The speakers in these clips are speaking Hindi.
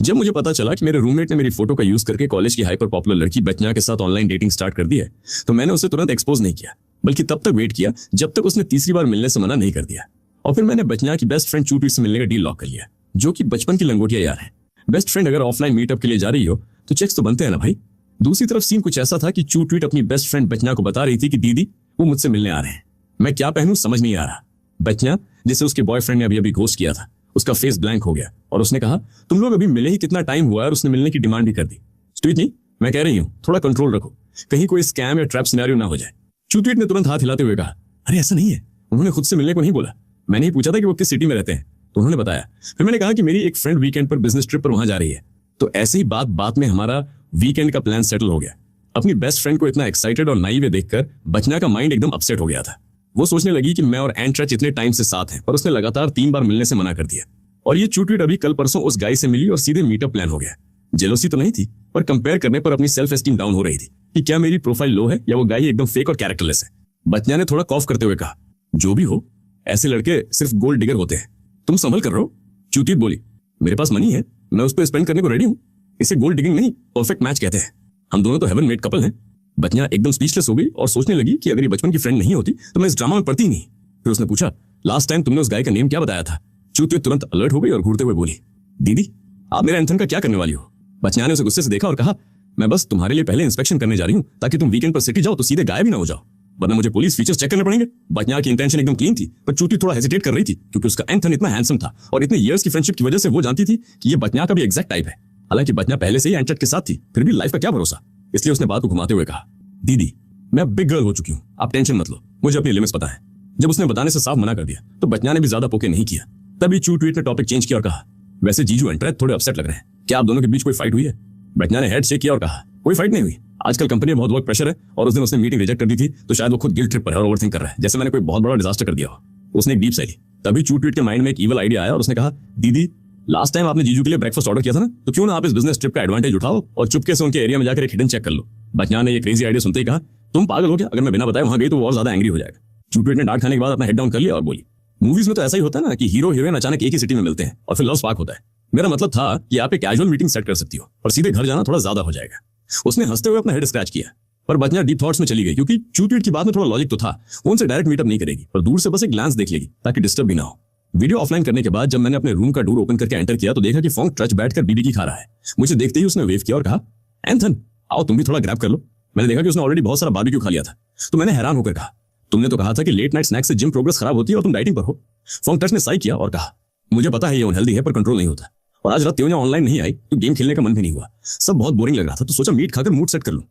जब मुझे पता चला कि मेरे रूममेट ने मेरी फोटो का यूज करके कॉलेज की हाइपर पॉपुलर लड़की बचना के साथ ऑनलाइन डेटिंग स्टार्ट कर दी है, तो मैंने उसे तुरंत एक्सपोज नहीं किया, बल्कि तब तक वेट किया जब तक उसने तीसरी बार मिलने से मना नहीं कर दिया। और फिर मैंने बचना की बेस्ट फ्रेंड चूटवीट से मिलने का डील लॉक कर लिया, जो कि बचपन की लंगोटिया यार है। बेस्ट फ्रेंड अगर ऑफलाइन मीटअप के लिए जा रही हो तो चेक्स तो बनते हैं ना भाई। दूसरी तरफ सीन कुछ ऐसा था कि चूटवीट अपनी बेस्ट फ्रेंड बचना को बता रही थी कि दीदी वो मुझसे मिलने आ रहे हैं। मैं क्या पहनूं समझ नहीं आ रहा। बचना, जिसे उसके बॉयफ्रेंड ने अभी अभी घोस्ट किया था, उसका फेस ब्लैंक हो गया और उसने कहा तुम लोग अभी मिले ही कितना टाइम हुआ है, और उसने मिलने की डिमांड भी कर दी। स्वीट नहीं, मैं कह रही हूँ थोड़ा कंट्रोल रखो, कहीं कोई स्कैम या ट्रैप सिनेरियो ना हो जाए। चूटवीट ने तुरंत हाथ हिलाते हुए कहा, अरे ऐसा नहीं है, उन्होंने खुद से मिलने को नहीं बोला। मैंने ही पूछा था कि वो किस सिटी में रहते हैं, तो उन्होंने बताया। फिर मैंने कहा कि मेरी एक फ्रेंड वीकेंड पर बिजनेस ट्रिप पर वहां जा रही है। तो ऐसे ही बात में हमारा वीकेंड का प्लान सेटल हो गया। अपनी बेस्ट फ्रेंड को इतना एक्साइटेड और नाइव देखकर बचना का माइंड एकदम अपसेट हो गया था। वो सोचने लगी कि मैं और एंट्रच इतने टाइम से साथ हैं, पर उसने लगातार 3 बार मिलने से मना कर दिया। और ये चूटवीट अभी कल परसों उस गाय से मिली और सीधे मीटअप प्लान हो गया। जेलोसी तो नहीं थी, पर कंपेयर करने पर अपनी सेल्फ एस्टीम डाउन हो रही थी कि क्या मेरी प्रोफाइल लो है या वो गाय एकदम फेक और कैरेक्टरलेस है। बचना ने थोड़ा कॉफ करते हुए कहा, जो भी हो, ऐसे लड़के सिर्फ गोल्ड डिगर होते हैं, तुम संभल कर रहो। चूटवीट बोली, मेरे पास मनी है, मैं उस पर स्पेंड करने को रेडी हूँ। इसे गोल्ड डिगिंग नहीं, परफेक्ट मैच कहते हैं। हम दोनों तो हेवन मेड कपल हैं। बचना एकदम स्पीचलेस हो गई और सोचने लगी कि अगर ये बचपन की फ्रेंड नहीं होती तो मैं इस ड्रामा में पड़ती ही नहीं। फिर उसने पूछा, लास्ट टाइम तुमने उस गाय का नेम क्या बताया था? चूटवीट तुरंत अलर्ट हो गई और घूरते हुए बोली, दीदी आप मेरा एंथन का क्या करने वाली हो? बचना ने उसे गुस्से से देखा और कहा, मैं बस तुम्हारे लिए पहले इंस्पेक्शन करने जा रही हूँ, ताकि तुम वीकेंड पर सिटी जाओ तो सीधे गायब ही ना हो जाओ, वरना मुझे पुलिस फीचर्स चेक करने पड़ेंगे। बचना की इंटेंशन एकदम क्लीन थी, पर चूटवीट थोड़ा हेजिटेट कर रही थी, क्योंकि उसका एंथन इतना हैंडसम था और इतने इयर्स की फ्रेंडशिप की वजह से वो जानती थी कि ये बचना का भी एग्जैक्ट टाइप है। हालांकि बचना पहले से ही एंट्रट के साथ थी, फिर भी लाइफ का क्या भरोसा। इसलिए उसने बात को घुमाते हुए कहा, दीदी मैं बिग गर्ल हो चुकी हूँ, आप टेंशन मत लो, मुझे अपनी लिमिट्स पता है। जब उसने बताने से साफ मना कर दिया तो बचना ने भी ज्यादा पोके नहीं किया। तभी चूटवीट ने टॉपिक चेंज किया और कहा, वैसे जीजू एंट्रट थोड़े अपसेट लग रहे हैं, क्या आप दोनों के बीच कोई फाइट हुई है? बचना ने हेड शेक किया और कहा, कोई फाइट नहीं हुई, आजकल कंपनी में बहुत वर्क प्रेशर है और उस दिन उसने मीटिंग रिजेक्ट कर दी थी, तो शायद वो खुद गिल्ट ट्रिप पर है और ओवरथिंक कर रहा है, जैसे मैंने कोई बहुत बड़ा डिजास्टर कर दिया हो। उसने एक डीप सी ली। तभी चूटवीट के माइंड में एक इवल आइडिया आया और उसने कहा, दीदी लास्ट टाइम आपने जीजू के लिए ब्रेकफास्ट ऑर्डर किया था ना, तो क्यों ना आप इस बिजनेस ट्रिप का एडवांटेज उठाओ और चुपके से उनके एरिया में जाकर एक हिडन चेक कर लो। बचना ने ये क्रेजी आइडिया सुनते ही कहा, तुम पागल हो क्या? अगर मैं बिना बताए वहां गई तो वो और ज्यादा एंग्री हो जाएगा। चूटवीट ने डांट खाने के बाद अपना हेड डाउन कर लिया और बोली, मूवीज में तो ऐसा ही होता है ना कि हीरो हीरोइन अचानक एक ही सिटी में मिलते हैं और फिर लव स्पार्क होता है। मेरा मतलब था कि आप एक कैजुअल मीटिंग सेट कर सकती हो और सीधे घर जाना थोड़ा ज्यादा हो जाएगा। उसने हंसते हुए अपना हेड स्क्रैच किया, पर बचना डीप थॉट्स में चली गई, क्योंकि चूटवीट की बात में थोड़ा लॉजिक तो था। वो उनसे डायरेक्ट मीटअप नहीं करेगी, पर दूर से बस एक ग्लांस देख लेगी ताकि डिस्टर्ब भी ना हो। वीडियो ऑफलाइन करने के बाद जब मैंने अपने रूम का डोर ओपन करके एंटर किया तो देखा कि फोंग ट्रच बैठकर बीबी की खा रहा है। मुझे देखते ही उसने वेव किया और कहा, एंथन आओ तुम भी थोड़ा ग्रैब कर लो। मैंने देखा कि उसने ऑलरेडी बहुत सारा बारबेक्यू खा लिया था, तो मैंने हैरान होकर कहा, तुमने तो कहा था कि लेट नाइट स्नैक्स से जिम प्रोग्रेस खराब होती है और तुम डाइटिंग पर हो। फोंग ट्रच ने साई किया और कहा, मुझे पता है ये अनहेल्दी है, पर कंट्रोल नहीं होता। और आज रात त्योंया ऑनलाइन नहीं आई तो गेम खेलने का मन भी नहीं हुआ, सब बहुत बोरिंग लग रहा था, तो सोचा मीट खाकर मूड सेट कर लूं।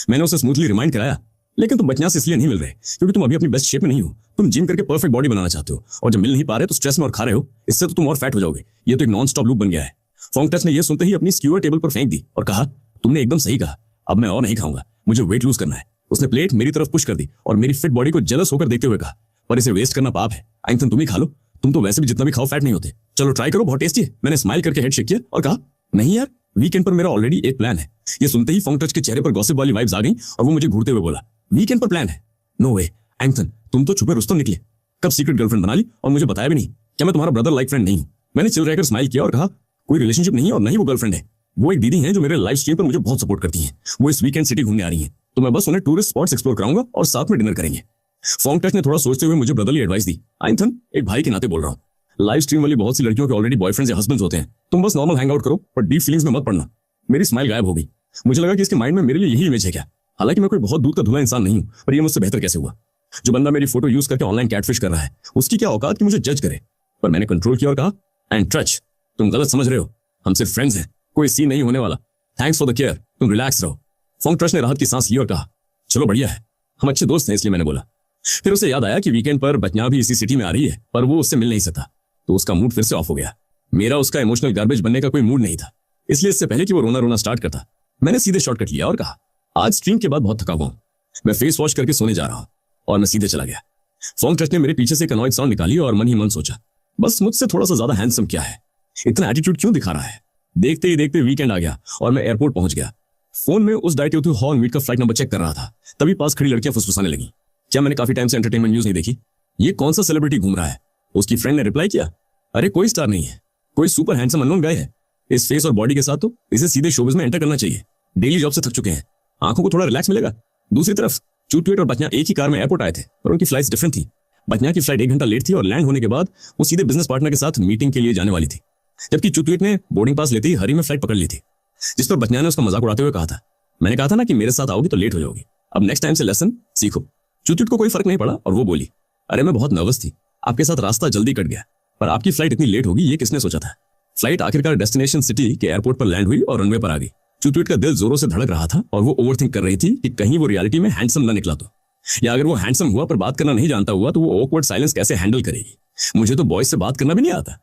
मैंने उसे स्मूथली रिमाइंड कराया, लेकिन तुम बचना से इसलिए नहीं मिल रहे क्योंकि तुम अभी अपनी बेस्ट शेप में नहीं हो। तुम जिम करके परफेक्ट बॉडी बनाना चाहते हो और जब मिल नहीं पा रहे तो स्ट्रेस में और खा रहे हो, इससे तो तुम और फैट हो जाओगे। ये तो एक नॉन स्टॉप लूप बन गया है। फोंग ट्रच ने यह सुनते ही अपनी स्क्यूअर टेबल पर फेंक दी और कहा, तुमने एकदम सही कहा, अब मैं और नहीं खाऊंगा, मुझे वेट लूज करना है। उसने प्लेट मेरी तरफ पुश कर दी और मेरी फिट बॉडी को जेलस होकर देखते हुए कहा, पर इसे वेस्ट करना पाप है। एंथन तुम ही खा लो, तुम तो वैसे भी जितना भी खाओ फैट नहीं होते। चलो ट्राई करो, बहुत टेस्टी है। मैंने स्माइल करके हेड शेक किया और कहा, नहीं यार, वीकेंड पर मेरा ऑलरेडी एक प्लान है। ये सुनते ही फोंग ट्रच के चेहरे पर गॉसिप वाली वाइब्स आ गई और वो मुझे घूरते हुए बोला, वीकेंड पर प्लान है? नो वे एंथन, तुम तो छुपे रुस्तम निकले, कब सीक्रेट गर्लफ्रेंड बना ली और मुझे बताया भी नहीं? क्या मैं तुम्हारा ब्रदर लाइक फ्रेंड नहीं हूं? मैंने चिल रहकर स्माइल किया और कहा, कोई रिलेशनशिप नहीं है और नहीं वो गर्लफ्रेंड है। वो एक दीदी है जो मेरे लाइफ स्ट्रीम पर मुझे बहुत सपोर्ट करती है। वो इस वीकेंड सिटी घूमने आ रही है, तो मैं बस उन्हें टूरिस्ट स्पॉट्स एक्सप्लोर कराऊंगा और साथ में डिनर करेंगे। फोंग ट्रच ने थोड़ा सोचते हुए मुझे ब्रदरली एडवाइस दी, एंथन एक भाई के नाते बोल रहा हूँ, लाइव स्ट्रीम वाली बहुत सी लड़कियों के ऑलरेडी बॉयफ्रेंड्स या हस्बैंड्स होते हैं, तुम बस नॉर्मल हैंग आउट करो पर डीप फीलिंग्स में मत पड़ना। मेरी स्माइल गायब हो गई। मुझे लगा कि इसके माइंड में मेरे लिए यही इमेज है क्या? हालांकि मैं कोई बहुत दूध का धुला इंसान नहीं हूं, पर यह मुझसे बेहतर कैसे हुआ? जो बंदा मेरी फोटो यूज करके ऑनलाइन कैटफिश कर रहा है, उसकी क्या औकात कि मुझे जज करे? पर मैंने कंट्रोल किया और कहा, एंड ट्रच तुम गलत समझ रहे हो, हम सिर्फ फ्रेंड्स हैं, कोई सीन नहीं होने वाला। थैंक्स फॉर द केयर, तुम रिलैक्स रहो। फोंग ट्रच ने राहत की सांस ली और कहा, चलो बढ़िया है, हम अच्छे दोस्त हैं, इसलिए मैंने बोला। फिर उसे याद आया कि वीकेंड पर बचना भी इसी सिटी में आ रही है, पर वो उससे मिल नहीं सकता, तो उसका मूड फिर से ऑफ हो गया। मेरा उसका इमोशनल गार्बेज बनने का कोई मूड नहीं था, इसलिए इससे पहले कि वो रोना रोना स्टार्ट करता, मैंने सीधे शॉर्टकट लिया और कहा, आज स्ट्रीम के बाद बहुत थका हुआ हूं, मैं फेस वॉश करके सोने जा रहा हूं। और मैं सीधे चला गया। फोंग ट्रच ने मेरे पीछे से एक अनॉयड साउंड निकाली और मन ही मन सोचा, बस मुझसे थोड़ा सा ज्यादा हैंडसम क्या है, इतना एटीट्यूड क्यों दिखा रहा है? देखते ही देखते वीकेंड आ गया और मैं एयरपोर्ट पहुंच गया। फोन में उस डाइट हॉल मीट का फ्लाइट नंबर चेक कर रहा था, तभी पास खड़ी लड़कियां फुसफुसाने लगी, क्या मैंने काफी टाइम से एंटरटेनमेंट न्यूज नहीं देखी? ये कौन सा सेलिब्रिटी घूम रहा है? उसकी फ्रेंड ने रिप्लाई किया, अरे कोई स्टार नहीं है, कोई सुपर हैंडसम अननोन गाय है। इस फेस और बॉडी के साथ तो इसे सीधे शोबिज में एंटर करना चाहिए। डेली जॉब से थक चुके हैं, आंखों को थोड़ा रिलैक्स मिलेगा। दूसरी तरफ चूटवेट और बचना एक ही कार में एयरपोर्ट आए थे और उनकी फ्लाइट्स डिफरेंट थी। बचना की फ्लाइट 1 घंटा लेट थी और लैंड होने के बाद वो सीधे बिजनेस पार्टनर के साथ मीटिंग के लिए जाने वाली थी, जबकि चूटवेट ने बोर्डिंग पास लेते ही हरी में फ्लाइट पकड़ ली थी। जिस पर बचना ने उसका मजाक उड़ाते हुए कहा था, मैंने कहा था ना कि मेरे साथ आओगी तो लेट हो जाओगी, अब नेक्स्ट टाइम से लेसन सीखो। चूटवेट को कोई फर्क नहीं पड़ा और वो बोली, अरे मैं बहुत नर्वस थी, आपके साथ रास्ता जल्दी कट गया, पर आपकी फ्लाइट इतनी लेट होगी ये किसने सोचा था। फ्लाइट आखिरकार डेस्टिनेशन सिटी के एयरपोर्ट पर लैंड हुई और रनवे पर आ गई। चूटवेट का दिल जोरों से धड़क रहा था और वो ओवरथिंक कर रही थी कि कहीं वो रियलिटी में हैंडसम न निकला तो, या अगर वो हैंडसम हुआ पर बात करना नहीं जानता हुआ तो वो ऑकवर्ड साइलेंस कैसे हैंडल करेगी। मुझे तो बॉयज से बात करना भी नहीं आता।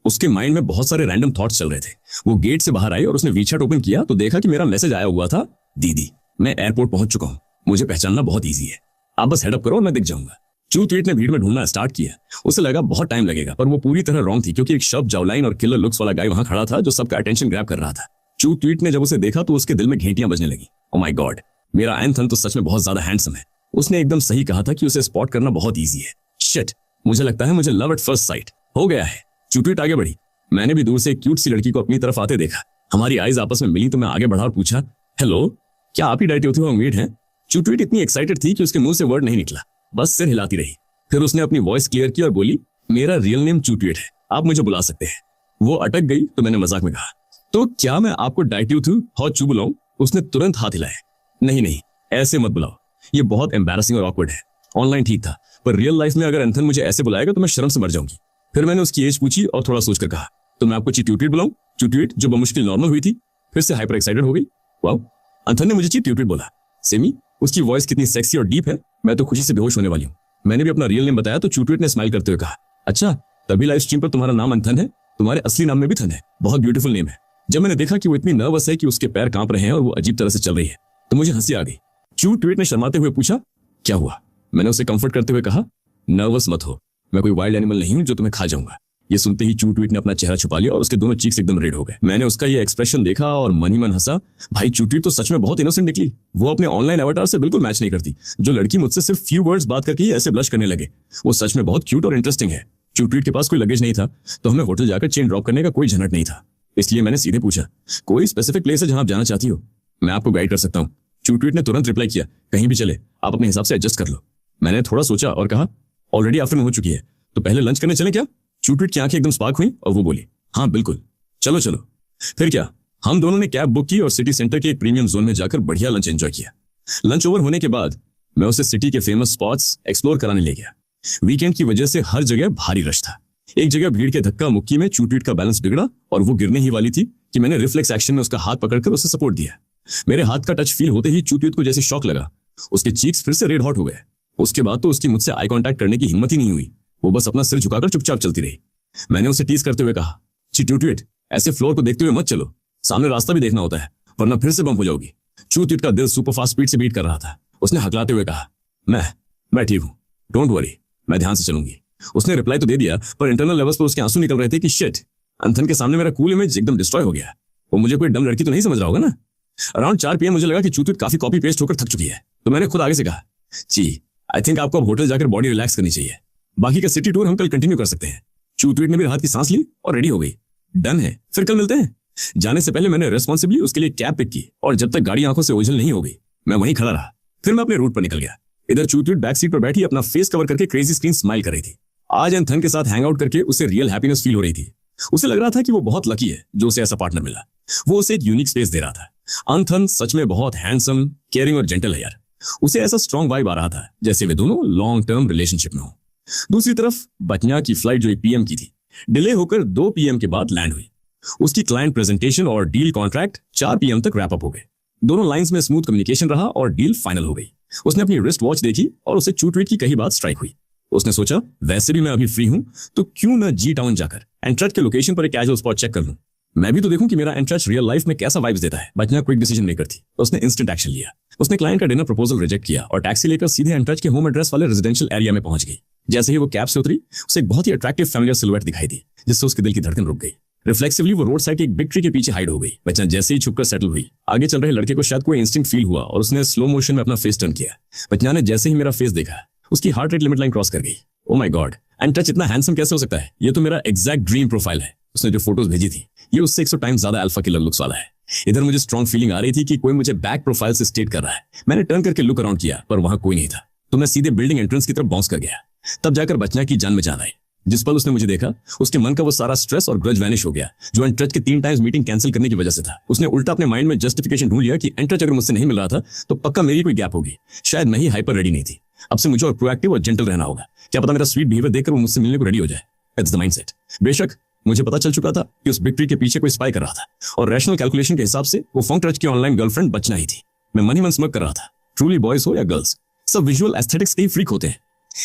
उसके माइंड में बहुत सारे रैंडम थॉट्स चल रहे थे। वो गेट से बाहर आई और उसने वीचैट ओपन किया तो देखा कि मेरा मैसेज आया हुआ था, दीदी मैं एयरपोर्ट पहुंच चुका हूं, मुझे पहचानना बहुत ईजी है, आप बस हेडअप करो और मैं दिख जाऊंगा। चूटवेट ने भीड़ में ढूंढना स्टार्ट किया। उसे लगा बहुत टाइम लगेगा, पर वो पूरी तरह रॉन्ग थी क्योंकि एक शब्द जावलाइन और किलर लुक्स वाला गाय वहां खड़ा था जो सबका अटेंशन ग्रैब कर रहा था। चूटवेट ने जब उसे देखा तो उसके दिल में घंटियां बजने लगी। ओ माय गॉड, मेरा एंथन तो सच में बहुत ज्यादा हैंडसम है। उसने एकदम सही कहा था कि उसे स्पॉट करना बहुत ईजी है। शिट, मुझे लगता है मुझे लव एट फर्स्ट साइट हो गया है। चूटवेट आगे बढ़ी। मैंने भी दूर से एक क्यूट सी लड़की को अपनी तरफ आते देखा। हमारी आईज आपस में मिली तो मैं आगे बढ़ा और पूछा, हेलो क्या आप ही डाइट्यूथी होममेड हैं? चूटवेट इतनी एक्साइटेड थी कि उसके मुंह से वर्ड नहीं निकला, बस सिर हिलाती रही। फिर उसने अपनी वॉइस क्लियर की और बोली, मेरा रियल नेम चूटवेट है, आप मुझे बुला सकते हैं। वो अटक गई तो मैंने मजाक में कहा, तो क्या मैं आपको डाइट्यूथू हॉ चू बुलाऊं? उसने तुरंत हाथ हिलाया। नहीं नहीं, ऐसे मत बुलाओ, ये बहुत एम्बैरेसिंग और ऑकवर्ड है। ऑनलाइन ठीक था, पर रियल लाइफ में अगर एंथन मुझे ऐसे बुलाएगा तो मैं शर्म से मर जाऊंगी। फिर मैंने उसकी एज पूछी और थोड़ा सोचकर कहा, तो मैं आपको चूटवेट बुलाऊं? चूटवेट जो बमुश्किल नॉर्मल हुई थी फिर से हाइपर एक्साइटेड हो गई। वाओ, एंथन ने मुझे चूटवेट बोला। सेमी, उसकी वॉइस कितनी सेक्सी और डीप है, मैं तो खुशी से बेहोश होने वाली हूँ। मैंने भी अपना रियल नेम बताया तो चूटवेट ने स्माइल करते हुए कहा, अच्छा तभी लाइव स्ट्रीम पर तुम्हारा नाम एंथन है, तुम्हारे असली नाम में भी थन है, बहुत ब्यूटीफुल नेम है। जब मैंने देखा कि वो इतनी नर्वस है कि उसके पैर कांप रहे हैं और वो अजीब तरह से चल रही है तो मुझे हंसी आ गई। चूटवेट ने शर्माते हुए पूछा, क्या हुआ? मैंने उसे कंफर्ट करते हुए कहा, नर्वस मत हो, मैं कोई वाइल्ड एनिमल नहीं हूं जो तुम्हें खा जाऊंगा। ये सुनते ही चूटवेट ने अपना चेहरा छुपा लिया और उसके दोनों चीक्स एकदम रेड हो गए। मैंने उसका ये एक्सप्रेशन देखा और मन ही मन हंसा। भाई चूटवेट तो सच में बहुत इनोसेंट निकली। वो अपने ऑनलाइन एवाटार से बिल्कुल मैच नहीं करती। जो लड़की मुझसे सिर्फ फ्यू वर्ड्स बात करके ही ऐसे ब्लश करने लगे, वो सच में बहुत क्यूट और इंटरेस्टिंग है। चूटवेट के पास कोई लगेज नहीं था तो हमें होटल जाकर चेन ड्रॉप करने का कोई झंझट नहीं था, इसलिए मैंने सीधे पूछा, कोई स्पेसिफिक प्लेस है जहां आप जाना चाहती हो? मैं आपको गाइड कर सकता हूँ। चूटवेट ने तुरंत रिप्लाई किया, कहीं भी चले, आप अपने हिसाब से एडजस्ट कर लो। मैंने थोड़ा सोचा और कहा, ऑलरेडी आफ्टरनून हो चुकी है तो पहले लंच करने चले क्या? चूटवेट की आंखें एकदम स्पार्क हुई और वो बोली, हाँ बिल्कुल, चलो चलो। फिर क्या, हम दोनों ने कैब बुक की और सिटी सेंटर के एक प्रीमियम जोन में जाकर बढ़िया लंच एंजॉय किया। लंच ओवर होने के बाद मैं उसे सिटी के फेमस स्पॉट्स एक्सप्लोर कराने ले गया। वीकेंड की वजह से हर जगह भारी रश था। एक जगह भीड़ के धक्का मुक्की में चूटवेट का बैलेंस बिगड़ा और वो गिरने ही वाली थी कि मैंने रिफ्लेक्स एक्शन में उसका हाथ पकड़कर उसे सपोर्ट दिया। मेरे हाथ का टच फील होते ही चूटवेट को जैसे शॉक लगा। उसके चीक्स फिर से रेड हॉट हो गए। उसके बाद तो उसकी मुझसे आई कांटेक्ट करने की हिम्मत ही नहीं हुई। वो बस अपना सिर झुकाकर चुपचाप चलती रही। मैंने उसे टीज करते हुए कहा, चूटवेट ऐसे फ्लोर को देखते हुए मत चलो, सामने रास्ता भी देखना होता है वरना फिर से बम हो जाओगी। चूटवेट का दिल सुपर फास्ट स्पीड से बीट कर रहा था। उसने हकलाते हुए कहा, मैं ठीक हूँ, डोंट वरी, मैं ध्यान से चलूंगी। उसने रिप्लाई तो दे दिया पर इंटरनल लेवल्स पर उसके आंसू निकल रहे थे कि शिट, एंथन के सामने मेरा कूल इमेज एकदम डिस्ट्रॉय हो गया। वो मुझे कोई डम लड़की तो नहीं समझ रहा होगा ना। अराउंड 4 PM मुझे लगा कि चूटवेट काफी कॉपी पेस्ट होकर थक चुकी है तो मैंने खुद आगे से कहा, जी आई थिंक आपको अब होटल जाकर बॉडी रिलैक्स करनी चाहिए, बाकी का सिटी टूर हम कल कंटिन्यू कर सकते हैं। चूटवेट ने भी राहत की सांस ली और रेडी हो गई। डन है, फिर कल मिलते हैं। जाने से पहले मैंने रेस्पॉन्सिबली उसके लिए कैब पिक की और जब तक गाड़ी आंखों से ओझल नहीं हो गई मैं वहीं खड़ा रहा। फिर मैं अपने रूट पर निकल गया। इधर चूटवेट बैक सीट पर बैठी अपना फेस कवर करके क्रेजी स्क्रीन स्माइल कर रही थी। आज एंथन के साथ हैंग आउट करके उसे रियल हैप्पीनेस फील हो रही थी। उसे लग रहा था कि वो बहुत लकी है जो उसे ऐसा पार्टनर मिला। वो उसे एक यूनिक स्पेस दे रहा था। एंथन सच में बहुत हैंडसम, केयरिंग और जेंटल है यार। उसे ऐसा स्ट्रॉन्ग वाइब आ रहा था जैसे वे दोनों लॉन्ग टर्म रिलेशनशिप में हो। दूसरी तरफ बचना की फ्लाइट जो 1 PM की थी डिले होकर 2 PM के बाद लैंड हुई। उसकी क्लाइंट प्रेजेंटेशन और डील कॉन्ट्रैक्ट 4 PM तक रैप अप हो गए। दोनों लाइंस में स्मूथ कम्युनिकेशन रहा और डील फाइनल हो गई। उसने अपनी रिस्ट वॉच देखी और उसे चूटवेट की कही बात स्ट्राइक हुई। उसने सोचा, वैसे भी मैं अभी फ्री हूं तो क्यों ना जी टाउन जाकर एंट्रच के लोकेशन पर एक कैजुअल स्पॉट चेक कर लूं। मैं भी तो देखूं कि मेरा एंट्रच रियल लाइफ में कैसा वाइब्स देता है। बचना क्विक डिसीजन मेकर थी, उसने इंस्टेंट एक्शन लिया। उसने क्लाइंट का डिनर प्रपोजल रिजेक्ट किया और टैक्सी लेकर सीधे एंट्रच के होम एड्रेस वाले रेजिडेंशियल एरिया में पहुंच गई। जैसे ही वो कैब से उतरी उसे एक बहुत ही अट्रैक्टिव फैमिलियर सिलुएट दिखाई दी जिससे उसके दिल की धड़कन रुक गई। रिफ्लेक्सिवली वो रोड साइड के एक बिग ट्री के पीछे हाइड हो गई। बचना जैसे ही छुपकर सेटल हुई, आगे चल रहे लड़के को शायद कोई इंस्टिंक्ट फील हुआ और उसने स्लो मोशन में अपना फेस टर्न किया। बचना ने जैसे ही मेरा फेस देखा उसकी heart rate limit line cross कर गई। ओ माय गॉड, एंट्रच इतना हैंडसम कैसे हो सकता है? ये तो मेरा एग्जैक्ट ड्रीम प्रोफाइल है। उसने जो फोटोज भेजी थी ये उससे 100 टाइम्स ज्यादा अल्फा किलर लुक्स वाला है। इधर मुझे स्ट्रॉन्ग फीलिंग आ रही थी कि कोई मुझे बैक प्रोफाइल से स्टेट कर रहा है। मैंने टर्न करके लुक अराउंड किया पर वहां कोई नहीं था, तो मैं सीधे बिल्डिंग एंट्रेंस की तरफ बाउंस कर गया। तब जाकर बचना की जान में जान आई। जिस पल उसने मुझे देखा, उसके मन का वो सारा स्ट्रेस और ग्रज वैनिश हो गया जो एंट्रच के 3 टाइम्स मीटिंग कैंसिल करने की वजह से था। उसने उल्टा अपने माइंड में जस्टिफिकेशन ढूंढ लिया कि एंट्रच अगर मुझसे नहीं मिल रहा था तो पक्का मेरी कोई गैप होगी, शायद मैं ही हाइपर रेडी नहीं थी। अब से मुझे और प्रोएक्टिव और जेंटल रहना होगा। क्या पता मेरा स्वीट बिहेवियर देखकर वो मुझसे मिलने को रेडी हो जाए। It's the mindset. बेशक मुझे पता चल चुका था कि उस विक्ट्री के पीछे कोई स्पाई कर रहा था और रैशनल कैलकुलेशन के हिसाब से वो फोंगट्रच की ऑनलाइन गर्लफ्रेंड बचना ही थी। मैं मन ही मन स्मक कर रहा था। ट्रूली बॉयज हो या गर्ल्स, सब विजुअल एस्थेटिक्स के ही फ्रीक होते हैं।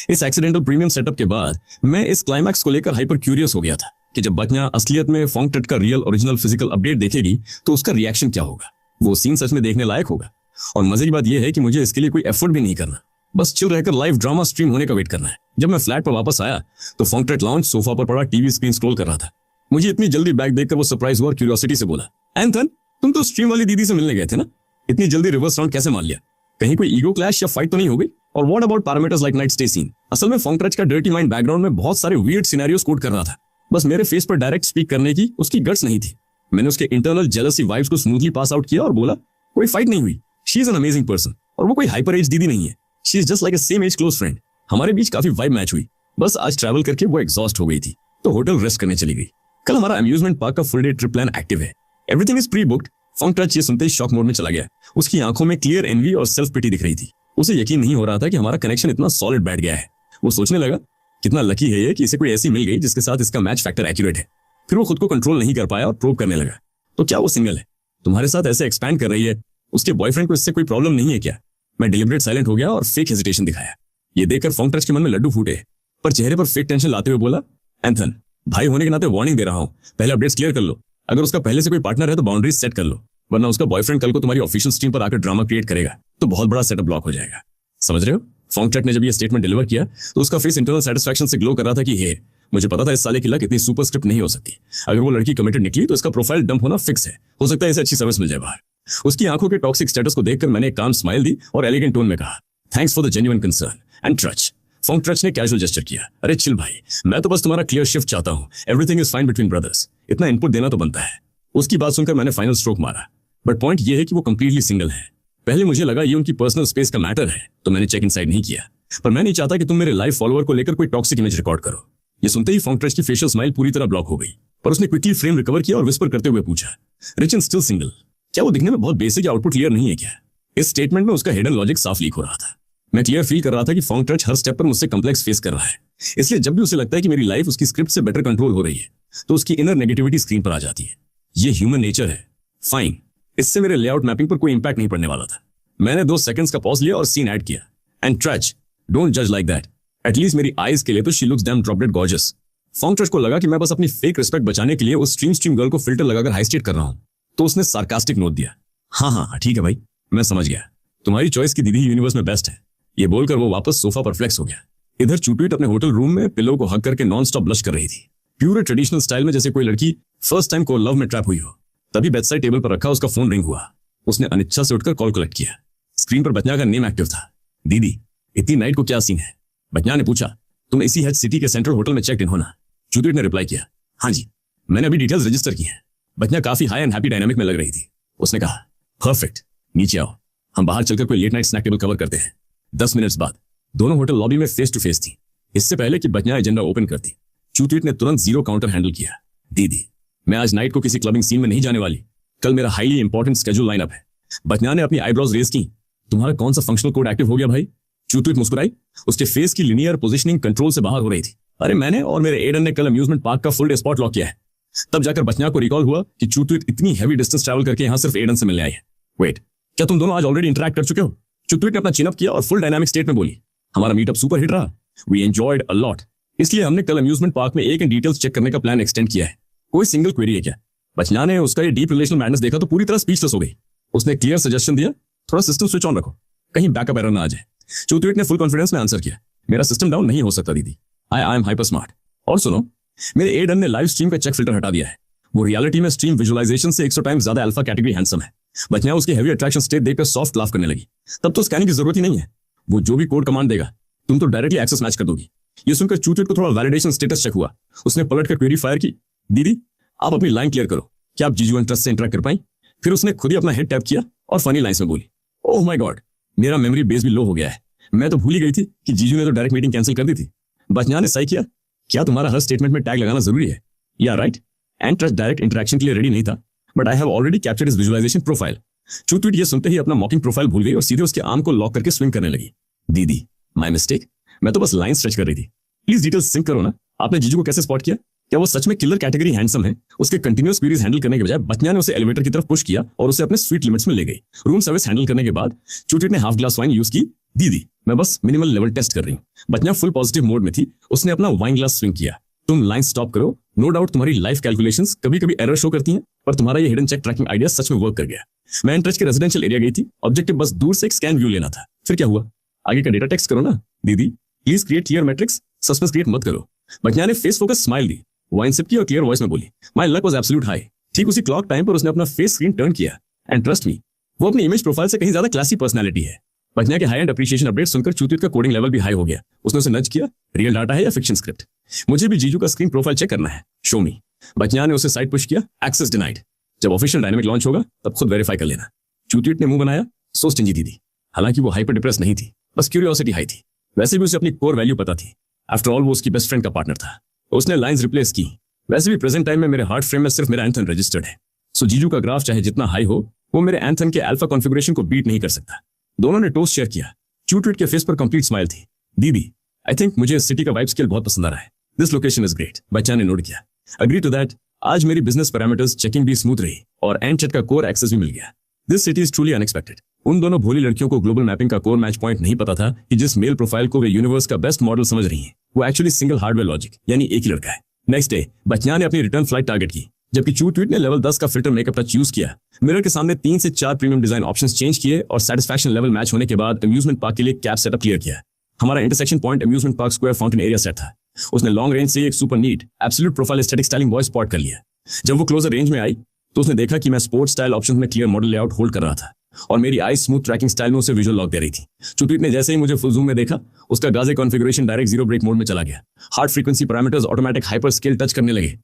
इस एक्सीडेंटल प्रीमियम सेटअप के बाद मैं इस क्लाइमैक्स को लेकर हाइपर क्यूरियस हो गया था कि जब बचना असलियत में फोंगट्रच का रियल ओरिजिनल फिजिकल अपडेट देखेगी तो उसका रिएक्शन क्या होगा। वो सीन सच में देखने लायक होगा। और मजे की बात यह है कि मुझे इसके लिए कोई एफर्ट भी नहीं करना, बस चिल रहकर लाइव ड्रामा स्ट्रीम होने का वेट करना है। जब मैं फ्लैट पर वापस आया तो फोंगट्रच लाउंज सोफा पर पड़ा टीवी स्क्रीन स्क्रॉल कर रहा था। मुझे इतनी जल्दी बैक देखकर वो सरप्राइज हुआ और क्यूरियोसिटी से बोला, एंथन तुम तो स्ट्रीम वाली दीदी से मिलने गए थे ना, इतनी जल्दी रिवर्स राउंड कैसे मान लिया? कहीं कोई ईगो क्लैश या फाइट तो नहीं हो गई? और what about parameters like night stay scene? असल में फोंगट्रच का डर्टी माइंड बैकग्राउंड में बहुत सारे वियर्ड सिनेरियोस कोड कर रहा था, बस मेरे फेस पर डायरेक्ट स्पीक करने की उसकी गट्स नहीं थी। मैंने उसके इंटरनल जेलसी वाइब्स को स्मूथली पास आउट किया और बोला, कोई फाइट नहीं हुई, she is an amazing person और वो कोई हाइपर एज दीदी नहीं है, she is just like a same age close friend. हमारे बीच काफी वाइब मैच हुई। बस आज ट्रैवल करके वो एग्जॉस्ट हो गई थी तो होटल रेस्ट करने चली गई। कल हमारा अम्यूजमेंट पार्क का full day trip plan active है। Everything is pre booked. फोंगट्रच ये सुनते ही शॉक मोड में चला गया। उसकी आंखों में क्लियर एनवी और सेल्फ पिटी दिख रही थी। उसे यकीन नहीं हो रहा था कि हमारा कनेक्शन इतना सॉलिड बैठ गया है। वो सोचने लगा, कितना लकी है ये कि इसे कोई ऐसी मिल गई जिसके साथ इसका मैच फैक्टर एक्यूरेट है। फिर वो खुद को कंट्रोल नहीं कर पाया और प्रोब करने लगा, तो क्या वो सिंगल है? तुम्हारे साथ ऐसे एक्सपैंड कर रही है, उसके बॉयफ्रेंड को इससे कोई प्रॉब्लम नहीं है क्या? मैं डिलिबरेट साइलेंट हो गया और फेक हेजिटेशन दिखाया। ये देखकर फोंगट्रच के मन में लड्डू फूटे, पर चेहरे पर फेक टेंशन लाते हुए बोला, एंथन भाई होने के नाते वार्निंग दे रहा हूं, पहले अपडेट्स क्लियर कर लो। अगर उसका पहले से कोई पार्टनर है तो बाउंड्रीज सेट कर लो, वरना उसका बॉयफ्रेंड कल को तुम्हारी ऑफिशियल स्ट्रीम पर आकर ड्रामा क्रिएट करेगा तो बहुत बड़ा सेटअप ब्लॉक हो जाएगा। समझ रहे हो? फोंगट्रच ने जब ये स्टेटमेंट डिलीवर किया तो उसका फेस इंटरनल सेटिस्फैक्शन से ग्लो कर रहा था कि हे, मुझे पता था इस साले की लक इतनी सुपर स्क्रिप्ट नहीं हो सकती। अगर वो लड़की कमिटेड निकली तो इसका प्रोफाइल डंप होना फिक्स है। हो सकता है इसे अच्छी सर्विस मिल जाए बाहर। उसकी आंखों के टॉक्सिक स्टेटस को देखकर मैंने एक काम स्माइल दी और एलिगेंट टोन में कहा, thanks for the genuine concern and ट्रच। फोंगट्रच ने कैजुअल जेस्चर किया, अरे चिल भाई, मैं तो बस तुम्हारा क्लियर शिफ्ट चाहता हूं। Everything is fine between brothers. इतना इनपुट देना तो बनता है। उसकी बात सुनकर मैंने फाइनल स्ट्रोक मारा। बट पॉइंट ये है कि वो कंप्लीटली सिंगल है। पहले मुझे लगा ये उनकी पर्सनल स्पेस का मैटर है तो मैंने चेक इनसाइड नहीं किया, पर मैं नहीं चाहता कि तुम मेरे लाइव फॉलोअर को लेकर कोई टॉक्सिक इमेज रिकॉर्ड करो। ये सुनते ही फोंगट्रच की फेशियल स्माइल पूरी तरह ब्लॉक हो गई, पर उसने क्विकली फ्रेम रिकवर किया और विस्पर करते हुए पूछा, रिच एंड स्टिल सिंगल, क्या वो दिखने में बहुत बेसिक या आउटपुट क्लियर नहीं है क्या? इस स्टेटमेंट में उसका हिडन लॉजिक साफ लीक हो रहा था। मैं क्लियर फील कर रहा था कि फोंगट्रच हर स्टेप पर मुझसे कॉम्प्लेक्स फेस कर रहा है, इसलिए जब भी उसे लगता है कि मेरी लाइफ उसकी स्क्रिप्ट से बेटर कंट्रोल हो रही है तो उसकी इनर नेगेटिविटी स्क्रीन पर आ जाती है। ये ह्यूमन नेचर है। फाइन, इससे मेरे लेआउट मैपिंग पर कोई इंपैक्ट नहीं पड़ने वाला था। मैंने 2 सेकंड्स का पॉज लिया और सीन ऐड किया, एंड ट्रच डोंट जज लाइक दैट, एटलीस्ट मेरी आईज के लिए तो she looks damn drop dead gorgeous. फोंगट्रच को लगा कि मैं बस अपनी फेक रिस्पेक्ट बचाने के लिए उस स्ट्रीम गर्ल को फिल्टर लगाकर हाईस्टेट कर रहा हूं, तो उसने सार्कास्टिक नोट दिया, हाँ ठीक है भाई, मैं समझ गया, तुम्हारी चॉइस की दीदी यूनिवर्स में बेस्ट है। ये बोलकर वो वापस सोफा पर फ्लेक्स हो गया। इधर चुटुइट अपने होटल रूम में पिलो को हक करके नॉन स्टॉप ब्लश कर रही थी, प्यूर ट्रेडिशनल स्टाइल में, जैसे कोई लड़की फर्स्ट टाइम को लव में ट्रैप हुई हो। तभी बेडसाइड टेबल पर रखा उसका फोन रिंग हुआ। उसने अनिच्छा से उठकर कॉल कलेक्ट किया। स्क्रीन पर बचना का नेम एक्टिव था। दीदी, इतनी नाइट को क्या सीन है? बचना ने पूछा, तुम इसी हेड सिटी के सेंट्रल होटल में चेक इन होना? चुटुइट ने रिप्लाई किया, हाँ जी, मैंने अभी डिटेल्स रजिस्टर की हैं। बचना काफी हाई एंड हैप्पी डायनामिक में लग रही थी। उसने कहा, परफेक्ट, नीचे आओ, हम बाहर चलकर कोई late night snack table cover करते हैं। 10 मिनट्स बाद दोनों होटल लॉबी में फेस टू फेस थी। इससे पहले कि बचना एजेंडा ओपन करती, चुटुइट ने तुरंत 0 काउंटर हैंडल किया। दीदी, मैं आज नाइट को किसी क्लबिंग सीन में नहीं जाने वाली, कल मेरा हाईली इंपॉर्टेंट स्केड्यूल लाइनअप है। बचना ने अपनी आईब्रोज रेज की। तुम्हारा कौन सा फंक्शनल कोड एक्टिव हो गया भाई? चुटुइट मुस्कुराई। उसके फेस की लिनियर पोजीशनिंग कंट्रोल से बाहर हो रही थी। अरे मैंने और मेरे एडन ने कल अम्यूजमेंट पार्क का फुल डे स्पॉट लॉक किया है। तब जाकर बचना को रिकॉल हुआ कि चुटुइट इतनी हैवी डिस्टेंस ट्रैवल करके यहां सिर्फ एडन से मिलने आई है। वेट, क्या तुम दोनों आज ऑलरेडी इंटरैक्ट कर चुके हो? चुटुइट ने अपना चिन अप किया और फुल डायनामिक स्टेट में बोली, हमारा मीटअप सुपर हिट रहा, वी एंजॉयड अ लॉट, इसलिए हमने कल अम्यूजमेंट पार्क में एक डिटेल्स चेक करने का प्लान एक्सटेंड किया है। कोई सिंगल क्वेरी है क्या? बचना ने उसका ये डीप रिलेशनल मैडनेस देखा तो पूरी तरह स्पीचलेस हो गई। उसने क्लियर सजेशन दिया, थोड़ा सिस्टम स्विच ऑन रखो, कहीं बैकअप एरर ना आ जाए। चुटुइट ने फुल कॉन्फिडेंस में आंसर किया, मेरा सिस्टम डाउन नहीं हो सकता दीदी, आई एम हाइपर स्मार्ट। और सुनो, मेरे एडन ने लाइव स्ट्रीम का चेक फिल्टर हटा दिया है। वो रियलिटी में स्ट्रीम विजुअलाइजेशन से 100 टाइम्स ज्यादा अल्फा कैटेगरी हैंडसम है। बचना उसकी हेवी अट्रैक्शन स्टेट देखकर सॉफ्ट लाफ करने लगी। तब तो स्कैनिंग की जरूरत ही नहीं है, वो जो भी कोड कमांड देगा तुम तो डायरेक्टली एक्सेस मैच कर दोगी। ये सुनकर चुटुइट को थोड़ा वैलिडेशन स्टेटस चेक हुआ। उसने पलट कर क्वेरी फायर की, दीदी आप अपनी लाइन क्लियर करो, क्या आप जीजू ट्रस्ट से इंटरेक्ट कर पाई? फिर उसने खुद ही अपना हेड टैप किया और फनी लाइंस में बोली, ओह माय गॉड, मेरा मेमोरी बेस भी लो हो गया है, मैं तो भूल ही गई थी कि जीजू ने तो डायरेक्ट मीटिंग कैंसिल कर दी थी। बचना ने सही किया, क्या तुम्हारा हर स्टेटमेंट में टैग लगाना जरूरी है? या right, and trust direct interaction के लिए रेडी नहीं था, but I have already captured his visualisation profile. चूट ये सुनते ही अपना मॉकिंग प्रोफाइल भूल गई और सीधे उसके आर्म को लॉक करके स्विंग करने लगी। दीदी, माय मिस्टेक, मैं तो बस लाइन स्ट्रेच कर रही थी, प्लीज डिटेल्स सिंक करो ना। आपने जीजू को कैसे स्पॉट किया? क्या वो सच में किलर कैटेगरी हैंडसम है? उसके कंटिन्यूअस क्वेरीज हैंडल करने के बजाय बचना ने उसे एलिवेटर की तरफ पुश किया और उसे अपने स्वीट लिमिट्स में ले गई। रूम सर्विस हैंडल करने के बाद चूटिट ने हाफ ग्लास वाइन यूज की। दीदी, मैं बस मिनिमल लेवल टेस्ट कर रही हूँ। बचना फुल पॉजिटिव मोड में थी, उसने अपना वाइन ग्लास स्विंग किया। तुम लाइन स्टॉप करो, नो डाउट तुम्हारी लाइफ कैलकुलेशंस कभी कभी एरर शो करती हैं, पर तुम्हारा ये हिडन चेक ट्रैकिंग आइडिया सच में वर्क कर गया। मैं एंट्रेच के रेजिडेंशियल एरिया गई थी, ऑब्जेक्टिव बस दूर से एक स्कैन व्यू लेना था। फिर क्या हुआ? आगे का डेटा टेक्स्ट करो ना। दीदी, please create clear matrix, suspense create मत करो। बचना ने फेस फोकस स्माइल दी, वाइन सिप की और क्लियर वॉइस में बोली, my luck was absolute high. ठीक उसी क्लॉक टाइम पर उसने अपना फेस स्क्रीन टर्न किया, एंड ट्रस्ट मी, वो अपनी इमेज प्रोफाइल से कहीं ज्यादा क्लासी पर्सनालिटी है। बचना के हाई एंड अप्रिशिएशन अपडेट सुनकर चूतित का कोडिंग लेवल भी हाई हो गया। उसने उसे नज किया, रियल डाटा है या फिक्शन स्क्रिप्ट? मुझे भी जीजू का स्क्रीन प्रोफाइल चेक करना है, शो मी। बचना ने उसे साइड पुश किया, एक्सेस डिनाइड। जब ऑफिशियल डायनामिक लॉन्च होगा तब खुद वेरीफाई कर लेना। चूतिट ने मुंह बनाया, सो स्टिंजी दीदी। हालांकि वो हाइपर डिप्रेस नहीं थी, बस क्यूरियोसिटी हाई थी। वैसे भी उसे अपनी कोर वैल्यू पता थी, आफ्टर ऑल वो उसकी बेस्ट फ्रेंड का पार्टनर था। उसने लाइंस रिप्लेस की। वैसे भी प्रेजेंट टाइम में मेरे हार्ट फ्रेम में सिर्फ मेरा एंथन रजिस्टर्ड है, सो जीजू का ग्राफ चाहे जितना हाई हो, वो मेरे एंथन के अल्फा कॉन्फ़िगरेशन को बीट नहीं कर सकता। दोनों ने टोस्ट शेयर किया। चूटिट के फेस पर कंप्लीट स्माइल थी। दीदी, आई थिंक मुझे इस सिटी का वाइब स्केल बहुत पसंद आ रहा है। This location is great. बच्चा ने नोट किया, अग्री टू दैट। आज मेरी बिजनेस पैरामीटर्स चेकिंग भी स्मूथ रही और एंड चैट का कोर एक्सेस भी मिल गया। This city is truly unexpected. उन दोनों भोली लड़कियों को ग्लोबल मैपिंग का कोर मैच पॉइंट नहीं पता था कि जिस मेल प्रोफाइल को वे यूनिवर्स का बेस्ट मॉडल समझ रही हैं, वो एक्चुअली सिंगल हार्डवेयर लॉजिक यानी एक ही लड़का है। नेक्स्ट डे बचना ने अपनी रिटर्न फ्लाइट टारगेट की, जबकि चूटिट ने लेवल 10 का फिल्टर मेकअप टच यूज किया। मिरर के सामने 3 से 4 प्रीमियम डिजाइन ऑप्शंस चेंज किए और सेटिस्फैक्शन लेवल मैच होने के बाद अम्यूजमेंट पार्क के लिए कैप सेटअप क्लियर किया। हमारा intersection point amusement park square fountain area set था। उसने लॉन्ग रेंज से एक super neat absolute profile aesthetic styling boy spot कर लिया। जब वो क्लोजर रेंज में आई तो उसने देखा कि मैं स्पोर्ट्स स्टाइल ऑप्शन में क्लियर मॉडल लेआउट होल्ड कर रहा था और मेरी आई स्मूथ ट्रैकिंग स्टाइल में उसे विजुअल लॉक दे रही थी। चूटिट ने जैसे ही मुझे फुल जूम में देखा, उसका gaze configuration direct zero break mode में चला गया। Heart frequency parameters automatic hyper scale touch करने लगे।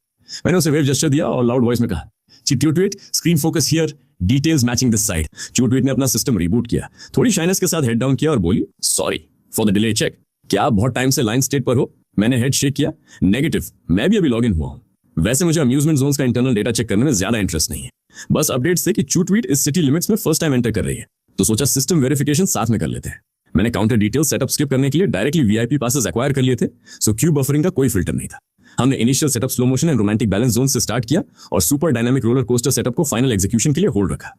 मैंने उसे वेव जेस्चर दिया और लाउड वॉइस में कहा, चूटिट, screen focus here, details matching this side. चूटिट ने अपना सिस्टम रिबूट किया, थोड़ी शाइनेस के साथ हेड डाउन किया और बोली, sorry for the delay check. क्या आप बहुत टाइम से लाइन स्टेट पर हो? मैंने हेड शेक किया, नेगेटिव, मैं भी अभी लॉग इन हुआ हूँ। वैसे मुझे अम्यूजमेंट जोन्स का इंटरनल डेटा चेक करने में ज्यादा इंटरेस्ट नहीं है, बस अपडेट से कि चूटिट इस सिटी लिमिट्स में फर्स्ट टाइम एंटर कर रही है, तो सोचा सिस्टम वेरिफिकेशन साथ में कर लेते हैं। मैंने काउंटर डिटेल सेटअप स्किप करने के लिए डायरेक्टली वीआईपी पासेस एक्वायर कर लिए थे, सो क्यू बफरिंग का कोई फिल्टर नहीं था। हमने initial setup slow motion and romantic balance zone से स्टार्ट किया और super dynamic roller coaster setup को फाइनल एग्जीक्यूशन के लिए होल्ड रखा।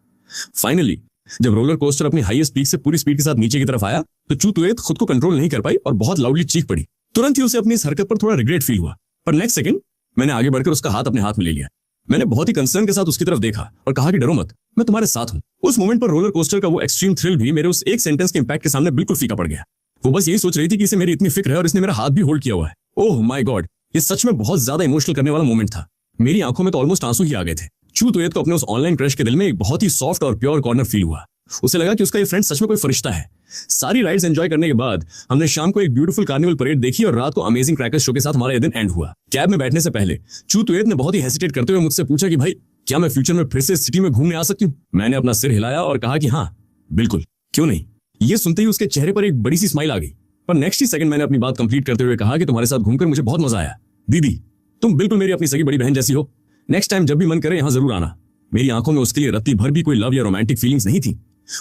फाइनली जब रोलर कोस्टर अपनी हाईएस्ट पीक से पूरी स्पीड के साथ नीचे की तरफ आया तो चूतिट खुद को कंट्रोल नहीं कर पाई और बहुत लाउडली चीख पड़ी। तुरंत ही उसे अपनी इस हरकत पर थोड़ा रिग्रेट फील हुआ, पर नेक्स्ट सेकंड मैंने आगे बढ़कर उसका हाथ अपने हाथ में ले लिया। मैंने बहुत ही कंसर्न के साथ उसकी तरफ देखा और कहा कि डरो मत, मैं तुम्हारे साथ हूं। उस मोमेंट पर रोलर कोस्टर का वो एक्सट्रीम थ्रिल भी मेरे उस एक सेंटेंस के इंपैक्ट के सामने बिल्कुल फीका पड़ गया। वो बस यही सोच रही थी कि इसे मेरी इतनी फिक्र है और इसने मेरा हाथ भी होल्ड किया हुआ है। ओह माय गॉड, ये सच में बहुत ज्यादा इमोशनल करने वाला मोमेंट था। मेरी आंखों में तो ऑलमोस्ट आंसू ही आ गए थे। चूतिट को अपने उस ऑनलाइन क्रश के दिल में एक बहुत ही सॉफ्ट और प्योर कॉर्नर फील हुआ। उसे लगा कि उसका ये फ्रेंड सच में कोई फरिश्ता है। सारी राइड्स एंजॉय करने के बाद हमने शाम को एक ब्यूटीफुल कार्निवल परेड देखी और रात को अमेजिंग क्रैकर्स शो के साथ हमारा ये दिन एंड हुआ। कैब में बैठने से पहले चूतिट ने बहुत ही हेसिटेट करते हुए मुझसे पूछा कि भाई क्या मैं फ्यूचर में फिर से सिटी में घूमने आ सकती हूँ? मैंने अपना सिर हिलाया और कहा कि हाँ बिल्कुल, क्यों नहीं। ये सुनते ही उसके चेहरे पर एक बड़ी सी स्माइल आ गई, पर नेक्स्ट ही सेकंड मैंने अपनी बात कंप्लीट करते हुए कहा कि तुम्हारे साथ घूमकर मुझे बहुत मजा आया। दीदी, तुम बिल्कुल मेरी अपनी सगी बड़ी बहन जैसी हो। नेक्स्ट टाइम जब भी मन करे यहाँ जरूर आना। मेरी आंखों में उसके लिए रत्ती भर भी कोई लव या रोमांटिक फीलिंग्स नहीं थी,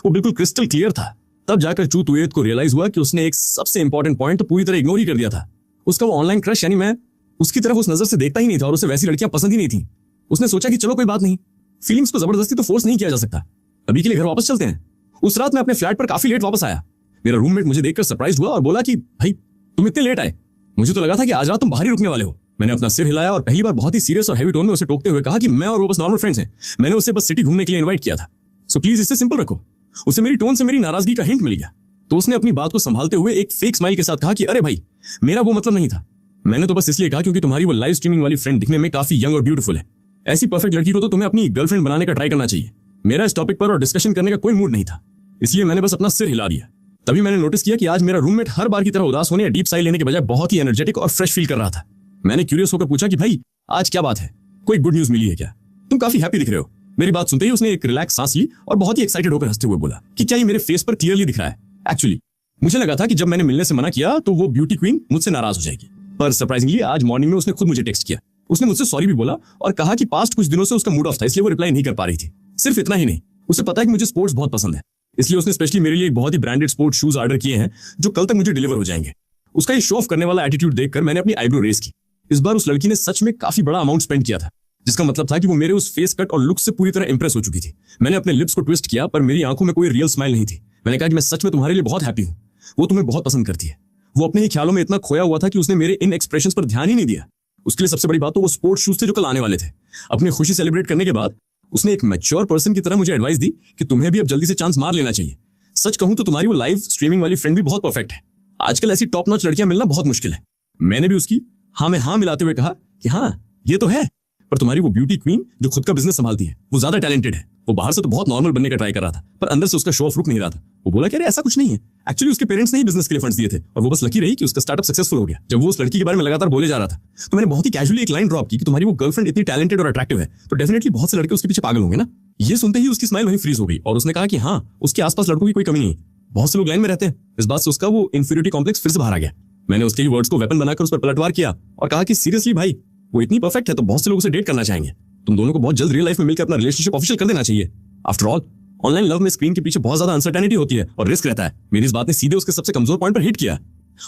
वो बिल्कुल क्रिस्टल क्लियर था। तब जाकर चूतिट को रियलाइज हुआ कि उसने एक सबसे इंपॉर्टेंट पॉइंट तो पूरी तरह इग्नोर ही कर दिया था। उसका वो ऑनलाइन क्रश यानी मैं उसकी तरफ उस नजर से देखता ही नहीं था और उसे वैसी लड़कियां पसंद ही नहीं थी। उसने सोचा कि चलो कोई बात नहीं, फीलिंग्स को जबरदस्ती तो फोर्स नहीं किया जा सकता, अभी के लिए घर वापस चलते हैं। उस रात मैं अपने फ्लैट पर काफी लेट वापस आया। मेरा रूममेट मुझे देखकर सरप्राइज हुआ और बोला कि भाई तुम इतने लेट आए, मुझे तो लगा था कि आज रात तुम बाहर ही रुकने वाले हो। मैंने अपना सिर हिलाया और पहली बार बहुत ही सीरियस और हैवी टोन में उसे टोकते हुए कहा कि मैं और वो बस नॉर्मल फ्रेंड्स हैं। मैंने उसे बस सिटी घूमने के लिए इनवाइट किया था, सो प्लीज इससे सिंपल रखो। उसे मेरी टोन से मेरी नाराजगी का हिंट मिल गया, तो उसने अपनी बात को संभालते हुए एक फेक स्माइल के साथ कहा कि अरे भाई मेरा वो मतलब नहीं था, मैंने तो बस इसलिए कहा क्योंकि तुम्हारी वो लाइव स्ट्रीमिंग वाली फ्रेंड दिखने में काफी यंग और ब्यूटीफुल है। ऐसी परफेक्ट लड़की को तो तुम्हें अपनी गर्लफ्रेंड बनाने का ट्राई करना चाहिए। मेरा इस टॉपिक पर और डिस्कशन करने का कोई मूड नहीं था, इसलिए मैंने बस अपना सिर हिला दिया। तभी मैंने नोटिस किया कि आज मेरा रूममेट हर बार की तरह उदास होने या डीप साई लेने के बजाय बहुत ही एनर्जेटिक और फ्रेश फील कर रहा था। मैंने क्यूरियस होकर पूछा कि भाई आज क्या बात है, कोई गुड न्यूज मिली है क्या? तुम काफी हैप्पी दिख रहे हो। मेरी बात सुनते ही उसने एक रिलैक्स सांस ली और बहुत ही एक्साइटेड होकर हंसते हुए बोला कि क्या ये मेरे फेस पर क्लियरली दिख रहा है। एक्चुअली मुझे लगा था कि जब मैंने मिलने से मना किया तो वो ब्यूटी क्वीन मुझसे नाराज हो जाएगी, पर सरप्राइजिंगली आज मॉर्निंग में उसने खुद मुझे टेक्स्ट किया। उसने मुझसे सॉरी भी बोला और कहा कि पास्ट कुछ दिनों से उसका मूड ऑफ था, इसलिए वो रिप्लाई नहीं कर पा रही थी। सिर्फ इतना ही नहीं, उसे पता है कि मुझे स्पोर्ट्स बहुत पसंद है, इसलिए उसने स्पेशली मेरे लिए एक बहुत ही ब्रांडेड स्पोर्ट्स शूज ऑर्डर किए हैं जो कल तक मुझे डिलीवर हो जाएंगे। उसका ये शो ऑफ करने वाला एटीट्यूड देखकर मैंने अपनी आईब्रो रेस की। इस बार उस लड़की ने सच में काफी बड़ा अमाउंट स्पेंड किया था, जिसका मतलब था कि वो मेरे उस फेस कट और लुक से पूरी तरह इंप्रेस हो चुकी थी। मैंने अपने लिप्स को ट्विस्ट किया, पर मेरी आंखों में कोई रियल स्माइल नहीं थी। मैंने कहा कि मैं सच में तुम्हारे लिए बहुत हैप्पी हूँ, वो तुम्हें बहुत पसंद करती है। वो अपने ही ख्यालों में इतना खोया हुआ था कि उसने मेरे इन एक्सप्रेशंस पर ध्यान ही नहीं दिया। उसके लिए सबसे बड़ी बात तो वो स्पोर्ट्स शूज थे जो कल आने वाले थे। अपनी खुशी सेलिब्रेट करने के बाद उसने एक मैच्योर पर्सन की तरह मुझे एडवाइस दी कि तुम्हें भी अब जल्दी से चांस मार लेना चाहिए। सच कहूं तो तुम्हारी वो लाइव स्ट्रीमिंग वाली फ्रेंड भी बहुत परफेक्ट है। आजकल ऐसी टॉप नॉच लड़कियां मिलना बहुत मुश्किल है। मैंने भी उसकी हाँ में हाँ मिलाते हुए कहा कि हाँ ये तो है, पर तुम्हारी वो ब्यूटी क्वीन जो खुद का बिजनेस संभालती है वो ज्यादा टैलेंटेड है। वो बाहर से तो बहुत नॉर्मल बनने का ट्राई कर रहा था, पर अंदर से उसका शो ऑफ रुक नहीं रहा था। वो बोला कि अरे ऐसा कुछ नहीं है, एक्चुअली उसके पेरेंट्स ने ही बिजनेस के लिए फंड्स दिए थे और वो बस लकी रही कि उसका स्टार्टअप सक्सेसफुल हो गया। जब वो उस लड़की के बारे में लगातार बोले जा रहा था तो मैंने बहुत ही कैजुअली एक लाइन ड्रॉप की कि तुम्हारी वो गर्लफ्रेंड इतनी टैलेंटेड और अट्रैक्टिव है तो डेफिनेटली बहुत से लड़के उसके पीछे पागल होंगे ना। ये सुनते ही उसकी स्माइल वहीं फ्रीज हो गई और उसने कहा कि हाँ, उसके आसपास लड़कों की कोई कमी नहीं, बहुत से लोग लाइन में रहते हैं। इस बात से उसका वो इंफीरियरिटी कॉम्प्लेक्स फिर से बाहर आ गया। मैंने उसके ही वर्ड्स को वेपन बनाकर उस पर पलटवार किया और कहा कि सीरियसली भाई, वो इतनी परफेक्ट है तो बहुत से लोग उसे डेट करना चाहेंगे। तुम दोनों को बहुत जल्द रियल लाइफ में मिलकर अपना रिलेशनशिप ऑफिशियल कर देना चाहिए। आफ्टर ऑल ऑनलाइन लव में स्क्रीन के पीछे बहुत ज्यादा अनसर्टेनिटी होती है और रिस्क रहता है। मेरी इस बात ने सीधे उसके सबसे कमजोर पॉइंट पर हिट किया।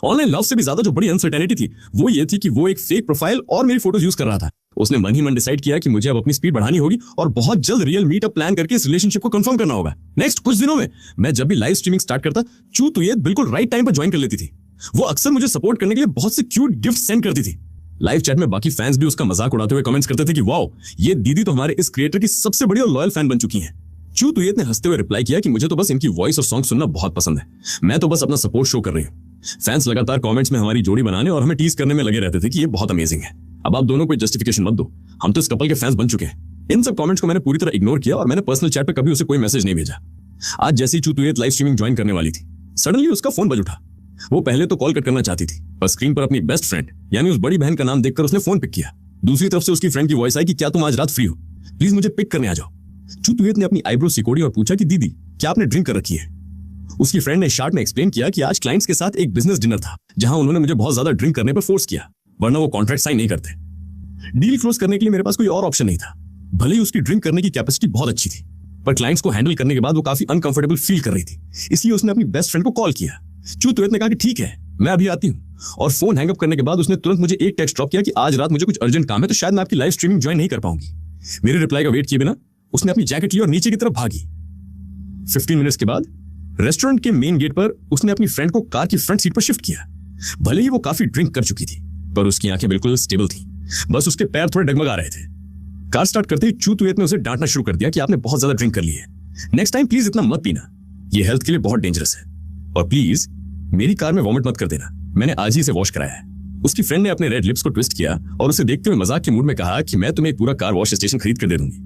ऑनलाइन लव से भी ज्यादा जो बड़ी अनसर्टेनिटी थी वो ये थी कि वो एक फेक प्रोफाइल और मेरी फोटोज यूज कर रहा था। उसने मन ही मन डिसाइड किया कि मुझे अब अपनी स्पीड बढ़ानी होगी और बहुत जल्द रियल मीटअप प्लान करके इस रिलेशनशिप को कंफर्म करना होगा। नेक्स्ट कुछ दिनों में मैं जब भी लाइव स्ट्रीमिंग स्टार्ट करता, चू तो ये बिल्कुल राइट टाइम पर ज्वाइन कर लेती थी। वो अक्सर मुझे सपोर्ट करने के लिए बहुत से क्यूट गिफ्ट सेंड करती थी। लाइव चैट में बाकी फैंस भी उसका मजाक उड़ाते हुए कमेंट्स करते थे कि वाओ, ये दीदी तो हमारे इस क्रिएटर की सबसे बड़ी और लॉयल फैन बन चुकी हैं। चू तुयत ने हंसते हुए रिप्लाई किया कि मुझे तो बस इनकी वॉइस और सॉन्ग सुनना बहुत पसंद है, मैं तो बस अपना सपोर्ट शो कर रही हूँ। फैंस लगातार कमेंट्स में हमारी जोड़ी बनाने और हमें टीज करने में लगे रहते थे कि ये बहुत अमेजिंग है। अब आप दोनों कोई जस्टिफिकेशन मत दो, हम तो इस कपल के फैंस बन चुके हैं। इन सब कमेंट्स को मैंने पूरी तरह इग्नोर किया और मैंने पर्सनल चैट पे कभी उसे कोई मैसेज नहीं भेजा। आज जैसे ही चू तुयत लाइव स्ट्रीमिंग ज्वाइन करने वाली थी, सडनली उसका फोन बज उठा। वो पहले तो कॉल कट करना चाहती थी, पर स्क्रीन पर अपनी बेस्ट फ्रेंड यानी उस बड़ी बहन का नाम देखकर उसने फोन पिक किया। दूसरी तरफ से उसकी फ्रेंड की वॉइस आई कि क्या तुम आज रात फ्री हो, प्लीज मुझे पिक करने आ जाओ। चू तुयत ने अपनी आईब्रो सिकोड़ी और पूछा कि दीदी क्या आपने ड्रिंक कर रखी है। उसकी फ्रेंड ने शार्ट में एक्सप्लेन किया कि आज क्लाइंट्स के साथ एक बिजनेस डिनर था जहां उन्होंने मुझे बहुत ज्यादा ड्रिंक करने पर फोर्स किया, वरना वो कॉन्ट्रैक्ट साइन नहीं करते। डील क्लोज करने के लिए मेरे पास कोई और ऑप्शन नहीं था। भले ही उसकी ड्रिंक करने की कैपेसिटी बहुत अच्छी थी, पर क्लाइंट्स को हैंडल करने के बाद वो काफी अनकंफर्टेबल फील कर रही थी, इसलिए उसने अपनी बेस्ट फ्रेंड को कॉल किया। चू तुयत ने कहा कि ठीक है, मैं अभी आती हूँ, और फोन हैंग अप करने के बाद उसने तुरंत मुझे एक टेक्स्ट ड्रॉप किया कि आज रात मुझे कुछ अर्जेंट काम है तो शायद मैं आपकी लाइव स्ट्रीमिंग ज्वाइन नहीं कर पाऊंगी। मेरे रिप्लाई का वेट किए बिना उसने अपनी जैकेट ली और नीचे की तरफ भागी। 15 मिनट्स के बाद रेस्टोरेंट के मेन गेट पर उसने अपनी फ्रेंड को कार की फ्रंट सीट पर शिफ्ट किया। भले ही वो काफी ड्रिंक कर चुकी थी, पर उसकी आंखें बिल्कुल स्टेबल थी, बस उसके पैर थोड़े डगमगा रहे थे। कार स्टार्ट करते ही चू तुयत ने उसे डांटना शुरू कर दिया कि आपने बहुत ज्यादा ड्रिंक कर ली है, नेक्स्ट टाइम प्लीज इतना मत पीना, ये हेल्थ के लिए बहुत डेंजरस है, और प्लीज मेरी कार में वॉमिट मत कर देना, मैंने आज ही इसे वॉश कराया है। उसकी फ्रेंड ने अपने रेड लिप्स को ट्विस्ट किया और उसे देखते हुए मजाक के मूड में कहा कि मैं तुम्हें एक पूरा कार वॉश स्टेशन खरीद कर दे दूंगी,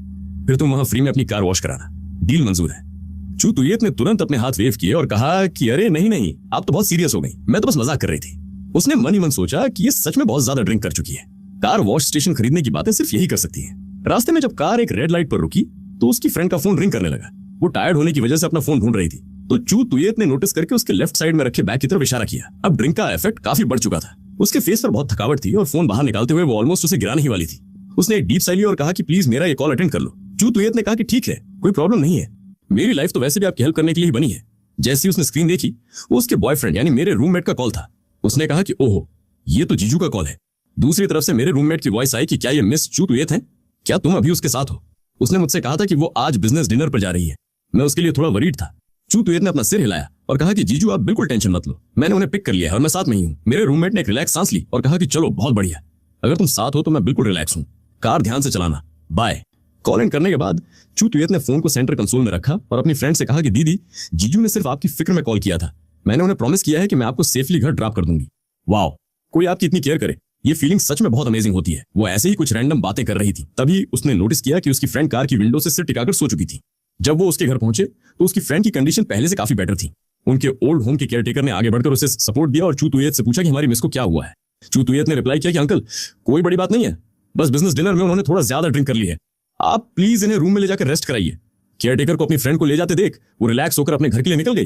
फिर तुम वहां फ्री में अपनी कार वॉश कराना, डील मंजूर है। चू तुयत ने तुरंत अपने हाथ वेव किए और कहा कि अरे नहीं नहीं, आप तो बहुत सीरियस हो गई, मैं तो बस मजाक कर रही थी। उसने मन ही मन सोचा कि ये सच में बहुत ज्यादा ड्रिंक कर चुकी है, कार वॉश स्टेशन खरीदने की बातें सिर्फ यही कर सकती है। रास्ते में जब कार एक रेड लाइट पर रुकी तो उसकी फ्रेंड का फोन रिंग करने लगा। वो टायर्ड होने की वजह से अपना फोन ढूंढ रही थी, तो चू तुयत ने नोटिस करके उसके लेफ्ट साइड में रखे बैग की तरफ इशारा किया। अब ड्रिंक का इफेक्ट काफी बढ़ चुका था, उसके फेस पर बहुत थकावट थी और फोन बाहर निकालते हुए वो ऑलमोस्ट उसे गिराने ही वाली थी। उसने एक डीप साई ली और कहा कि प्लीज मेरा ये कॉल अटेंड कर लो। चू तुयत ने कहा कि ठीक है, कोई प्रॉब्लम नहीं है, मेरी लाइफ तो वैसे भी आपकी हेल्प करने के लिए ही बनी है। जैसे ही उसने स्क्रीन देखी, वो उसके बॉयफ्रेंड यानी मेरे रूममेट का कॉल था। उसने कहा कि ओहो, ये तो जीजू का कॉल है। दूसरी तरफ से मेरे रूममेट की वॉइस आई कि क्या ये मिस चू तुयत हैं? क्या तुम अभी उसके साथ हो? उसने मुझसे कहा था कि वो आज बिजनेस डिनर पर जा रही है। मैं उसके लिए थोड़ा वरीड था। चू तुयत ने अपना सिर हिलाया और कहा कि जीजू आप बिल्कुल टेंशन मत लो, मैंने उन्हें पिक कर लिया है और मैं साथ में ही हूँ। मेरे रूममेट ने एक रिलैक्स सांस ली और कहा कि चलो बहुत बढ़िया, अगर तुम साथ हो तो मैं बिल्कुल रिलैक्स हूँ, कार ध्यान से चलाना, बाय। कॉल एंड करने के बाद चू तुयत ने फोन को सेंटर कंसोल में रखा और अपनी फ्रेंड से कहा कि दीदी, जीजू ने सिर्फ आपकी फिक्र में कॉल किया था, मैंने उन्हें प्रॉमिस किया है कि मैं आपको सेफली घर ड्रॉप कर दूंगी। वाओ, कोई आपकी इतनी केयर करे, ये फीलिंग सच में बहुत अमेजिंग होती है। वो ऐसे ही कुछ रैंडम बातें कर रही थी, तभी उसने नोटिस किया कि उसकी फ्रेंड कार की विंडो से सिर टिकाकर सो चुकी थी। जब वो उसके घर पहुंचे तो उसकी फ्रेंड की कंडीशन पहले से काफी बेटर थी। उनके ओल्ड होम के केयरटेकर ने आगे बढ़कर उसे सपोर्ट दिया और चू तुयत से पूछा कि हमारी मिस को क्या हुआ है। चू तुयत ने रिप्लाई किया कि अंकल कोई बड़ी बात नहीं है, बस बिजनेस डिनर में उन्होंने थोड़ा ज्यादा ड्रिंक कर ली है, आप प्लीज इन्हें रूम में ले जाकर रेस्ट कराइए। केयरटेकर को अपनी फ्रेंड को ले जाते देख वो रिलैक्स होकर अपने घर के लिए निकल गई।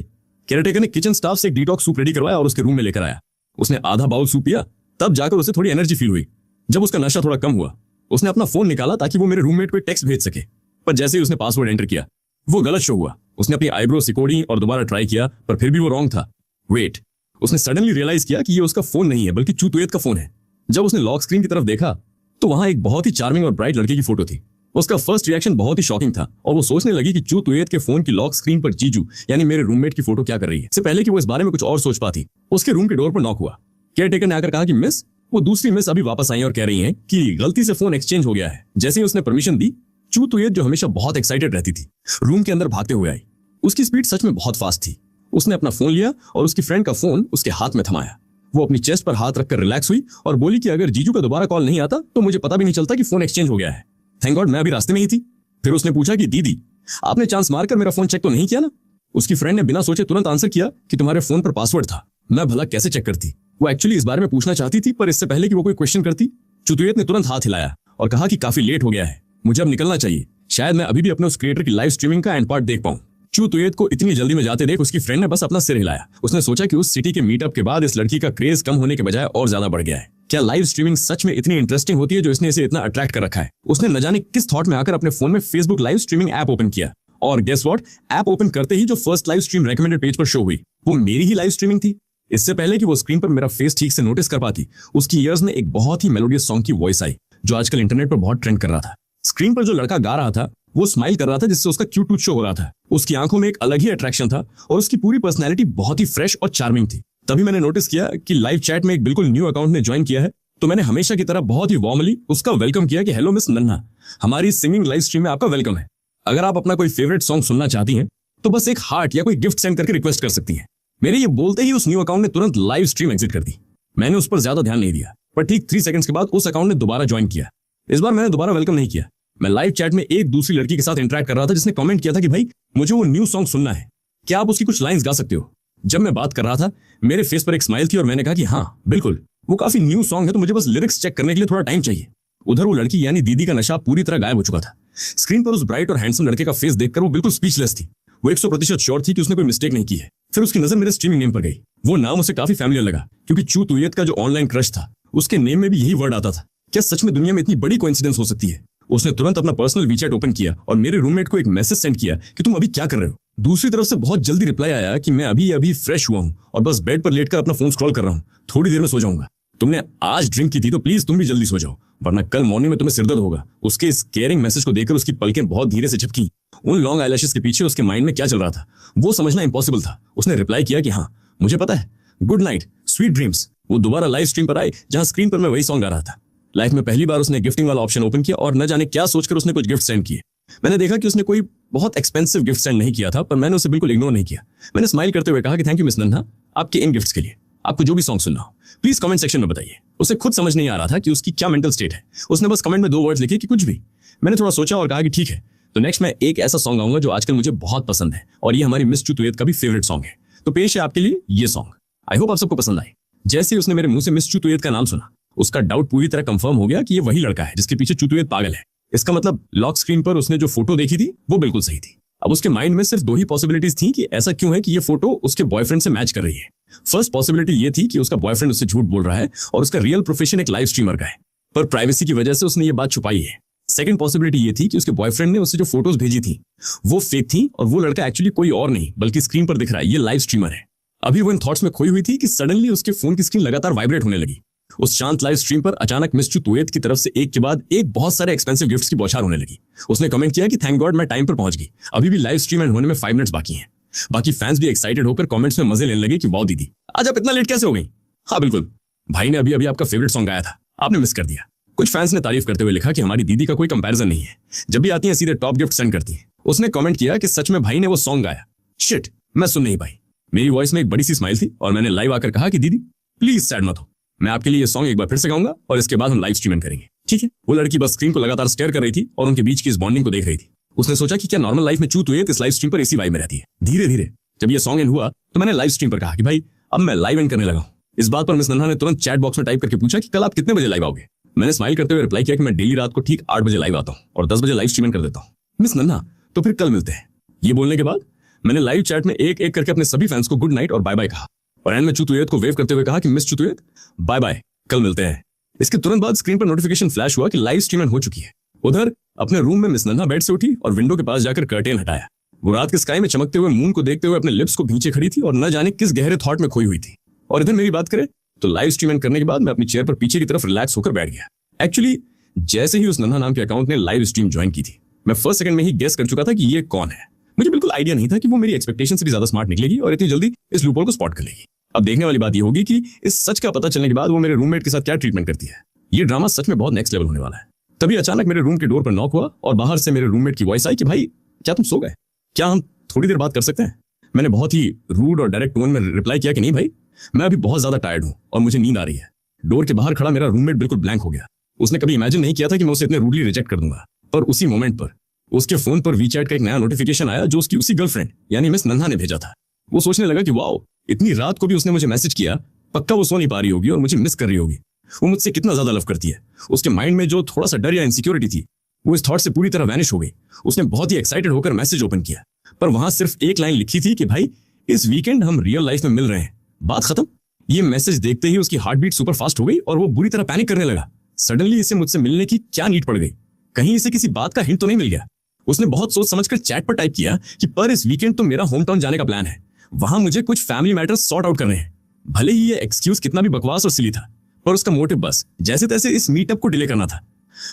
केयरटेकर ने किचन स्टाफ से एक डिटॉक्स सूप रेडी करवाया और उसके रूम में लेकर आया। उसने आधा बाउल सूप पिया, तब जाकर उसे थोड़ी एनर्जी फील हुई। जब उसका नशा थोड़ा कम हुआ, उसने अपना फोन निकाला ताकि वो मेरे रूममेट को एक टेक्स्ट भेज सके, पर जैसे ही उसने पासवर्ड एंटर किया वो गलत शो हुआ। उसने अपनी आईब्रो सिकोड़ी और दोबारा ट्राई किया, पर फिर भी वो रॉन्ग था। वेट, उसने सडनली रियलाइज किया कि ये उसका फोन नहीं है बल्कि चूतुएत का फोन है। जब उसने लॉक स्क्रीन की तरफ देखा तो वहां एक बहुत ही चार्मिंग और ब्राइट लड़के की फोटो थी। उसका फर्स्ट रिएक्शन बहुत ही शॉकिंग था और वो सोचने लगी कि चूतुएत के फोन की लॉक स्क्रीन पर जीजू यानी मेरे रूममेट की फोटो क्या कर रही है। इससे पहले कि वो इस बारे में कुछ और सोच पाती, उसके रूम के डोर पर नॉक हुआ। केयरटेकर ने आकर कहा कि मिस, वो दूसरी मिस अभी वापस आई और कह रही हैं कि गलती से फोन एक्सचेंज हो गया है। जैसे ही उसने परमिशन दी, चूतुएत जो हमेशा बहुत एक्साइटेड रहती थी रूम के अंदर भागते हुए आई। उसकी स्पीड सच में बहुत फास्ट थी। उसने अपना फोन लिया और उसकी फ्रेंड का फोन उसके हाथ में थमाया। वो अपनी चेस्ट पर हाथ रखकर रिलैक्स हुई और बोली कि अगर जीजू का दोबारा कॉल नहीं आता तो मुझे पता भी नहीं चलता कि फोन एक्सचेंज हो गया है। थैंक गॉड मैं अभी रास्ते में ही थी। फिर उसने पूछा कि दीदी, आपने चांस मारकर मेरा फोन चेक तो नहीं किया ना? उसकी फ्रेंड ने बिना सोचे तुरंत आंसर किया कि तुम्हारे फोन पर पासवर्ड था। मैं भला कैसे चेक करती? वो एक्चुअली इस बारे में पूछना चाहती थी, पर इससे पहले कि वो कोई क्वेश्चन करती, चुतुएत ने तुरंत हाथ हिलाया और कहा कि काफी लेट हो गया है, मुझे अब निकलना चाहिए। शायद मैं अभी भी अपने उस क्रिएटर की लाइव स्ट्रीमिंग का एंड पार्ट देख पाऊं। चूतुएत को इतनी जल्दी में जाते देख उसकी फ्रेंड ने बस अपना सिर हिलाया। उसने सोचा कि उस सिटी के मीटअप के बाद इस लड़की का क्रेज कम होने के बजाय और ज्यादा बढ़ गया है। क्या लाइव स्ट्रीमिंग सच में इतनी इंटरेस्टिंग होती है जो इसने इसे इतना अट्रैक्ट कर रखा है? उसने न जाने किस थॉट में आकर अपने फोन में Facebook live streaming app open किया और गेस व्हाट, ऐप ओपन करते ही जो first live stream recommended page पर शो हुई वो मेरी ही लाइव स्ट्रीमिंग थी। इससे पहले कि वो स्क्रीन पर मेरा फेस ठीक से नोटिस कर पाती, उसकी ईयर्स में एक बहुत ही मेलोडियस सॉन्ग की वॉइस आई जो आजकल इंटरनेट पर बहुत ट्रेंड कर रहा था। स्क्रीन पर जो लड़का गा रहा था वो स्माइल कर रहा था जिससे उसका क्यूट टूथ शो हो रहा था। उसकी आंखों में एक अलग ही अट्रैक्शन था और उसकी पूरी पर्सनैलिटी बहुत ही फ्रेश और चार्मिंग थी। तभी मैंने नोटिस किया कि लाइव चैट में एक बिल्कुल न्यू अकाउंट ने ज्वाइन किया है, तो मैंने हमेशा की तरह बहुत ही वार्मली उसका वेलकम किया कि हेलो मिस नन्हा, हमारी सिंगिंग लाइव स्ट्रीम में आपका वेलकम है। अगर आप अपना कोई फेवरेट सॉन्ग सुनना चाहती हैं तो बस एक हार्ट या कोई गिफ्ट सेंड करके रिक्वेस्ट कर सकती हैं। मेरे ये बोलते ही उस न्यू अकाउंट ने तुरंत लाइव स्ट्रीम एग्जिट कर दी। मैंने उस पर ज्यादा ध्यान नहीं दिया, पर ठीक 3 सेकंड्स के बाद उस अकाउंट ने दोबारा ज्वाइन किया। इस बार मैंने दोबारा वेलकम नहीं किया। मैं लाइव चैट में एक दूसरी लड़की के साथ इंटरेक्ट कर रहा था जिसने कमेंट किया था कि भाई मुझे वो न्यू सॉन्ग सुनना है, क्या आप उसकी कुछ लाइंस गा सकते हो? जब मैं बात कर रहा था मेरे फेस पर एक स्माइल थी और मैंने कहा कि हाँ बिल्कुल, वो काफी न्यू सॉन्ग है तो मुझे बस लिरिक्स चेक करने के लिए थोड़ा टाइम चाहिए। उधर वो लड़की यानी दीदी का नशा पूरी तरह गायब हो चुका था। स्क्रीन पर उस ब्राइट और हैंडसम लड़के का फेस देखकर वो बिल्कुल स्पीचलेस थी। वो 100% श्योर थी कि उसने कोई मिस्टेक नहीं की है। फिर उसकी नजर मेरे स्ट्रीमिंग नेम पर गई। वो नाम उसे काफी फैमिलियर लगा क्योंकि चूतुएत का जो ऑनलाइन क्रश था उसके नेम में भी यही वर्ड आता था। क्या सच में दुनिया में इतनी बड़ी कोइंसिडेंस हो सकती है? उसने तुरंत अपना पर्सनल वीचैट ओपन किया और मेरे रूममेट को एक मैसेज सेंड किया कि तुम अभी क्या कर रहे हो। दूसरी तरफ से बहुत जल्दी रिप्लाई आया कि मैं अभी फ्रेश हुआ हूं और बस बेड पर लेटकर अपना फोन स्क्रॉल कर रहा हूं, थोड़ी देर में सो जाऊंगा। तुमने आज ड्रिंक की थी तो प्लीज तुम भी जल्दी सो जाओ वरना कल मॉर्निंग में तुम्हें सिरदर्द होगा। उसके इस केयरिंग मैसेज को देखकर उसकी पलकें बहुत धीरे से झपकी। उन लॉन्ग आईलैशेस के पीछे उसके माइंड में क्या चल रहा था वो समझना इंपॉसिबल था। उसने रिप्लाई किया कि हाँ मुझे पता है, गुड नाइट, स्वीट ड्रीम्स। वो दोबारा लाइव स्ट्रीम पर आई जहां स्क्रीन पर मैं वही सॉन्ग गा रहा था। लाइफ में पहली बार उसने गिफ्टिंग वाला ऑप्शन ओपन किया और न जाने क्या सोचकर उसने कुछ गिफ्ट सेंड किए। मैंने देखा कि उसने कोई बहुत एक्सपेंसिव गिफ्ट सेंड नहीं किया था, पर मैंने उसे बिल्कुल इग्नोर नहीं किया। मैंने स्माइल करते हुए कहा कि थैंक यू मिस नन्हा, आपके इन गिफ्ट्स के लिए। आपको जो भी सॉन्ग सुनना हो प्लीज कमेंट सेक्शन में बताइए। उसे खुद समझ नहीं आ रहा था कि उसकी क्या मेंटल स्टेट है। उसने बस कमेंट में 2 वर्ड्स लिखे कि कुछ भी। मैंने थोड़ा सोचा और कहा कि ठीक है, तो नेक्स्ट मैं एक ऐसा सॉन्ग गाऊंगा जो आजकल मुझे बहुत पसंद है और ये हमारी मिस चूतुएत का भी फेवरेट सॉन्ग है। तो पेश है आपके लिए ये सॉन्ग। आई होप आप सबको पसंद आए। जैसे ही उसने मेरे मुंह से मिस चूतुएत का नाम सुना उसका डाउट पूरी तरह कंफर्म हो गया कि ये वही लड़का है जिसके पीछे चूतुएत पागल है। इसका मतलब लॉक स्क्रीन पर उसने जो फोटो देखी थी वो बिल्कुल सही थी। अब उसके माइंड में सिर्फ 2 ही पॉसिबिलिटीज थी कि ऐसा क्यों है कि ये फोटो उसके बॉयफ्रेंड से मैच कर रही है। फर्स्ट पॉसिबिलिटी ये थी कि उसका बॉयफ्रेंड उससे झूठ बोल रहा है और उसका रियल प्रोफेशन एक लाइव स्ट्रीमर का है, पर प्राइवेसी की वजह से उसने ये बात छुपाई है। सेकंड पॉसिबिलिटी ये थी कि उसके बॉयफ्रेंड ने उससे जो फोटोज भेजी थी वो फेक थी और वो लड़का एक्चुअली कोई और नहीं बल्कि स्क्रीन पर दिख रहा है ये लाइव स्ट्रीमर है। अभी वो इन थॉट्स में खोई हुई थी कि सडनली उसके फोन की स्क्रीन लगातार वाइब्रेट होने लगी। उस शांत लाइव स्ट्रीम पर अचानक मिस चूतुएत की तरफ से एक के बाद एक बहुत सारे एक्सपेंसिव गिफ्ट्स की बौछार होने लगी। उसने कमेंट किया कि थैंक गॉड मैं टाइम पर पहुंच गई, अभी भी लाइव स्ट्रीम एंड होने में 5 मिनट्स बाकी हैं। बाकी फैंस भी एक्साइटेड होकर कमेंट्स में मजे लेने लगे कि वाओ दीदी आज आप इतना लेट कैसे हो गई। हाँ बिल्कुल, भाई ने अभी आपका फेवरेट सॉन्ग गाया था, आपने मिस कर दिया। कुछ फैंस ने तारीफ करते हुए लिखा कि हमारी दीदी का कोई कंपैरिजन नहीं है, जब भी आती है सीधे टॉप गिफ्ट सेंड करती है। उसने कमेंट किया कि सच में भाई ने वो सॉन्ग गाया। शिट, मैं सुन नहीं पाई। मेरी वॉइस में एक बड़ी सी स्माइल थी और मैंने लाइव आकर कहा कि दीदी प्लीज सैड मत हो, मैं आपके लिए ये सॉन्ग एक बार फिर से गाऊंगा और इसके बाद हम लाइव स्ट्रीमिंग करेंगे, ठीक है? वो लड़की बस स्क्रीन को लगातार स्टेयर कर रही थी और उनके बीच की इस बॉन्डिंग को देख रही थी। उसने सोचा कि क्या नॉर्मल लाइफ में चूतुएत इस लाइव स्ट्रीम पर इसी वाइब में रहती है। धीरे धीरे जब ये सॉन्ग एंड हुआ तो मैंने लाइव स्ट्रीम पर कहा कि भाई अब मैं लाइव एंड करने लगा हूं। इस बात पर मिस नन्हा ने तुरंत चैट बॉक्स में टाइप करके पूछा कि कल आप कितने बजे लाइव आओगे। मैंने स्माइल करते हुए रिप्लाई किया कि मैं डेली रात को ठीक 8 बजे लाइव आता हूँ और 10 बजे लाइव स्ट्रीमिंग कर देता हूँ। मिस नन्हा, तो फिर कल मिलते हैं। ये बोलने के बाद मैंने लाइव चैट में एक एक करके अपने सभी फैंस को गुड नाइट और बाय बाय कहा और एंड में चुतुयत को वेव करते हुए कहा कि मिस चुतुयत, बाय बाय, कल मिलते हैं। इसके तुरंत बाद स्क्रीन पर नोटिफिकेशन फ्लैश हुआ कि लाइव स्ट्रीमिंग हो चुकी है। उधर अपने रूम में मिस नन्हा बेड से उठी और विंडो के पास जाकर कर्टेन हटाया। वो रात के स्काई में चमकते हुए मून को देखते हुए अपने लिप्स को भींचे खड़ी थी और न जाने किस गहरे थॉट में खोई हुई थी। और इधर मेरी बात करें तो लाइव स्ट्रीमिंग करने के बाद मैं अपनी चेयर पर पीछे की तरफ रिलैक्स होकर बैठ गया। एक्चुअली जैसे ही उस नन्हा नाम के अकाउंट ने लाइव स्ट्रीम ज्वाइन की थी, मैं फर्स्ट सेकंड में ही गेस कर चुका था कि ये कौन है। मुझे बिल्कुल आइडिया नहीं था कि वो मेरी एक्सपेक्टेशन से भी ज्यादा स्मार्ट निकलेगी और इतनी जल्दी इस लूपहोल को स्पॉट कर लेगी। अब देखने वाली बात ये होगी कि इस सच का पता चलने के बाद वो मेरे रूममेट के साथ क्या ट्रीटमेंट करती है। ये ड्रामा सच में बहुत नेक्स्ट लेवल होने वाला है। तभी अचानक मेरे रूम के डोर पर नॉक हुआ और बाहर से मेरे रूममेट की वॉइस आई कि भाई क्या तुम सो गए, क्या हम थोड़ी देर बात कर सकते हैं। मैंने बहुत ही रूड और डायरेक्ट टोन में रिप्लाई किया कि नहीं भाई, मैं अभी बहुत ज्यादा टायर्ड हूं और मुझे नींद आ रही है। डोर के बाहर खड़ा मेरा रूममेट बिल्कुल ब्लैंक हो गया। उसने कभी इमेजिन नहीं किया था कि मैं उसे इतने रूडली रिजेक्ट कर दूंगा। पर उसी मोमेंट पर उसके फोन पर वीचैट का एक नया नोटिफिकेशन आया जो उसकी उसी गर्लफ्रेंड यानी मिस नन्हा ने भेजा था। वो सोचने लगा कि वाओ, इतनी रात को भी उसने मुझे मैसेज किया, पक्का वो सो नहीं पा रही होगी और मुझे मिस कर रही होगी। वो मुझसे कितना ज्यादा लव करती है। उसके माइंड में जो थोड़ा सा डर या इनसिक्योरिटी थी वो इस थॉट से पूरी तरह वैनिश हो गई। उसने बहुत ही एक्साइटेड होकर मैसेज ओपन किया, पर वहां सिर्फ एक लाइन लिखी थी कि भाई इस वीकेंड हम रियल लाइफ में मिल रहे हैं, बात खत्म। ये मैसेज देखते ही उसकी हार्ट बीट सुपर फास्ट हो गई और वो बुरी तरह पैनिक करने लगा। सडनली इसे मुझसे मिलने की क्या नीड पड़ गई, कहीं इसे किसी बात का हिंट तो नहीं मिल गया। उसने बहुत सोच समझकर चैट पर टाइप किया कि पर इस वीकेंड तो मेरा होम टाउन जाने का प्लान है, वहां मुझे कुछ फैमिली मैटर्स सॉर्ट आउट करने हैं। भले ही ये एक्सक्यूज कितना भी बकवास और सिली था, पर उसका मोटिव बस जैसे तैसे इस मीटअप को डिले करना था।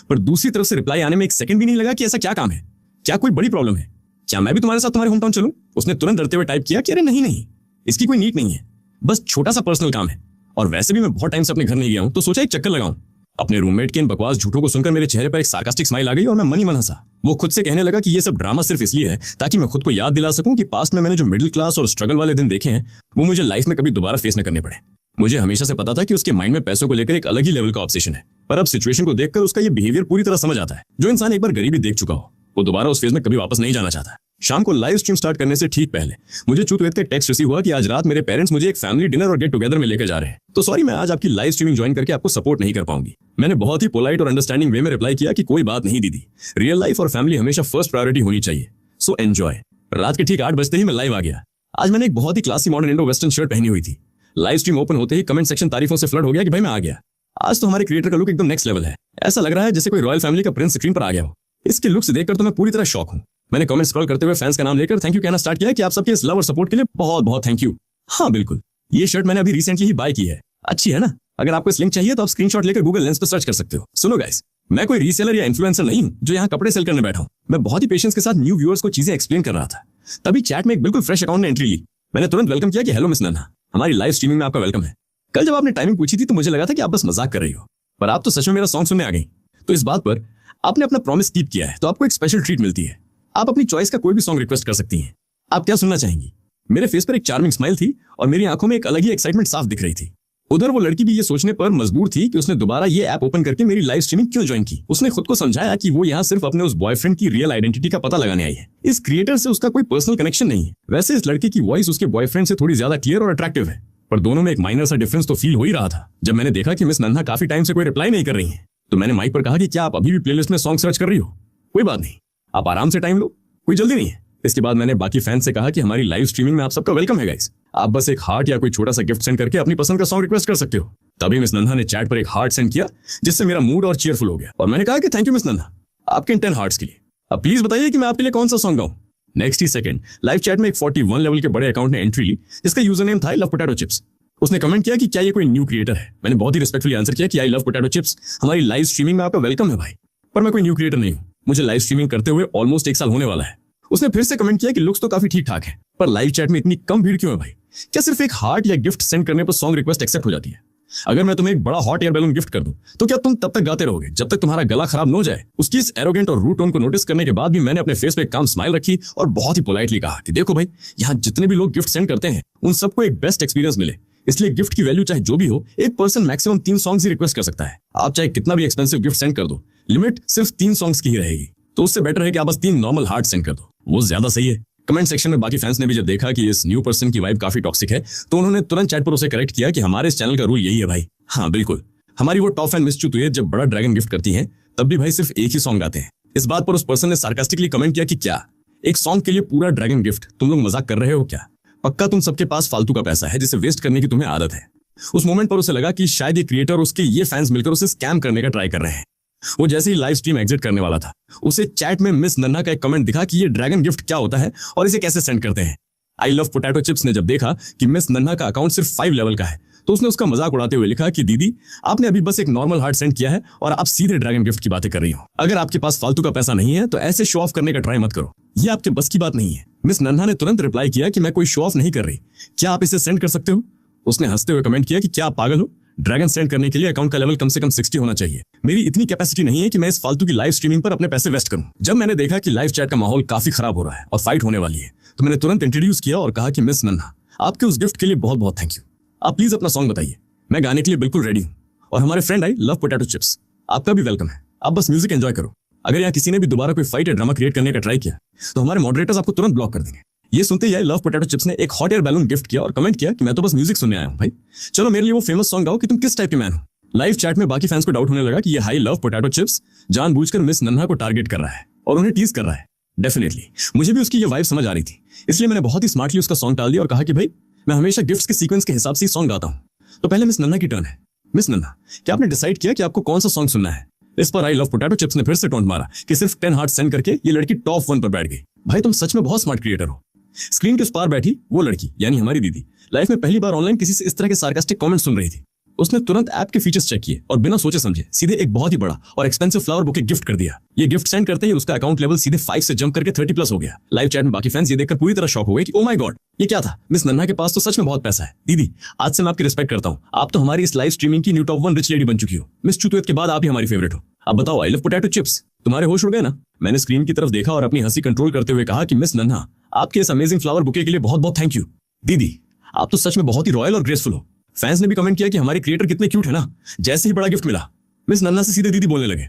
पर दूसरी तरफ से रिप्लाई आने में एक सेकंड भी नहीं लगा कि ऐसा क्या काम है, क्या कोई बड़ी प्रॉब्लम है, क्या मैं भी तुम्हारे साथ तुम्हारे होम टाउन चलूं। उसने तुरंत डरते हुए टाइप किया कि अरे नहीं नहीं, इसकी कोई नीड नहीं है, बस छोटा सा पर्सनल काम है और वैसे भी मैं बहुत टाइम से अपने घर नहीं गया हूं, तो सोचा एक चक्कर लगाऊं। अपने रूममेट के इन बकवास झूठों को सुनकर मेरे चेहरे पर एक सार्कास्टिक स्माइल आ गई और मैं मन ही मन हंसा। वो खुद से कहने लगा कि ये सब ड्रामा सिर्फ इसलिए है ताकि मैं खुद को याद दिला सकूं कि पास्ट में मैंने जो मिडिल क्लास और स्ट्रगल वाले दिन देखे हैं वो मुझे लाइफ में कभी दोबारा फेस न करने पड़े। मुझे हमेशा से पता था कि उसके माइंड में पैसों को लेकर एक अलग ही लेवल का ऑब्सेशन है, पर अब सिचुएशन को देखकर उसका ये बिहेवियर पूरी तरह समझ आता है। जो इंसान एक बार गरीबी देख चुका हो वो दोबारा उस फेज में कभी वापस नहीं जाना चाहता। शाम को लाइव स्ट्रीम स्टार्ट करने से ठीक पहले मुझे चुतवेद का टेक्स्ट रिसीव हुआ कि आज रात मेरे पेरेंट्स मुझे एक फैमिली डिनर और गेट टुगेदर में लेकर जा रहे हैं, तो सॉरी मैं आज आपकी लाइव स्ट्रीमिंग ज्वाइन करके आपको सपोर्ट नहीं कर पाऊंगी। मैंने बहुत ही पोलाइट और अंडरस्टैंडिंग वे में रिप्लाई किया कि कोई बात नहीं दीदी, रियल लाइफ और फैमिली हमेशा फर्स्ट प्रायोरिटी होनी चाहिए, सो एंजॉय। रात के ठीक 8 बजते ही मैं लाइव आ गया। आज मैंने एक बहुत ही classy modern Indo western shirt पहनी हुई थी। लाइव स्ट्रीम ओपन होते ही कमेंट सेक्शन तारीफों से फ्लड हो गया कि भाई मैं आ गया। आज तो हमारे क्रिएटर का लुक एकदम नेक्स्ट लेवल है, ऐसा लग रहा है जैसे कोई रॉयल फैमिली का प्रिंस स्क्रीन पर आ गया हो। इसके लुक से देखकर तो मैं पूरी तरह शॉक हूं। मैंने कमेंट स्क्रॉल करते हुए फैंस का नाम लेकर थैंक यू कहना स्टार्ट किया कि आप सबके इस लव और सपोर्ट के लिए बहुत बहुत थैंक यू। हाँ बिल्कुल, ये शर्ट मैंने अभी रिसेंटली ही बाय की है, अच्छी है ना। अगर आपको इस लिंक चाहिए तो आप स्क्रीनशॉट लेकर गूगल लेंस पर सर्च कर सकते हो। सुनो गाइस, मैं कोई रीसेलर या इन्फ्लुएंसर नहीं हूं जो यहाँ कपड़े सेल करने बैठा हूं। मैं बहुत ही पेशेंस के साथ न्यू व्यूअर्स को चीजें एक्सप्लेन कर रहा था। तभी चैट में एक बिल्कुल फ्रेश अकाउंट ने एंट्री ली। मैंने तुरंत वेलकम किया कि हेलो मिस नन्हा, हमारी लाइव स्ट्रीमिंग में आपका वेलकम है। कल जब आपने टाइमिंग पूछी थी तो मुझे लगा था कि आप बस मजाक कर रही हो, पर आप तो सच में मेरा सॉन्ग सुनने आ गई। तो इस बात पर आपने अपना प्रॉमिस कीप किया है तो आपको एक स्पेशल ट्रीट मिलती है। आप अपनी चॉइस का कोई भी सॉन्ग रिक्वेस्ट कर सकती हैं। आप क्या सुनना चाहेंगी? मेरे फेस पर एक चार्मिंग स्माइल थी और मेरी आंखों में एक अलग ही एक्साइटमेंट साफ दिख रही थी। उधर वो लड़की भी ये सोचने पर मजबूर थी कि उसने दोबारा ये ऐप ओपन करके मेरी लाइव स्ट्रीमिंग क्यों ज्वाइन की। उसने खुद को समझाया कि वो यहाँ सिर्फ अपने उस बॉयफ्रेंड की रियल आइडेंटिटी का पता लगाने आई है। इस क्रिएटर से उसका कोई पर्सनल कनेक्शन नहीं है। वैसे इस लड़के की वॉइस उसके बॉयफ्रेंड से थोड़ी ज्यादा क्लियर और अट्रैक्टिव है, पर दोनों में एक माइनर सा डिफरेंस तो फील हो ही रहा था। जब मैंने देखा कि मिस नन्हा काफी टाइम से कोई रिप्लाई नहीं कर रही है तो मैंने माइक पर कहा कि क्या आप अभी भी प्लेलिस्ट में सॉन्ग सर्च कर रही हो? कोई बात नहीं, आप आराम से टाइम लो, कोई जल्दी नहीं है। इसके बाद मैंने बाकी फैंस से कहा कि हमारी लाइव स्ट्रीमिंग में आप सबका वेलकम है गाइस। आप बस एक हार्ट या कोई छोटा सा गिफ्ट सेंड करके अपनी पसंद का सॉन्ग रिक्वेस्ट कर सकते हो। तभी मिस नन्हा ने चैट पर एक हार्ट सेंड किया जिससे मेरा मूड और चीयरफुल हो गया और मैंने कहा कि थैंक यू मिस नन्हा आपके इन 10 हार्ट्स के लिए। अब प्लीज बताइए कि मैं आपके लिए कौन सा सॉन्ग गाऊं। नेक्स्ट ही सेकंड लाइव चैट में एक 41 लेवल के बड़े अकाउंट ने एंट्री ली जिसका यूजर नेम था लव पोटैटो चिप्स। उसने कमेंट किया कि क्या ये कोई न्यू क्रिएटर है। मैंने बहुत ही रिस्पेक्टफुली आंसर किया कि आई लव पोटैटो चिप्स, हमारी लाइव स्ट्रीमिंग में आपका वेलकम है भाई, पर मैं कोई न्यू क्रिएटर नहीं हूँ। मुझे लाइव स्ट्रीमिंग करते हुए ऑलमोस्ट 1 साल होने वाला है। उसने फिर से कमेंट किया कि लुक्स तो काफी ठीक ठाक है, पर लाइव चैट में इतनी कम भीड़ क्यों है भाई? क्या सिर्फ एक हार्ट या गिफ्ट सेंड करने पर सॉन्ग रिक्वेस्ट एक्सेप्ट हो जाती है? अगर मैं तुम्हें एक बड़ा हॉट एयर बैलून गिफ्ट कर दूं तो क्या तुम तब तक गाते रहोगे जब तक तुम्हारा गला खराब न हो जाए? उसकी इस एरोगेंट और रूट टोन को नोटिस करने के बाद भी मैंने अपने फेस पे एक काम स्माइल रखी और बहुत ही पोलाइटली कहा कि देखो भाई, यहाँ जितने भी लोग गिफ्ट सेंड करते हैं उन सबको एक बेस्ट एक्सपीरियंस मिले, इसलिए गिफ्ट की वैल्यू चाहे जो भी हो, एक पर्सन मैक्सिमम 3 सॉन्ग्स ही रिक्वेस्ट कर सकता है। आप चाहे कितना भी एक्सपेंसिव गिफ्ट सेंड कर दो, लिमिट सिर्फ 3 सॉन्ग्स की ही रहेगी। तो उससे बेटर है कि आप बस 3 नॉर्मल हार्ट सेंड कर दो, वो ज्यादा सही है। कमेंट सेक्शन में बाकी फैंस ने भी जब देखा कि इस न्यू पर्सन की वाइब काफी टॉक्सिक है तो उन्होंने तुरंत चैट पर उसे करेक्ट किया कि हमारे इस चैनल का रूल यही है भाई। हाँ बिल्कुल, हमारी वो टॉप फैन मिस चू तुये जब बड़ा ड्रैगन गिफ्ट करती हैं तब भी भाई सिर्फ एक ही सॉन्ग गाते हैं। इस बात पर उस पर्सन ने सार्कास्टिकली कमेंट किया कि क्या एक सॉन्ग के लिए पूरा ड्रैगन गिफ्ट, तुम लोग मजाक कर रहे हो क्या? पक्का तुम सबके पास फालतू का पैसा है जिसे वेस्ट करने की तुम्हें आदत है। उस मोमेंट पर उसे लगा कि शायद ये क्रिएटर और उसके ये फैंस मिलकर उसे स्कैम करने का ट्राई कर रहे हैं। वो जैसे ही लाइव स्ट्रीम एग्जिट करने वाला था उसे चैट में मिस नन्हा का एक कमेंट दिखा कि ये ड्रैगन गिफ्ट क्या होता है और इसे कैसे सेंड करते हैं। आई लव पोटैटो चिप्स ने जब देखा कि मिस नन्हा का अकाउंट सिर्फ 5 लेवल का है तो उसने उसका मजाक उड़ाते हुए लिखा कि दीदी आपने अभी बस एक नॉर्मल हार्ट सेंड किया है और आप सीधे ड्रैगन गिफ्ट की बातें कर रही हो। अगर आपके पास फालतू का पैसा नहीं है तो ऐसे शो ऑफ करने का ट्राई मत करो, ये आपके बस की बात नहीं है। मिस नन्हा ने तुरंत रिप्लाई किया कि मैं कोई शो ऑफ नहीं कर रही, क्या आप इसे सेंड कर सकते हो? उसने हंसते हुए कमेंट किया कि क्या आप पागल हो, ड्रैगन सेंड करने के लिए अकाउंट का लेवल कम से कम 60 होना चाहिए। मेरी इतनी कैपेसिटी नहीं है कि मैं इस फालतू की लाइव स्ट्रीमिंग पर अपने पैसे वेस्ट करूं। जब मैंने देखा कि लाइव चैट का माहौल काफी खराब हो रहा है और फाइट होने वाली है तो मैंने तुरंत इंट्रोड्यूस किया और कहा कि मिस नन्हा आपके उस गिफ्ट के लिए बहुत बहुत थैंक यू। आप प्लीज अपना सॉन्ग बताइए, मैं गाने के लिए बिल्कुल रेडी हूँ। और हमारे friend I love potato chips, आपका भी वेलकम है, आप बस म्यूजिक एंजॉय करो। अगर यहाँ किसी ने भी दोबारा कोई फाइट या ड्रामा क्रिएट करने का ट्राई किया तो हमारे मॉडरेटर्स आपको तुरंत ब्लॉक कर देंगे। ये सुनते ही लव पोटैटो चिप्स ने एक हॉट एयर बैलून गिफ्ट किया और कमेंट किया कि मैं तो बस म्यूजिक सुनने आया हूँ भाई, चलो मेरे लिए वो फेमस सॉन्ग गाओ कि तुम किस टाइप के मैन हो। लाइव चैट में बाकी फैंस को डाउट होने लगा कि ये हाई लव पोटैटो चिप्स जानबूझकर मिस नन्हा को टारगेट कर रहा है और उन्हें टीज कर रहा है। डेफिनेटली मुझे भी उसकी ये वाइब समझ आ रही थी, इसलिए मैंने बहुत ही स्मार्टली उसका सॉन्ग डाल दिया और कहा कि भाई मैं हमेशा गिफ्ट्स के सीक्वेंस के हिसाब से सॉन्ग गाता हूँ। तो पहले मिस नन्हा की टर्न है। मिस नन्हा, क्या आपने डिसाइड किया कि आपको कौन सा सॉन्ग सुनना है? इस पर आई लव पोटैटो चिप्स ने फिर से टोंट मारा कि सिर्फ 10 हार्ट सेंड करके ये लड़की टॉप 1 पर बैठ गई। भाई तुम सच में बहुत स्मार्ट क्रिएटर हो। स्क्रीन के उस पार बैठी वो लड़की यानी हमारी दीदी लाइफ में पहली बार ऑनलाइन किसी से इस तरह के सार्कास्टिक कमेंट सुन रही थी। उसने तुरंत ऐप के फीचर्स चेक किए और बिना सोचे समझे सीधे एक बहुत ही बड़ा और एक्सपेंसिव फ्लावर बुके गिफ्ट कर दिया। ये गिफ्ट सेंड करते ही उसका अकाउंट लेवल सीधे 5 से जंप करके 30 प्लस हो गया। लाइव चैट में बाकी फैंस ये देखकर पूरी तरह शॉक हो गए कि ओ माय गॉड ये क्या था, मिस नन्हा के पास तो सच में बहुत पैसा है। दीदी आज से मैं आपकी रिस्पेक्ट करता हूँ, आप तो हमारी इस लाइव स्ट्रीमिंग की न्यू टॉप 1 रिच लेडी बन चुकी हो। मिस चुतुएत के बाद आप ही हमारी फेवरेट हो। अब बताओ आई लव पोटैटो चिप्स, तुम्हारे होश उड़ गए ना? मैंने स्क्रीन की तरफ देखा और अपनी हंसी कंट्रोल करते हुए कहा कि मिस नन्हा आपके इस अमेजिंग फ्लावर बुके के लिए बहुत बहुत थैंक यू। दीदी आप तो सच में बहुत ही रॉयल और ग्रेसफुल हो। फैंस ने भी कमेंट किया कि हमारे क्रिएटर कितने क्यूट है ना। जैसे ही बड़ा गिफ्ट मिला मिस नन्हा से सीधे दीदी बोलने लगे।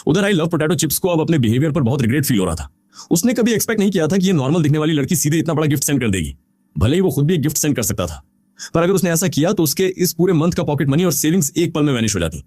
उधर आई लव पोटैटो चिप्स को अब अपने बिहेवियर पर बहुत रिग्रेट फील हो रहा था। उसने कभी एक्सपेक्ट नहीं किया था कि ये नॉर्मल दिखने वाली लड़की सीधे इतना बड़ा गिफ्ट सेंड कर देगी। भले ही वो खुद भी एक गिफ्ट सेंड कर सकता था, पर अगर उसने ऐसा किया तो उसके इस पूरे मंथ का पॉकेट मनी और सेविंग्स एक पल में वैनिश हो जाती।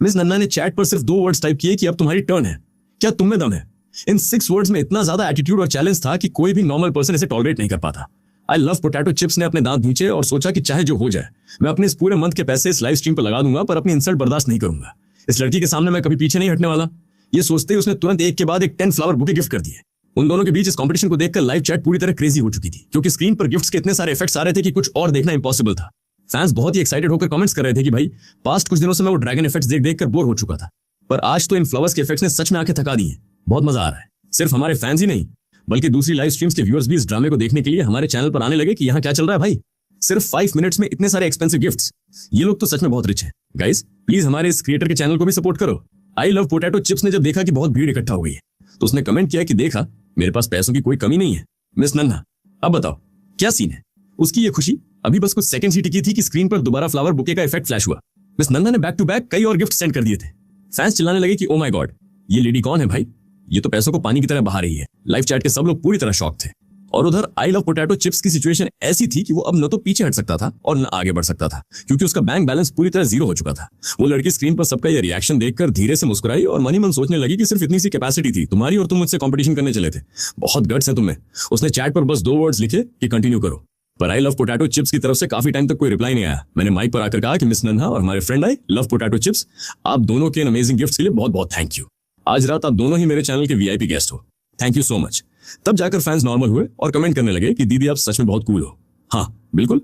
मिस नन्हा ने चैट पर सिर्फ 2 वर्ड्स टाइप किए कि अब तुम्हारी टर्न है, क्या तुम में दम है। इन 6 वर्ड्स में इतना ज्यादा एटीट्यूड और चैलेंज था कि कोई भी नॉर्मल पर्सन इसे टॉलरेट नहीं कर पाता। आई लव पोटैटो चिप्स ने अपने दांत नीचे और सोचा कि चाहे जो हो जाए मैं अपने इस पूरे मंथ के पैसे इस लाइव स्ट्रीम पर लगा दूंगा, पर अपनी इंसल्ट बर्दाश्त नहीं करूंगा। इस लड़की के सामने मैं कभी पीछे नहीं हटने वाला। ये सोचते ही उसने तुरंत एक के बाद एक 10 फ्लावर बुके गिफ्ट कर दिए। उन दोनों के बीच इस कंपटीशन को देखकर लाइव चैट पूरी तरह क्रेजी हो चुकी थी, क्योंकि स्क्रीन पर गिफ्ट्स के इतने सारे इफेक्ट्स आ रहे थे कि कुछ और देखना इंपॉसिबल था। फैंस बहुत ही एक्साइटेड होकर कमेंट्स कर रहे थे कि भाई पास्ट कुछ दिनों से मैं वो ड्रैगन इफेक्ट्स देख कर बोर हो चुका था, पर आज तो इन फ्लावर्स के इफेक्ट्स ने सच में आंखें थका दी हैं। बहुत मजा आ रहा है। सिर्फ हमारे फैंस ही नहीं बल्कि दूसरी लाइव स्ट्रीम्स के व्यूअर्स भी इस ड्रामे को देखने के लिए हमारे चैनल पर आने लगे कि यहाँ क्या चल रहा है भाई। सिर्फ 5 मिनट्स में इतने सारे एक्सपेंसिव गिफ्ट्स, ये लोग तो सच में बहुत रिच हैं। गाइस प्लीज हमारे इस क्रिएटर के चैनल को भी सपोर्ट करो। आई लव पोटैटो चिप्स ने जब देखा कि बहुत भीड़ इकट्ठा हो गई है तो उसने कमेंट किया कि देखा मेरे पास पैसों की कोई कमी नहीं है। मिस नन्हा अब बताओ क्या सीन है। उसकी ये खुशी अभी बस कुछ सेकंड्स ही टिकी थी कि स्क्रीन पर दोबारा फ्लावर बुके का इफेक्ट फ्लैश हुआ। मिस नन्हा ने बैक टू बैक कई और गिफ्ट सेंड कर दिए थे। फैंस चिल्लाने लगे कि ओ माय गॉड ये लेडी कौन है भाई, ये तो पैसों को पानी की तरह बहा रही है। लाइव चैट के सब लोग पूरी तरह शॉक थे। और उधर आई लव पोटैटो चिप्स की सिचुएशन ऐसी थी कि वो अब न तो पीछे हट सकता था और न आगे बढ़ सकता था, क्योंकि उसका बैंक बैलेंस पूरी तरह 0 हो चुका था। वो लड़की स्क्रीन पर सबका ये रिएक्शन देखकर धीरे से मुस्कुराई और मनी मन सोचने लगी कि सिर्फ इतनी सी कैपेसिटी थी तुम्हारी और तुम मुझसे कंपटीशन करने चले थे। बहुत गट्स है तुम्हें। उसने चैट पर बस 2 वर्ड्स लिखे कि कंटिन्यू करो, पर आई लव पोटैटो चिप्स की तरफ से काफी टाइम तक कोई रिप्लाई नहीं आया। मैंने माइक पर आकर कहा कि मिस नन्हा और हमारे friend I love potato chips, आप दोनों के अमेजिंग गिफ्ट्स के लिए बहुत बहुत थैंक यू। आज रात आप दोनों ही मेरे चैनल के वीआईपी गेस्ट हो, थैंक यू सो मच। तब जाकर फैंस नॉर्मल हुए और कमेंट करने लगे कि दीदी आप सच में बहुत कूल हो। हाँ बिल्कुल,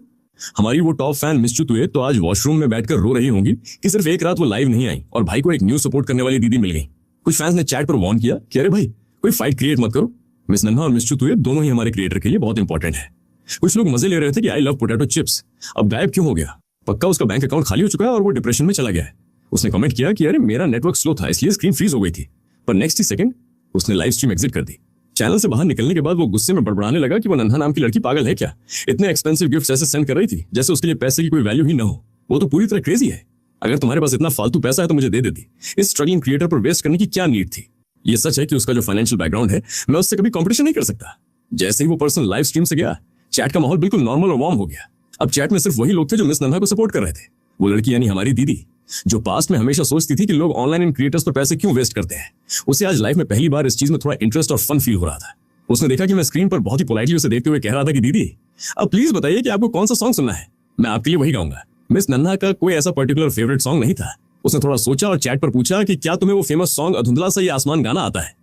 हमारी वो टॉप फैन मिस चुतुए तो आज वॉशरूम में बैठकर रो रही होंगी कि सिर्फ एक रात वो लाइव नहीं आई और भाई को एक न्यू सपोर्ट करने वाली दीदी मिल गई। कुछ फैंस ने चैट पर वार्न किया कि अरे भाई कोई फाइट क्रिएट मत करो, मिस नन्हा और मिस चुतुए दोनों ही हमारे क्रिएटर के लिए बहुत इंपॉर्टेंट है। कुछ लोग मजे ले रहे थे कि आई लव पोटैटो चिप्स अब गायब क्यों हो गया, पक्का उसका बैंक अकाउंट खाली हो चुका है और वो डिप्रेशन में चला गया है। उसने कमेंट किया कि अरे मेरा नेटवर्क स्लो था इसलिए स्क्रीन फ्रीज हो गई थी, पर नेक्स्ट ही सेकंड उसने लाइव स्ट्रीम एग्जिट कर दी। चैनल से बाहर निकलने के बाद वो गुस्से में बड़बड़ाने लगा कि वो नन्हा नाम की लड़की पागल है क्या, इतने एक्सपेंसिव गिफ्ट्स ऐसे सेंड कर रही थी जैसे उसके लिए पैसे की कोई वैल्यू ही ना हो। वो तो पूरी तरह क्रेजी है। अगर तुम्हारे पास इतना फालतू पैसा है तो मुझे दे देती, इस स्ट्रगलिंग क्रिएटर पर वेस्ट करने की क्या नीड थी। ये सच है कि उसका जो फाइनेंशियल बैकग्राउंड है मैं उससे कभी कंपटीशन नहीं कर सकता। जैसे ही वो पर्सन लाइव स्ट्रीम से गया चैट का माहौल बिल्कुल नॉर्मल और वार्म हो गया। अब चैट में सिर्फ वही लोग थे जो मिस नन्हा को सपोर्ट कर रहे थे। वो लड़की यानी हमारी दीदी जो पास्ट में हमेशा सोचती थी कि लोग ऑनलाइन इन क्रिएटर्स पर पैसे क्यों वेस्ट करते हैं, उसे आज लाइफ में पहली बार इस चीज में थोड़ा इंटरेस्ट और फन फील हो रहा था। उसने देखा कि मैं स्क्रीन पर बहुत ही पोलाइटली उसे देखते हुए कह रहा था कि दीदी अब प्लीज बताइए कि आपको कौन सा सॉन्ग सुनना है, मैं आपके लिए वही गाऊंगा। मिस नन्हा का कोई ऐसा पर्टिकुलर फेवरेट सॉन्ग नहीं था। उसने थोड़ा सोचा और चैट पर पूछा कि क्या तुम्हें वो फेमस सॉन्ग अधुंधला सा ये आसमान गाना आता है।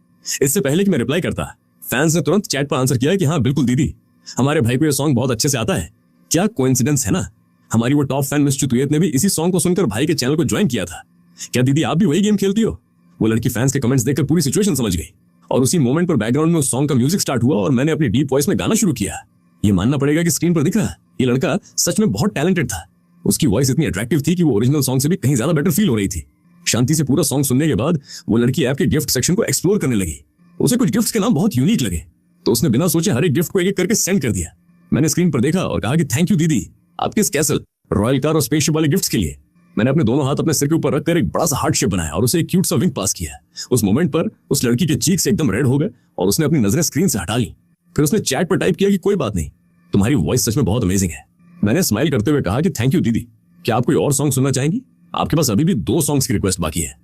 इससे पहले कि मैं रिप्लाई करता, फैंस ने तुरंत चैट पर आंसर किया कि हाँ बिल्कुल दीदी, हमारे भाई को ये सॉन्ग बहुत अच्छे से आता है। क्या कोइंसिडेंस है ना, हमारी वो टॉप फैन मिस चुतुयत ने भी इसी सॉन्ग को सुनकर भाई के चैनल को ज्वाइन किया था। क्या दीदी आप भी वही गेम खेलती हो? वो लड़की फैंस के कमेंट्स देखकर पूरी सिचुएशन समझ गई और उसी मोमेंट पर बैकग्राउंड में उस सॉन्ग का म्यूजिक स्टार्ट हुआ और मैंने अपनी डीप वॉइस में गाना शुरू किया। ये मानना पड़ेगा कि स्क्रीन पर दिख रहा ये लड़का सच में बहुत टैलेंटेड था। उसकी वॉइस इतनी अट्रैक्टिव थी कि वो ओरिजिनल सॉन्ग से भी कहीं ज्यादा बेटर फील हो रही थी। शांति से पूरा सॉन्ग सुनने के बाद वो लड़की ऐप के गिफ्ट सेक्शन को एक्सप्लोर करने लगी। उसे कुछ गिफ्ट्स के नाम बहुत यूनिक लगे तो उसने बिना सोचे हर एक गिफ्ट को एक एक करके सेंड कर दिया। मैंने स्क्रीन पर देखा और कहा कि थैंक यू दीदी, आपके इस कैसल, रॉयल कार और स्पेसशिप वाले गिफ्ट्स के लिए। मैंने अपने दोनों हाथ अपने सिर के ऊपर रखकर एक बड़ा सा हार्ट शेप बनाया और उसे एक क्यूट सा विंक पास किया। उस मोमेंट पर उस लड़की के चीक से एकदम रेड हो गए और उसने अपनी नजरें स्क्रीन से हटा ली। फिर उसने चैट पर टाइप किया कि कोई बात नहीं, तुम्हारी वॉइस सच में बहुत अमेजिंग है। मैंने स्माइल करते हुए कहा कि थैंक यू दीदी, क्या आप कोई और सॉन्ग सुनना चाहेंगी? आपके पास अभी भी 2 सॉन्ग्स की रिक्वेस्ट बाकी है।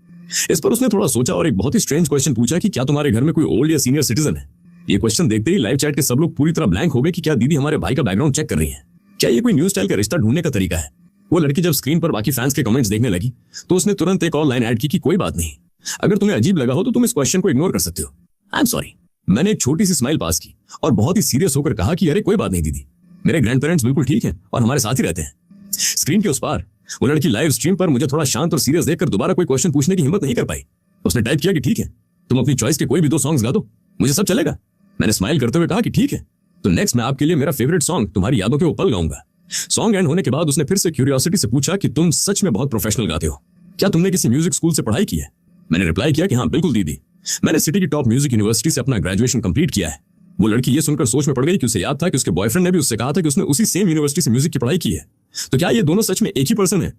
इस पर उसने थोड़ा सोचा और एक बहुत ही स्ट्रेंज क्वेश्चन पूछा कि क्या तुम्हारे घर में कोई ओल्ड या सीनियर सिटीजन है? ये क्वेश्चन देखते ही लाइव चैट के सब लोग पूरी तरह ब्लैंक हो गए कि क्या दीदी हमारे भाई का बैकग्राउंड चेक कर रही है? क्या ये कोई न्यू स्टाइल का रिश्ता ढूंढने का तरीका है? वो लड़की जब स्क्रीन पर बाकी फैंस के कमेंट्स देखने लगी तो उसने तुरंत एक और लाइन ऐड की कि कोई बात नहीं, अगर तुम्हें अजीब लगा हो तो तुम इस क्वेश्चन को इग्नोर कर सकते हो, आई एम सॉरी। मैंने एक छोटी सी स्माइल पास की और बहुत ही सीरियस होकर कहा कि अरे कोई बात नहीं दीदी, मेरे ग्रैंड पेरेंट्स बिल्कुल ठीक है और हमारे साथ ही रहते हैं। स्क्रीन के उस पार वो लड़की लाइव स्ट्रीम पर मुझे थोड़ा शांत और सीरियस देखकर दोबारा कोई क्वेश्चन पूछने की हिम्मत नहीं कर पाई। उसने टाइप किया कि ठीक है, तुम अपनी चॉइस के कोई भी 2 सॉन्ग्स गा दो, मुझे सब चलेगा। मैंने स्माइल करते हुए कहा कि ठीक है, तो नेक्स्ट मैं आपके लिए मेरा फेवरेट सॉन्ग तुम्हारी यादों के वो पल गाऊंगा। सॉन्ग एंड होने के बाद उसने फिर से क्यूरियोसिटी से पूछा कि तुम सच में बहुत प्रोफेशनल गाते हो, क्या तुमने किसी म्यूजिक स्कूल से पढ़ाई की है? मैंने रिप्लाई किया कि हाँ बिल्कुल दीदी, मैंने सिटी की टॉप म्यूजिक यूनिवर्सिटी से अपना ग्रेजुएशन कंप्लीट किया है। वो लड़की ये सुनकर सोच में पड़ गई कि उसे याद था कि उसके बॉयफ्रेंड ने भी उससे कहा था कि उसने उसी सेम यूनिवर्सिटी से म्यूजिक की पढ़ाई की है। तो क्या ये दोनों सच में एक ही पर्सन है?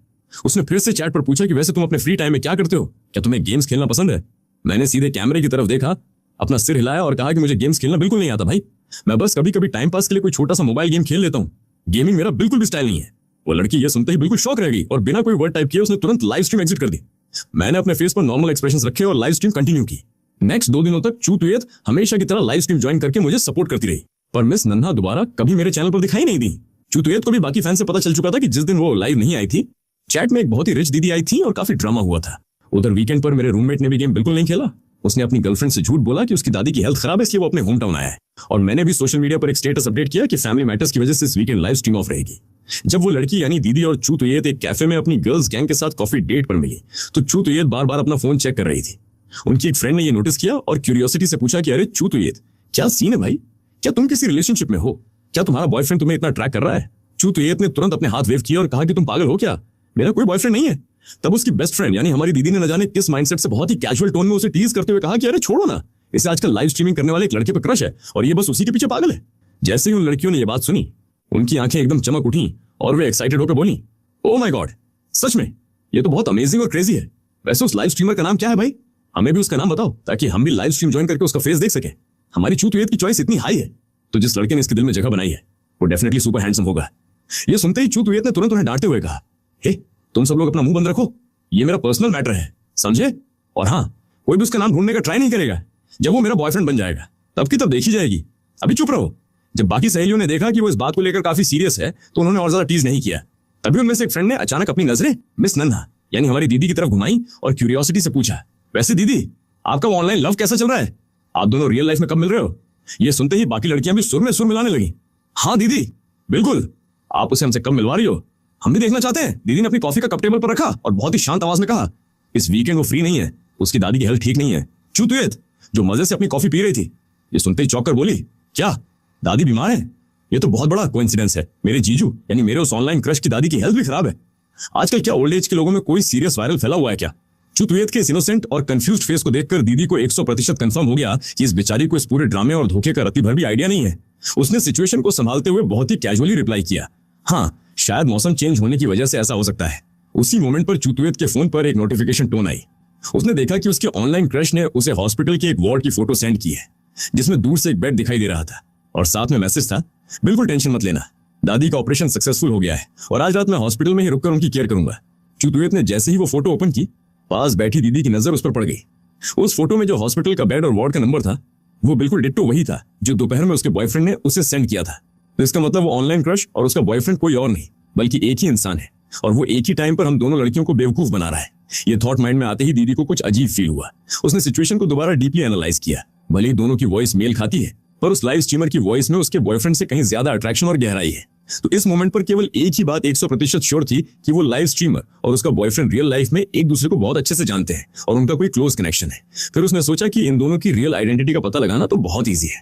उसने फिर से चैट पर पूछा कि वैसे तुम अपने फ्री टाइम में क्या करते हो, क्या तुम्हें गेम्स खेलना पसंद है? मैंने सीधे कैमरे की तरफ देखा, अपना सिर हिलाया और कहा कि मुझे गेम्स खेलना बिल्कुल नहीं आता भाई, मैं बस कभी कभी टाइम पास के लिए कोई छोटा सा मोबाइल गेम खेल लेता हूँ, गेमिंग मेरा बिल्कुल भी स्टाइल नहीं है। वो लड़की ये सुनते ही बिल्कुल शॉक रह गई और बिना कोई वर्ड टाइप किए उसने तुरंत लाइव स्ट्रीम एग्जिट कर दी। मैंने अपने फेस पर नॉर्मल एक्सप्रेशंस रखे और लाइव स्ट्रीम कंटिन्यू की। नेक्स्ट 2 दिनों तक चूतुयत हमेशा की तरह लाइव स्ट्रीम ज्वाइन करके मुझे सपोर्ट करती रही, पर मिस नन्हा दोबारा कभी मेरे चैनल पर दिखाई नहीं दी। चूतुयत को भी बाकी फैन से पता चल चुका था कि जिस दिन वो लाइव नहीं आई थी, चैट में एक बहुत ही रिच दीदी आई थी और काफी ड्रामा हुआ था। उधर वीकेंड पर मेरे रूममेट ने भी गेम बिल्कुल नहीं खेला। उसने अपनी गर्लफ्रेंड से झूठ बोला कि उसकी दादी की हेल्थ खराब है इसलिए वो अपने होम टाउन आया है, और मैंने भी सोशल मीडिया पर एक स्टेटस अपडेट किया कि फैमिली मैटर्स की वजह से इस वीकेंड लाइव स्ट्रीम ऑफ रहेगी। जब वो लड़की यानी दीदी और चूतुयत एक कैफे में अपनी गर्ल्स गैंग के साथ कॉफी डेट पर मिली तो चूतुयत बार बार अपना फोन चेक कर रही थी। उनकी एक फ्रेंड ने ये नोटिस किया और क्यूरियोसिटी से पूछा कि अरे चूतुयत, क्या सीन है भाई, क्या तुम किसी रिलेशनशिप में हो, क्या तुम्हारा बॉयफ्रेंड तुम्हें इतना ट्रैक कर रहा है? चूतुयत ने तुरंत अपने हाथ वेव किया और कहा कि तुम पागल हो क्या, मेरा कोई बॉयफ्रेंड नहीं है। तब उसकी बेस्ट फ्रेंड यानी हमारी दीदी ने न जाने किस माइंडसेट से बहुत ही कैजुअल टोन में उसे टीज करते हुए कहा कि अरे छोड़ो ना, इसे आजकल लाइव स्ट्रीमिंग करने वाले एक लड़के पर क्रश है और ये बस उसी के पीछे पागल है। जैसे ही उन लड़कियों ने ये बात सुनी उनकी आंखें एकदम चमक उठी और वे एक्साइटेड होकर बोली, ओह माय गॉड, सच में ये तो बहुत अमेजिंग और क्रेजी है। वैसे उस लाइव स्ट्रीमर का नाम क्या है भाई, हमें भी उसका नाम बताओ ताकि हम भी लाइव स्ट्रीम ज्वाइन करके उसका फेस देख सके। हमारी चूतुयत की चॉइस इतनी हाई है तो जिस लड़के ने इसके दिल में जगह बनाई है वो डेफिनेटली सुपर हैंडसम होगा। ये सुनते ही चूतुयत ने तुरंत उन्हें डांटते हुए कहा, हे तुम सब लोग अपना मुंह बंद रखो, ये मेरा पर्सनल मैटर है, समझे? और हाँ, कोई भी उसका नाम ढूंढने का ट्राई नहीं करेगा। जब वो मेरा बॉयफ्रेंड बन जाएगा तब की तब देखी जाएगी, अभी चुप रहो। जब बाकी सहेलियों ने देखा कि वो इस बात को लेकर काफी सीरियस है तो उन्होंने और ज्यादा टीज नहीं किया। तभी उनमें से एक फ्रेंड ने अचानक अपनी नजरें मिस नन्हा यानी हमारी दीदी की तरफ घुमाई और क्यूरियोसिटी से पूछा, वैसे दीदी आपका ऑनलाइन लव कैसा चल रहा है, आप दोनों रियल लाइफ में कब मिल रहे हो? ये सुनते ही बाकी लड़कियां भी सुर में सुर मिलाने लगी। हाँ दीदी बिल्कुल, आप उसे हमसे कब मिलवा रही हो, हम भी देखना चाहते हैं। दीदी ने अपनी कॉफी का कप टेबल पर रखा और बहुत ही शांत आवाज में कहा, इस वीकेंड वो फ्री नहीं है, उसकी दादी की हेल्थ ठीक नहीं है। चूतुयत जो मजे से अपनी कॉफी पी रही थी ये सुनते ही चौंक कर बोली, क्या दादी बीमार है? ये तो बहुत बड़ा कोइंसिडेंस है, मेरे जीजू यानी मेरे उस ऑनलाइन क्रश की दादी की हेल्थ भी खराब है। आजकल क्या ओल्ड एज के लोगों में कोई सीरियस वायरल फैला हुआ है क्या? चूतुयत के इस इनोसेंट और कंफ्यूज्ड फेस को देखकर दीदी को 100% कंफर्म हो गया कि इस बेचारी को इस पूरे ड्रामे और धोखे का रत्ती भर भी आइडिया नहीं है। उसने सिचुएशन को संभालते हुए बहुत ही कैजुअली रिप्लाई किया, हाँ शायद मौसम चेंज होने की वजह से ऐसा हो सकता है। उसी मोमेंट पर चूतुयत के फोन पर एक नोटिफिकेशन टोन आई। उसने देखा कि उसके ऑनलाइन क्रश ने उसे हॉस्पिटल के एक वार्ड की फोटो सेंड की है जिसमें दूर से एक बेड दिखाई दे रहा था और साथ में मैसेज था, बिल्कुल टेंशन मत लेना, दादी का ऑपरेशन सक्सेसफुल हो गया है और आज रात मैं हॉस्पिटल में ही रुककर उनकी केयर करूंगा। चुतुयत ने जैसे ही वो फोटो ओपन की, पास बैठी दीदी की नजर उस पर पड़ गई। उस फोटो में जो हॉस्पिटल का बेड और वार्ड का नंबर था, वो बिल्कुल डिट्टो वही था जो दोपहर में उसके बॉयफ्रेंड ने उसे सेंड किया था। तो इसका मतलब वो ऑनलाइन क्रश और उसका बॉयफ्रेंड कोई और नहीं बल्कि एक ही इंसान है, और वो एक ही टाइम पर हम दोनों लड़कियों को बेवकूफ बना रहा है। ये थॉट माइंड में आते ही दीदी को कुछ अजीब फील हुआ। उसने सिचुएशन को दोबारा डीपली एनालाइज किया। भले ही दोनों की वॉइस मेल खाती है, पर उस लाइव स्ट्रीमर की वॉइस में उसके बॉयफ्रेंड से कहीं ज्यादा अट्रैक्शन और गहराई है। तो इस मोमेंट पर केवल एक ही बात 100% श्योर थी कि वो लाइव स्ट्रीमर और उसका बॉयफ्रेंड रियल लाइफ में एक दूसरे को बहुत अच्छे से जानते हैं और उनका कोई क्लोज कनेक्शन है। फिर उसने सोचा कि इन दोनों की रियल आइडेंटिटी का पता लगाना तो बहुत ईजी है।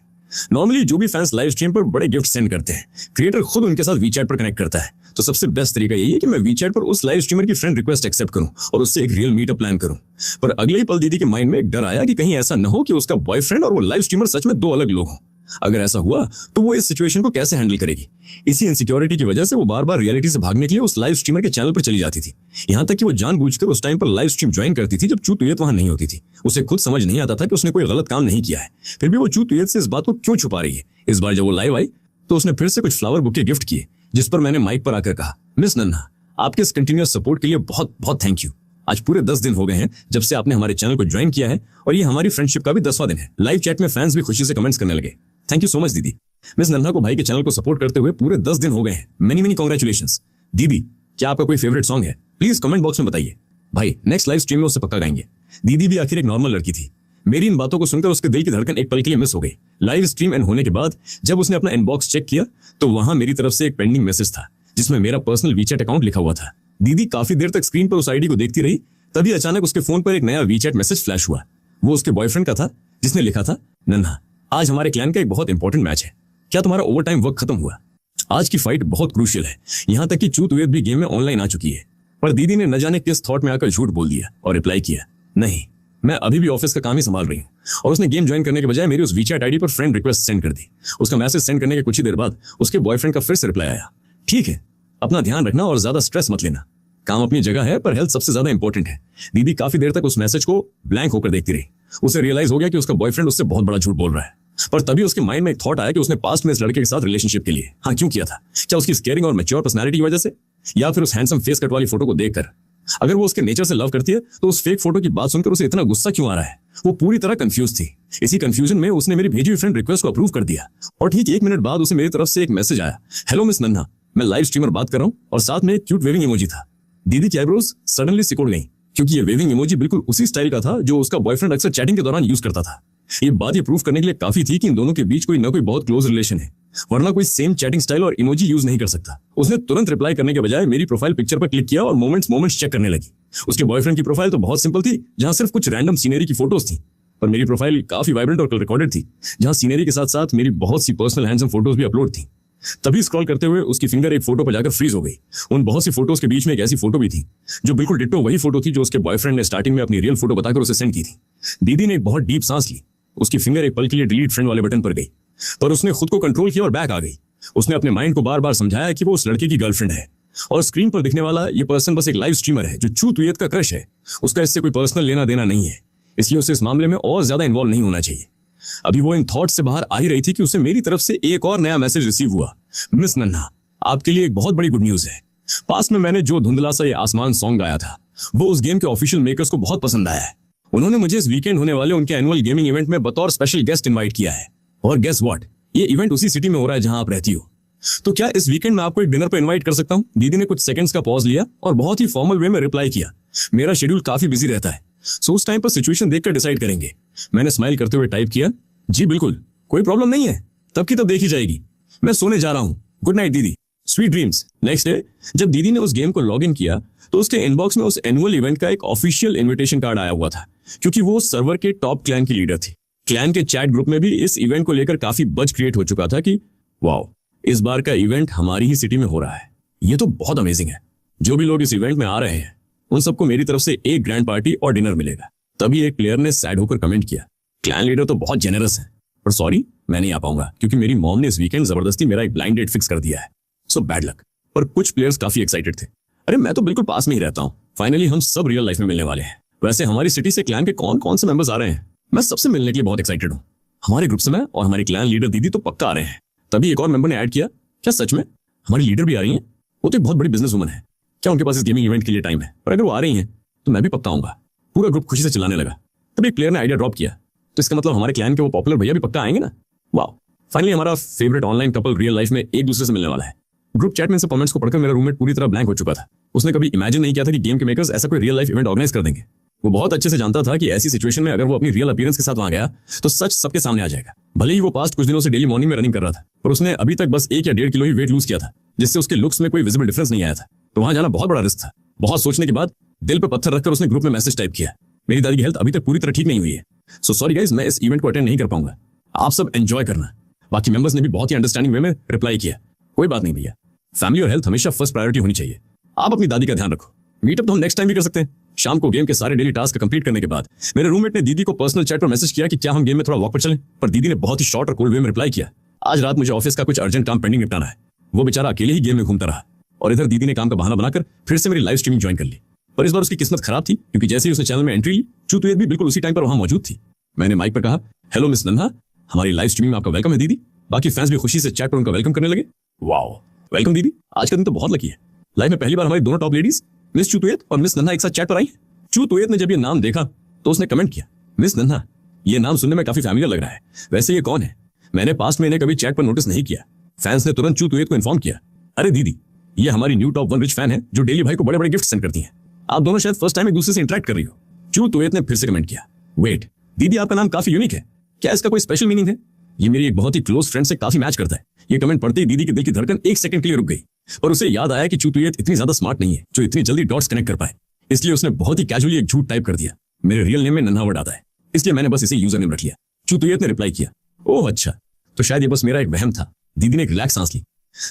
नॉर्मली जो भी फैंस लाइव स्ट्रीम पर बड़े गिफ्ट सेंड करते हैं, क्रिएटर खुद उनके साथ वीचैट पर कनेक्ट करता है। तो सबसे बेस्ट तरीका यही है कि मैं वीचैट पर उस लाइव स्ट्रीमर की फ्रेंड रिक्वेस्ट एक्सेप्ट करूं और उससे एक रियल मीटअप प्लान करूं। पर अगले ही पल दीदी के माइंड में एक डर आया कि कहीं ऐसा न हो कि उसका बॉयफ्रेंड और वो लाइव स्ट्रीमर सच में दो अलग लोग हों। अगर ऐसा हुआ तो वो इस सिचुएशन को कैसे हैंडल करेगी। इसी इनसिक्योरिटी की वजह से वो बार बार रियलिटी से भागने के लिए उस लाइव स्ट्रीमर के चैनल पर चली जाती थी। यहाँ तक कि वो जानबूझकर उस टाइम पर लाइव स्ट्रीम ज्वाइन करती थी जब चूतुयत वहां नहीं होती थी। उसे खुद समझ नहीं आता था कि उसने कोई गलत काम नहीं किया है, फिर भी वो चूतुयत से इस बात को क्यों छुपा रही है। इस बार जब वो लाइव आई तो उसने फिर से कुछ फ्लावर बुके गिफ्ट किए, जिस पर मैंने माइक पर आकर कहा, मिस नन्हा, आपके इस कंटिन्यूअस सपोर्ट के लिए बहुत बहुत थैंक यू। आज पूरे 10 दिन हो गए हैं जब से आपने हमारे चैनल को ज्वाइन किया है, और ये हमारी फ्रेंडशिप का भी 10वां दिन है। लाइव चैट में फैंस भी खुशी से कमेंट्स करने लगे। थैंक यू सो मच दीदी। मिस नन्हा को भाई के चैनल को सपोर्ट करते हुए पूरे 10 दिन हो गए हैं। Many many congratulations. दीदी, क्या आपका कोई फेवरेट सॉन्ग है? प्लीज कमेंट बॉक्स में बताइए। भाई नेक्स्ट लाइव स्ट्रीम में उसे पक्का गाएंगे। दीदी भी आखिर एक नॉर्मल लड़की थी। मेरी इन बातों को सुनकर उसके दिल की धड़कन एक पल के लिए मिस हो गई। लाइव स्ट्रीम एंड होने के बाद जब उसने अपना इनबॉक्स चेक किया तो वहां मेरी तरफ से एक पेंडिंग मैसेज था जिसमें मेरा पर्सनल वीचैट अकाउंट लिखा हुआ था। दीदी काफी देर तक स्क्रीन पर उस आईडी को देखती रही, तभी अचानक उसके फोन पर एक नया वीचैट मैसेज फ्लैश हुआ। वो उसके बॉयफ्रेंड का था जिसने लिखा था, नन्हा, आज हमारे क्लैन का एक बहुत इंपॉर्टेंट मैच है। क्या तुम्हारा ओवर टाइम वर्क खत्म हुआ? आज की फाइट बहुत क्रूशियल है। यहाँ तक कि चूतुयत भी गेम में ऑनलाइन आ चुकी है। पर दीदी ने न जाने किस थॉट में आकर झूठ बोल दिया और रिप्लाई किया, नहीं, मैं अभी भी ऑफिस का काम ही संभाल रही हूँ। और उसने गेम ज्वाइन करने के बजाय मेरी उस वीचैट आईडी पर फ्रेंड रिक्वेस्ट सेंड कर दी। उसका मैसेज सेंड करने के कुछ ही देर बाद उसके बॉयफ्रेंड का फिर से रिप्लाई आया, ठीक है, अपना ध्यान रखना और ज्यादा स्ट्रेस मत लेना। काम अपनी जगह है पर हेल्थ सबसे ज्यादा इंपॉर्टेंट है। दीदी काफी देर तक उस मैसेज को ब्लैंक होकर देखती रही। उसे रियलाइज हो गया कि उसका बॉयफ्रेंड उससे बहुत बड़ा झूठ बोल रहा है। पर तभी उसके माइंड में एक थॉट आया कि उसने पास्ट में इस लड़के के साथ रिलेशनशिप के लिए हाँ क्यों किया था। क्या उसकी स्केयरिंग और मैच्योर पर्सनैलिटी की वजह से, या फिर उस हैंडसम फेस कट वाली फोटो को देखकर? अगर वो उसके नेचर से लव करती है तो उस फेक फोटो की बात सुनकर उसे इतना गुस्सा क्यों आ रहा है? वो पूरी तरह कंफ्यूज थी। इसी कंफ्यूजन में उसने मेरी भेजी हुई फ्रेंड रिक्वेस्ट को अप्रूव कर दिया और ठीक 1 मिनट बाद उसे मेरी तरफ से एक मैसेज आया, हेलो मिस नन्हा, मैं लाइव स्ट्रीमर बात कर रहा हूँ, और साथ में एक क्यूट वेविंग इमोजी था। दीदी की आईब्रोज सडनली सिकुड़ गई क्योंकि ये वेविंग इमोजी बिल्कुल उसी स्टाइल का था जो उसका बॉयफ्रेंड अक्सर चैटिंग के दौरान यूज करता था। ये बात ये प्रूफ करने के लिए काफी थी कि इन दोनों के बीच कोई न कोई बहुत क्लोज रिलेशन है, वरना कोई सेम चैटिंग स्टाइल और इमोजी यूज नहीं कर सकता। उसने तुरंत रिप्लाई करने के बजाय मेरी प्रोफाइल पिक्चर पर क्लिक किया और मोमेंट्स चेक करने लगी। उसके बॉयफ्रेंड की प्रोफाइल तो बहुत सिंपल थी, जहां सिर्फ कुछ रैंडम सीनरी की फोटोज थी, पर मेरी प्रोफाइल काफी वाइब्रेंट और रिकॉर्डेड थी, जहां सीनरी के साथ साथ मेरी बहुत सी पर्सनल हैंडसम फोटोज भी अपलोड थी। तभी स्क्रॉल करते हुए उसकी फिंगर एक फोटो पर जाकर फ्रीज हो गई। उन बहुत सी फोटोज के बीच में एक ऐसी फोटो भी थी जो बिल्कुल डिट्टो वही फोटो थी जो उसके बॉयफ्रेंड ने स्टार्टिंग में अपनी रियल फोटो बताकर उसे सेंड की थी। दीदी ने एक बहुत डीप सांस ली। उसकी फिंगर एक पल के लिए डिलीट फ्रेंड वाले बटन पर गई, पर उसने खुद को कंट्रोल किया और बैक आ गई। उसने अपने माइंड को बार बार समझाया कि वो उस लड़के की गर्लफ्रेंड है और स्क्रीन पर दिखने वाला ये पर्सन बस एक लाइव स्ट्रीमर है जो चूतुयत का क्रश है। उसका इससे कोई पर्सनल लेना देना नहीं है, इसलिए उसे इस मामले में और ज्यादा इन्वॉल्व नहीं होना चाहिए। अभी वो इन थॉट से बाहर आ ही रही थी कि उसे मेरी तरफ से एक और नया मैसेज रिसीव हुआ, मिस नन्हा, आपके लिए एक बहुत बड़ी गुड न्यूज है। पास में मैंने जो धुंधला सा ये आसमान सॉन्ग गाया था वो उस गेम के ऑफिशियल मेकर्स को बहुत पसंद आया है। उन्होंने मुझे इस वीकेंड होने वाले उनके एनुअल गेमिंग इवेंट में बतौर स्पेशल गेस्ट इनवाइट किया है। और गेस व्हाट, ये इवेंट उसी सिटी में हो रहा है जहां आप रहती हो। तो क्या इस वीकेंड मैं आपको एक डिनर पर इनवाइट कर सकता हूं? दीदी ने कुछ सेकंड्स का पॉज लिया और बहुत ही फॉर्मल वे में रिप्लाई किया, मेरा शेड्यूल काफी बिजी रहता है, सो उस टाइम पर सिचुएशन देखकर डिसाइड करेंगे। मैंने स्माइल करते हुए टाइप किया, जी बिल्कुल, कोई प्रॉब्लम नहीं है, तब की तब देखी जाएगी। मैं सोने जा रहा हूँ, गुड नाइट दीदी, स्वीट ड्रीम्स। नेक्स्ट डे जब दीदी ने उस गेम को लॉग इन किया तो उसके इनबॉक्स में उस एनुअल इवेंट का एक ऑफिशियल इनविटेशन कार्ड आया हुआ था, क्योंकि वो सर्वर के टॉप क्लैन की लीडर थी। क्लैन के चैट ग्रुप में भी इस इवेंट को लेकर काफी बज क्रिएट हो चुका था कि वाओ, इस बार का इवेंट हमारी ही सिटी में हो रहा है, ये तो बहुत अमेजिंग है। जो भी लोग इस इवेंट में आ रहे हैं उन सबको मेरी तरफ से एक ग्रैंड पार्टी और डिनर मिलेगा। तभी एक प्लेयर ने सैड होकर कमेंट किया, क्लैन लीडर तो बहुत जेनरस है, पर सॉरी मैं नहीं आ पाऊंगा क्योंकि मेरी मॉम ने इस वीकेंड जबरदस्ती मेरा एक ब्लाइंड डेट फिक्स कर दिया है, सो बैड लक। पर कुछ प्लेयर्स काफी एक्साइटेड थे, अरे मैं तो बिल्कुल पास में ही रहता हूँ, फाइनली हम सब रियल लाइफ में मिलने वाले हैं। वैसे हमारी सिटी से क्लैन के कौन कौन से मेंबर्स आ रहे हैं, मैं सबसे मिलने के लिए बहुत एक्साइटेड हूँ। हमारे ग्रुप से मैं और हमारी क्लैन लीडर दीदी तो पक्का आ रहे हैं। तभी एक और मेंबर ने ऐड किया, क्या सच में हमारी लीडर भी आ रही है? वो तो एक बहुत बड़ी बिजनेस वुमन है, क्या उनके पास इस गेमिंग इवेंट के लिए टाइम है, और अगर वो आ रही हैं तो मैं भी पक्का आऊंगा। पूरा ग्रुप खुशी से चिल्लाने लगा। तभी एक प्लेयर ने आइडिया ड्रॉप किया, तो इसका मतलब हमारे क्लैन के वो पॉपुलर भैया भी पक्का आएंगे ना। वाह, फाइनली हमारा favourite online couple real life में एक दूसरे से मिलने वाला है। ग्रुप चैट में इन सब कमेंट्स को पढ़कर मेरा रूममेट पूरी तरह ब्लैंक हो चुका था। उसने कभी इमेजिन नहीं किया था कि गेम के मेकर्स ऐसा कोई रियल लाइफ इवेंट ऑर्गेनाइज कर देंगे। वो बहुत अच्छे से जानता था कि ऐसी सिचुएशन में अगर वो अपनी रियल अपीयरेंस के साथ वहां गया तो सच सबके सामने आ जाएगा। भले ही वो पास्ट कुछ दिनों से डेली मॉर्निंग में रनिंग कर रहा था, पर उसने अभी तक बस 1 या 1.5 किलो ही वेट लूज किया था, जिससे उसके लुक्स में कोई विजिबल डिफरेंस नहीं आया था। तो वहां जाना बहुत बड़ा रिस्क था। बहुत सोचने के बाद दिल पर पत्थर रखकर उसने ग्रुप में मैसेज टाइप किया, मेरी दादी की हेल्थ अभी तक पूरी तरह ठीक नहीं हुई है, सो सॉरी गाइस, मैं इस इवेंट को अटेंड नहीं कर पाऊंगा, आप सब एंजॉय करना। बाकी मेंबर्स ने भी बहुत ही अंडरस्टैंडिंग वे में रिप्लाई किया, कोई बात नहीं भैया, फैमिली और हेल्थ हमेशा फर्स्ट प्रायोरिटी होनी चाहिए, आप अपनी दादी का ध्यान रखो। मीटअप तो हम नेक्स्ट टाइम भी कर सकते हैं। शाम को गेम के सारे डेली टास्क कंप्लीट करने के बाद मेरे रूममेट ने दीदी को पर्सनल चैट पर मैसेज किया कि क्या हम गेम में थोड़ा वॉक पर चलें, पर दीदी ने बहुत ही शॉर्ट और कोल्ड वे में रिप्लाई किया, आज रात मुझे ऑफिस का कुछ अर्जेंट काम पेंडिंग निपटाना है। वो बेचारा अकेले ही गेम में घूमता रहा और इधर दीदी ने काम का बहाना बनाकर फिर से मेरी लाइव स्ट्रीमिंग ज्वाइन कर ली। पर इस बार उसकी किस्मत खराब थी, क्योंकि जैसे ही उसने चैनल में एंट्री ली, चूतुयत भी बिल्कुल उसी टाइम पर वहां मौजूद थी। मैंने माइक पर कहा, हेलो मिस नन्हा, हमारी लाइव स्ट्रीमिंग में आपका वेलकम है दीदी। बाकी फैंस भी खुशी से चैट पर उनका वेलकम करने लगे। वाओ, वेलकम दीदी, आज का दिन तो बहुत लकी है। लाइव में पहली बार हमारी दोनों टॉप लेडीज मिस चूतुयत और मिस नन्हा एक साथ चैट पर आई। चूतुयत ने जब ये नाम देखा तो उसने कमेंट किया, मिस नन्हा, ये नाम सुनने में काफी फैमिलियर लग रहा है, वैसे ये कौन है? मैंने पास्ट में इन्हें कभी चैट पर नोटिस नहीं किया। फैंस ने तुरंत चूतुयत को इन्फॉर्म किया, अरे दीदी, ये हमारी न्यू टॉप 1 रिच फैन है जो डेली भाई को बड़े बड़े गिफ्ट सेंड करती हैं। आप दोनों शायद फर्स्ट टाइम एक दूसरे से इंटरेक्ट कर रही हो। चूतुयत ने फिर से कमेंट किया, वेट दीदी, आपका नाम काफी यूनिक है, क्या इसका कोई स्पेशल मीनिंग है? ये मेरी एक बहुत ही क्लोज फ्रेंड से काफी मैच करता है। ये कमेंट पढ़ते ही दीदी के दिल की धड़कन 1 सेकंड के लिए रुक गई, और उसे याद आया कि चूतुयत इतनी ज्यादा स्मार्ट नहीं है जो इतनी जल्दी डॉट्स कनेक्ट कर पाए। इसलिए उसने बहुत ही कैजुअली एक झूठ टाइप कर दिया, मेरे रियल नेम में नन्हा वर्ड आता है, इसलिए मैंने बस इसे यूजर नेम रख लिया। चूतुयत ने रिप्लाई किया, ओह अच्छा, तो शायद ये बस मेरा एक वहम था। दीदी ने एक रिलैक्स सांस ली।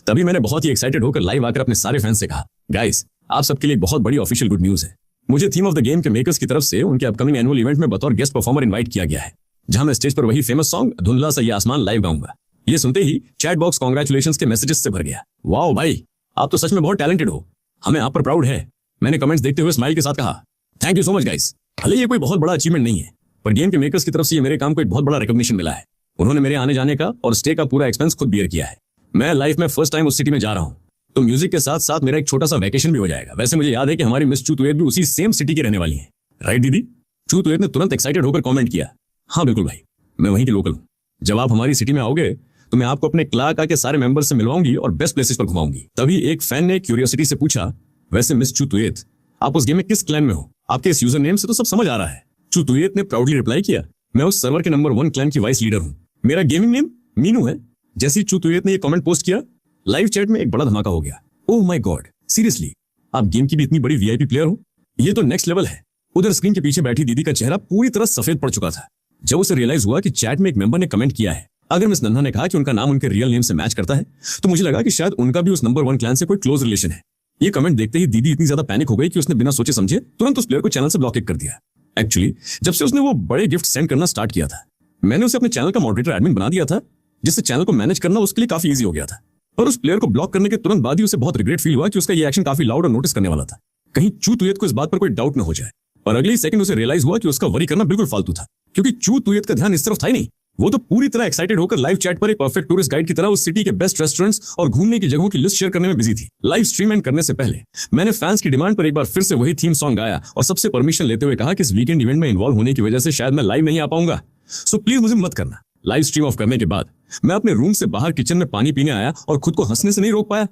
तभी मैंने बहुत ही एक्साइटेड होकर लाइव आकर अपने सारे फैंस से कहा, गाइस, आप सबके लिए बहुत बड़ी ऑफिशियल गुड न्यूज है। मुझे थीम ऑफ द गेम के मेकर्स की तरफ से उनके अपकमिंग एनुअल इवेंट में बतौर गेस्ट परफॉर्मर इनवाइट किया गया है, जहां मैं स्टेज पर वही फेमस सॉन्ग धुंधला सा ये आसमान लाइव गाऊंगा। ये सुनते ही चैट बॉक्स कांग्रेचुलेशंस के मैसेजेस से भर गया। वाओ भाई, आप तो सच में बहुत टैलेंटेड हो, हमें आप पर प्राउड है। मैंने कमेंट्स देखते हुए स्माइल के साथ कहा, thank you so much guys. भले ये कोई बहुत बड़ा अचीवमेंट नहीं है, पर गेम के मेकर्स की तरफ से ये मेरे काम को एक बहुत बड़ा रिकॉग्निशन मिला है। उन्होंने मेरे आने जाने का और स्टे का पूरा एक्सपेंस खुद बियर किया है। मैं लाइफ में फर्स्ट टाइम उस सिटी में जा रहा हूँ, तो म्यूजिक के साथ साथ मेरा एक छोटा सा वैकेशन भी हो जाएगा। वैसे मुझे याद है कि हमारी मिस चूतुयत भी उसी सेम सिटी की रहने वाली है, राइट दीदी? चूतुयत ने तुरंत एक्साइटेड होकर कमेंट किया, हाँ बिल्कुल भाई, मैं वहीं की लोकल हूँ। जब आप हमारी सिटी में आओगे तो मैं आपको अपने क्लाक के सारे मेंबर्स से मिलवाऊंगी और बेस्ट प्लेसेस पर घुमाऊंगी। तभी एक फैन ने क्यूरियोसिटी से पूछा, वैसे मिस चूतुयत, आप उस गेम में किस क्लैन में हो? आपके इस यूजर नेम से तो सब समझ आ रहा है। चूतुयत ने प्राउडली रिप्लाई किया, मैं उस सर्वर के नंबर 1 क्लैन की वाइस लीडर हूँ। मेरा गेमिंग नेम मीनू है। जैसे ही चूतुयत ने ये कमेंट पोस्ट किया, लाइव चैट में एक बड़ा धमाका हो गया। ओह माय गॉड, सीरियसली आप गेम की भी इतनी बड़ी वीआईपी प्लेयर हो? ये तो नेक्स्ट लेवल है। उधर स्क्रीन के पीछे बैठी दीदी का चेहरा पूरी तरह सफेद पड़ चुका था जब उसे रियलाइज हुआ कि चैट में एक मेंबर ने कमेंट किया है। अगर मिस नन्हा ने कहा कि उनका नाम उनके रियल नेम से मैच करता है, तो मुझे लगा कि शायद उनका भी उस नंबर 1 क्लैन से कोई क्लोज रिलेशन है। ये कमेंट देखते ही दीदी इतनी ज्यादा पैनिक हो गई कि उसने बिना सोचे समझे तुरंत उस प्लेयर को चैनल से ब्लॉक कर दिया। एक्चुअली जब से उसने वो बड़े गिफ्ट सेंड करना स्टार्ट किया था, मैंने उसे अपने चैनल का मॉडरेटर एडमिन बना दिया था, जिससे चैनल को मैनेज करना उसके लिए काफी इजी हो गया था। और उस प्लेयर को ब्लॉक करने के तुरंत बाद ही उसे बहुत रिग्रेट फील हुआ कि उसका ये एक्शन काफी लाउड और नोटिस करने वाला था, कहीं चूतुयत को इस बात पर कोई डाउट न हो जाए। और अगले ही सेकंड उसे रियलाइज हुआ कि उसका वरी करना बिल्कुल फालतू था, क्योंकि चूतुयत का ध्यान इस तरफ था ही नहीं। वो तो पूरी तरह एक्साइटेड होकर लाइव चैट पर एक परफेक्ट टूरिस्ट गाइड की तरह उस सिटी के बेस्ट रेस्टोरेंट्स और घूमने की जगहों की लिस्ट शेयर करने में बिजी थी। लाइव स्ट्रीम एंड करने से पहले मैंने फैंस की डिमांड पर एक बार फिर से वही थीम सॉन्ग गाया और सबसे परमिशन लेते हुए कहा कि इस वीकेंड इवेंट में इन्वॉल्व होने की वजह से शायद मैं लाइव नहीं आ पाऊंगा, सो प्लीज मुझे मत करना। लाइव स्ट्रीम ऑफ करने के बाद मैं अपने रूम से बाहर किचन में पानी पीने आया और खुद को हंसने से नहीं रोक पाया।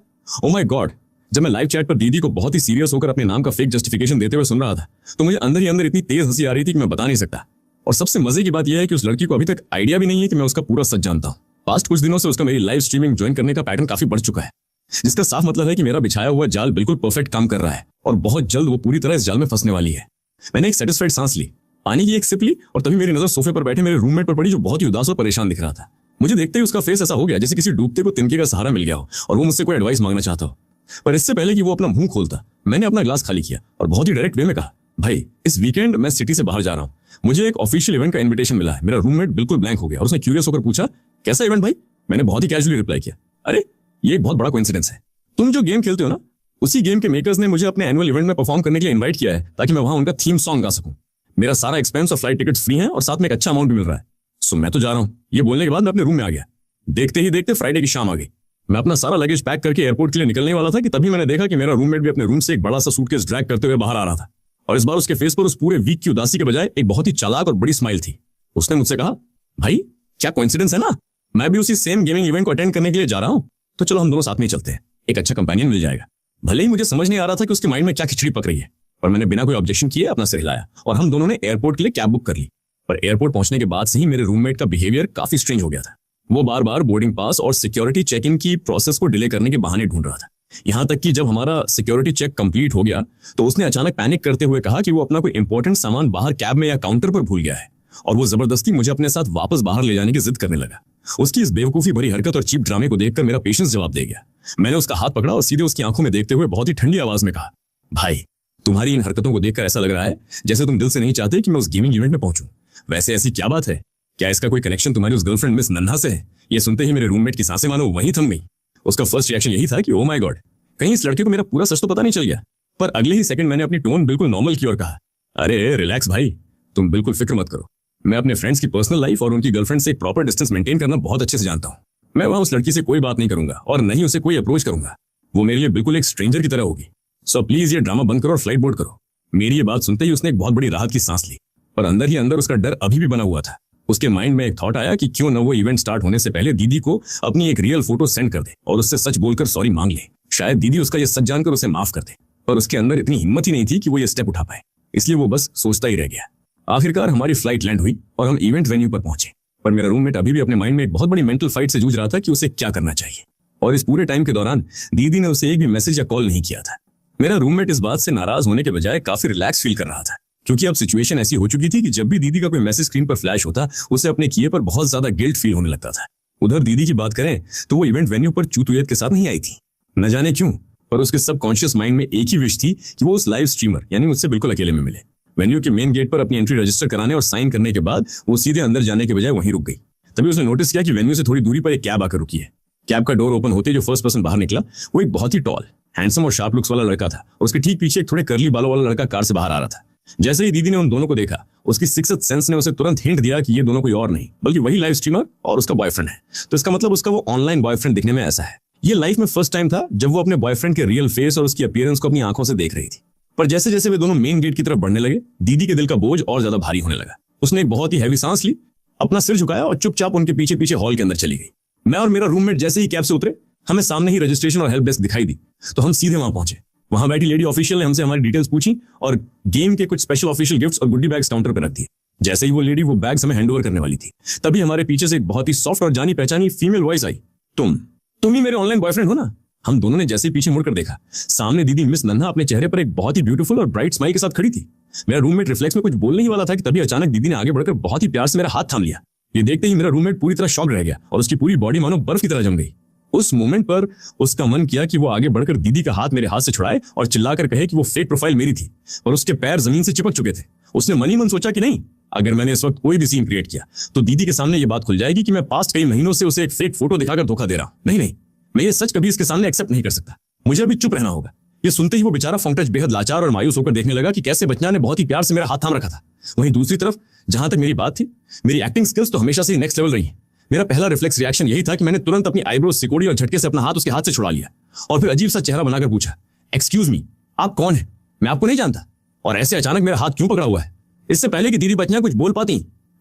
ओह माय गॉड, जब मैं लाइव चैट पर दीदी को बहुत ही सीरियस होकर अपने नाम का फेक जस्टिफिकेशन देते हुए सुन रहा था, तो मुझे अंदर ही अंदर इतनी तेज हंसी आ रही थी कि मैं बता नहीं सकता। और सबसे मजे की बात यह है कि उस लड़की को अभी तक आइडिया भी नहीं है कि मैं उसका पूरा सच जानता हूँ। पास्ट कुछ दिनों से उसका मेरी लाइव स्ट्रीमिंग ज्वाइन करने का पैटर्न काफी बढ़ चुका है, जिसका साफ मतलब है कि मेरा बिछाया हुआ जाल बिल्कुल परफेक्ट काम कर रहा है और बहुत जल्द वो पूरी तरह इस जाल में फंसने वाली है। मैंने एक सेटिस्फाइड सांस ली, पानी की एक सिप ली, और तभी मेरी नजर सोफे पर बैठे मेरे रूममेट पर पड़ी, जो बहुत ही उदास और परेशान दिख रहा था। मुझे देखते ही उसका फेस ऐसा हो गया जैसे किसी डूबते को तिनके का सहारा मिल गया हो और वो मुझसे कोई एडवाइस मांगना चाहता हो। पर इससे पहले कि वो अपना मुंह खोलता, मैंने अपना ग्लास खाली किया और बहुत ही डायरेक्ट वे में कहा, भाई इस वीकेंड मैं सिटी से बाहर जा रहा हूँ, मुझे एक ऑफिशियल इवेंट का इन्विटेशन मिला है। मेरा रूममेट बिल्कुल ब्लैंक हो गया और उसने क्यूरियस होकर पूछा, कैसा इवेंट भाई? मैंने बहुत ही कैजुअली रिप्लाई किया, अरे ये एक बहुत बड़ा कोइंसिडेंस है, तुम जो गेम खेलते हो ना, उसी गेम के मेकर्स ने मुझे अपने एनुअल इवेंट में परफॉर्म करने के लिए इन्वाइट किया है, ताकि मैं वहां उनका थीम सॉन्ग गा सकूं। मेरा सारा एक्सपेंस और फ्लाइट टिकट्स फ्री हैं और साथ में एक अच्छा अमाउंट भी मिल रहा है, सो मैं तो जा रहा हूँ। ये बोलने के बाद मैं अपने रूम में आ गया। देखते ही देखते फ्राइडे की शाम आ गई। मैं अपना सारा लगेज पैक करके एयरपोर्ट के लिए निकलने वाला था कि तभी मैंने देखा कि मेरा रूममेट भी अपने रूम से एक बड़ा सा सूटकेस ड्रैग करते हुए बाहर आ रहा था। और इस बार उसके फेस पर उस पूरे वीक की उदासी के बजाय एक बहुत ही चालाक और बड़ी स्माइल थी। उसने मुझसे कहा, भाई क्या कोइंसिडेंस है ना, मैं भी उसी सेम गेमिंग इवेंट को अटेंड करने के लिए जा रहा हूँ, तो चलो हम दोनों साथ में ही चलते हैं, एक अच्छा कंपेनियन मिल जाएगा। भले ही मुझे समझ नहीं आ रहा था कि उसके माइंड में क्या खिचड़ी पक रही है, पर मैंने बिना कोई ऑब्जेक्शन किए अपना सिर हिलाया और हम दोनों ने एयरपोर्ट के लिए कैब बुक कर ली। पर एयरपोर्ट पहुंचने के बाद से ही मेरे रूममेट का बिहेवियर काफी स्ट्रेंज हो गया था। वो बार बार बोर्डिंग पास और सिक्योरिटी चेक इन की प्रोसेस को डिले करने के बहाने ढूंढ रहा था। यहाँ तक कि जब हमारा सिक्योरिटी चेक कंप्लीट हो गया तो उसने अचानक पैनिक करते हुए कहा कि वो अपना कोई इंपॉर्टेंट सामान बाहर कैब में या काउंटर पर भूल गया है और वो जबरदस्ती मुझे अपने साथ वापस बाहर ले जाने की जिद करने लगा। उसकी इस बेवकूफी भरी हरकत और चीप ड्रामे को देखकर मेरा पेशेंस जवाब दे गया। मैंने उसका हाथ पकड़ा और सीधे उसकी आंखों में देखते हुए बहुत ही ठंडी आवाज में कहा, भाई तुम्हारी इन हरकतों को देखकर ऐसा लग रहा है जैसे तुम दिल से नहीं चाहते कि मैं उस गेमिंग इवेंट में पहुंचूं। वैसे ऐसी क्या बात है, क्या इसका कोई कनेक्शन तुम्हारी उस गर्लफ्रेंड मिस नन्हा से है? ये सुनते ही मेरे रूममेट की सांसें मानो वहीं थम गई। उसका फर्स्ट रिएक्शन यही था कि ओ माय गॉड, कहीं इस लड़के को मेरा पूरा सच तो पता नहीं चल गया। पर अगले ही सेकंड मैंने अपनी टोन बिल्कुल नॉर्मल की और कहा, अरे रिलैक्स भाई, तुम बिल्कुल फिक्र मत करो, मैं अपने फ्रेंड्स की पर्सनल लाइफ और उनकी गर्लफ्रेंड से एक प्रॉपर डिस्टेंस मेंटेन करना बहुत अच्छे से जानता हूँ। मैं वहां उस लड़की से कोई बात नहीं करूंगा और न ही उसे कोई अप्रोच करूंगा। वो मेरे लिए बिल्कुल एक स्ट्रेंजर की तरह होगी। सो प्लीज ये ड्रामा बंद करो और फ्लाइट बोर्ड करो। मेरी ये बात सुनते ही उसने एक बहुत बड़ी राहत की सांस ली, पर अंदर ही अंदर उसका डर अभी भी बना हुआ था। उसके माइंड में एक थॉट आया कि क्यों न वो इवेंट स्टार्ट होने से पहले दीदी को अपनी एक रियल फोटो सेंड कर दे और उससे सच बोलकर सॉरी मांग ले। शायद दीदी उसका ये सच जानकर उसे माफ कर दे, पर उसके अंदर इतनी हिम्मत ही नहीं थी कि वो ये स्टेप उठा पाए, इसलिए वो बस सोचता ही रह गया। आखिरकार हमारी फ्लाइट लैंड हुई और हम इवेंट वेन्यू पर पहुंचे, पर मेरा रूममेट अभी भी अपने माइंड में एक बहुत बड़ी मेंटल फाइट से जूझ रहा था कि उसे क्या करना चाहिए। और इस पूरे टाइम के दौरान दीदी ने उसे एक भी मैसेज या कॉल नहीं किया था। मेरा रूममेट इस बात से नाराज होने के बजाय काफी रिलैक्स फील कर रहा था, क्योंकि अब सिचुएशन ऐसी हो चुकी थी कि जब भी दीदी का कोई मैसेज स्क्रीन पर फ्लैश होता उसे अपने किए पर बहुत ज्यादा गिल्ट फील होने लगता था। उधर दीदी की बात करें तो वो इवेंट वेन्यू पर चूतुयत के साथ नहीं आई थी, न जाने क्यों, पर उसके सबकॉन्शियस माइंड में एक ही विश थी कि वो उस लाइव स्ट्रीमर यानी मुझसे बिल्कुल अकेले में मिले। वेन्यू के मेन गेट पर अपनी एंट्री रजिस्टर कराने और साइन करने के बाद वो सीधे अंदर जाने के बजाय वहीं रुक गई। तभी उसने नोटिस किया कि वेन्यू से थोड़ी दूरी पर एक कैब आकर रुकी है। कैब का डोर ओपन होते जो फर्स्ट पर्सन बाहर निकला वो एक बहुत ही टॉल, हैंडसम और शार्प लुक्स वाला लड़का था। उसके ठीक पीछे एक थोड़े कर्ली बालों वाला लड़का कार से बाहर आ रहा था। जैसे ही दीदी ने उन दोनों को देखा, उसकी सिक्स्थ सेंस ने उसे तुरंत हिंट दिया कि ये दोनों कोई और नहीं बल्कि वही लाइव स्ट्रीमर और उसका बॉयफ्रेंड है। तो इसका मतलब उसका वो ऑनलाइन बॉयफ्रेंड दिखने में ऐसा है। ये लाइफ में फर्स्ट टाइम था जब वो अपने बॉयफ्रेंड के रियल फेस और उसकी अपीयरेंस को अपनी आंखों से देख रही थी। पर जैसे जैसे वे दोनों मेन गेट की तरफ बढ़ने लगे, दीदी के दिल का बोझ और ज्यादा भारी होने लगा। उसने एक बहुत ही हैवी सांस ली, अपना सिर झुकाया और चुपचाप उनके पीछे पीछे हॉल के अंदर चली गई। मैं और मेरा रूममेट जैसे ही कैब से उतरे, हमें सामने ही रजिस्ट्रेशन और हेल्प डेस्क दिखाई दी, तो हम सीधे वहां पहुंचे। वहां बैठी लेडी ऑफिशियल ने हमसे हमारी डिटेल्स पूछी और गेम के कुछ स्पेशल ऑफिशियल गिफ्ट्स और गुड्डी बैग्स काउंटर पर रख दिए। जैसे ही वो लेडी वो बैग्स हमें हैंडओवर करने वाली थी, तभी हमारे पीछे से एक बहुत ही सॉफ्ट और जानी पहचानी फीमेल वॉइस आई, तुम ही मेरे ऑनलाइन बॉयफ्रेंड हो ना? हम दोनों ने जैसे ही पीछे मुड़कर देखा, सामने दीदी मिस नन्हा अपने चेहरे पर एक बहुत ही ब्यूटीफुल और ब्राइट स्माइल के साथ खड़ी थी। मेरा रूममेट रिफ्लेक्स में कुछ बोलने ही वाला था कि तभी अचानक दीदी ने आगे बढ़कर बहुत ही प्यार से मेरा हाथ थाम लिया। ये देखते ही मेरा रूममेट पूरी तरह शॉक रह गया और उसकी पूरी बॉडी मानो बर्फ की तरह जम गई। उस मोमेंट पर उसका मन किया कि वो आगे बढ़कर दीदी का हाथ मेरे हाथ से छुड़ाए और चिल्लाकर कहे कि वो फेक प्रोफाइल मेरी थी और उसके पैर जमीन से चिपक चुके थे। उसने मन ही मन सोचा कि नहीं, अगर मैंने इस वक्त कोई भी सीन क्रिएट किया तो दीदी के सामने ये बात खुल जाएगी कि मैं पास्ट कई महीनों से उसे एक फेक फोटो दिखाकर धोखा दे रहा हूं। नहीं, मैं ये सच कभी इसके सामने एक्सेप्ट नहीं कर सकता। मुझे अभी चुप रहना होगा। ये सुनते ही वो बेचारा फोंकटच बेहद लाचार और मायूस होकर देखने लगा कि कैसे बच्चा ने बहुत ही प्यार से मेरा हाथ थाम रखा था। वहीं दूसरी तरफ जहां तक मेरी बात थी, मेरी एक्टिंग स्किल्स तो हमेशा से नेक्स्ट लेवल रही है। मेरा पहला रिफ्लेक्स रिएक्शन यही था कि मैंने तुरंत अपनी आईब्रोज सिकोड़ी और झटके से अपना हाथ उसके हाथ से छुड़ा लिया और फिर अजीब सा चेहरा बनाकर पूछा, एक्सक्यूज मी, आप कौन है? मैं आपको नहीं जानता और ऐसे अचानक मेरा हाथ क्यों पकड़ा हुआ है? इससे पहले कि दीदी बच्चियां कुछ बोल पाती,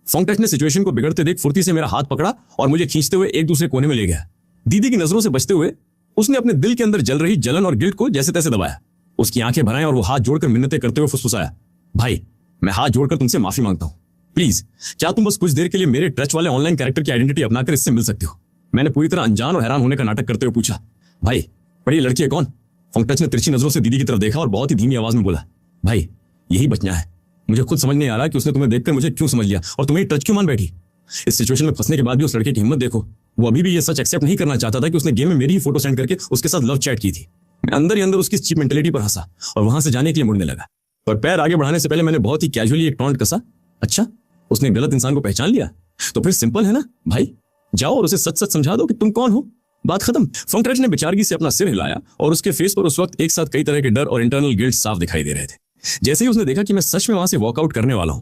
फोंकटच ने सिचुएशन को बिगड़ते देख फुर्ती से मेरा हाथ पकड़ा और मुझे खींचते हुए एक दूसरे कोने में ले गया। दीदी की नजरों से बचते हुए उसने अपने दिल के अंदर जल रही जलन और गिल्ट को जैसे तैसे दबाया। उसकी आंखें भर आईं और वो हाथ जोड़कर मिन्नतें करते हुए फुसफुसाया, भाई मैं हाथ जोड़कर तुमसे माफी मांगता हूं, प्लीज क्या तुम बस कुछ देर के लिए मेरे टच वाले ऑनलाइन कैरेक्टर की आइडेंटिटी अपनाकर इससे मिल सकते हो? मैंने पूरी तरह अनजान और हैरान होने का नाटक करते हुए पूछा, भाई पर ये लड़की है कौन? फोंकटच ने तिरछी नजरों से दीदी की तरफ देखा और बहुत ही धीमी आवाज में बोला, भाई यही बच्चा है। मुझे खुद समझ नहीं आ रहा कि उसने तुम्हें देखकर मुझे क्यों समझ लिया और तुम्हें टच क्यों मान बैठी। इस सिचुएशन में फंसने के बाद भी उस लड़के की हिम्मत देखो। वो अभी भी ये सच एक्सेप्ट नहीं करना चाहता था कि उसने गेम में मेरी ही फोटो सेंड करके उसके साथ लव चैट की थी। मैं अंदर ही अंदर उसकी चीप मेंटेलिटी पर हंसा और वहां से जाने के लिए मुड़ने लगा, पर पैर आगे बढ़ाने से पहले मैंने बहुत ही कैजुअली एक टॉन्ट कसा, अच्छा उसने गलत इंसान को पहचान लिया तो फिर सिंपल है ना भाई, जाओ और उसे सच सच समझा दो कि तुम कौन हो, बात खत्म। फोंकटच ने बेचारगी से अपना सिर हिलाया और उसके फेस पर उस वक्त एक साथ कई तरह के डर और इंटरनल गिल्ट साफ दिखाई दे रहे थे। जैसे ही उसने देखा कि मैं सच में वहां से वॉकआउट करने वाला हूं,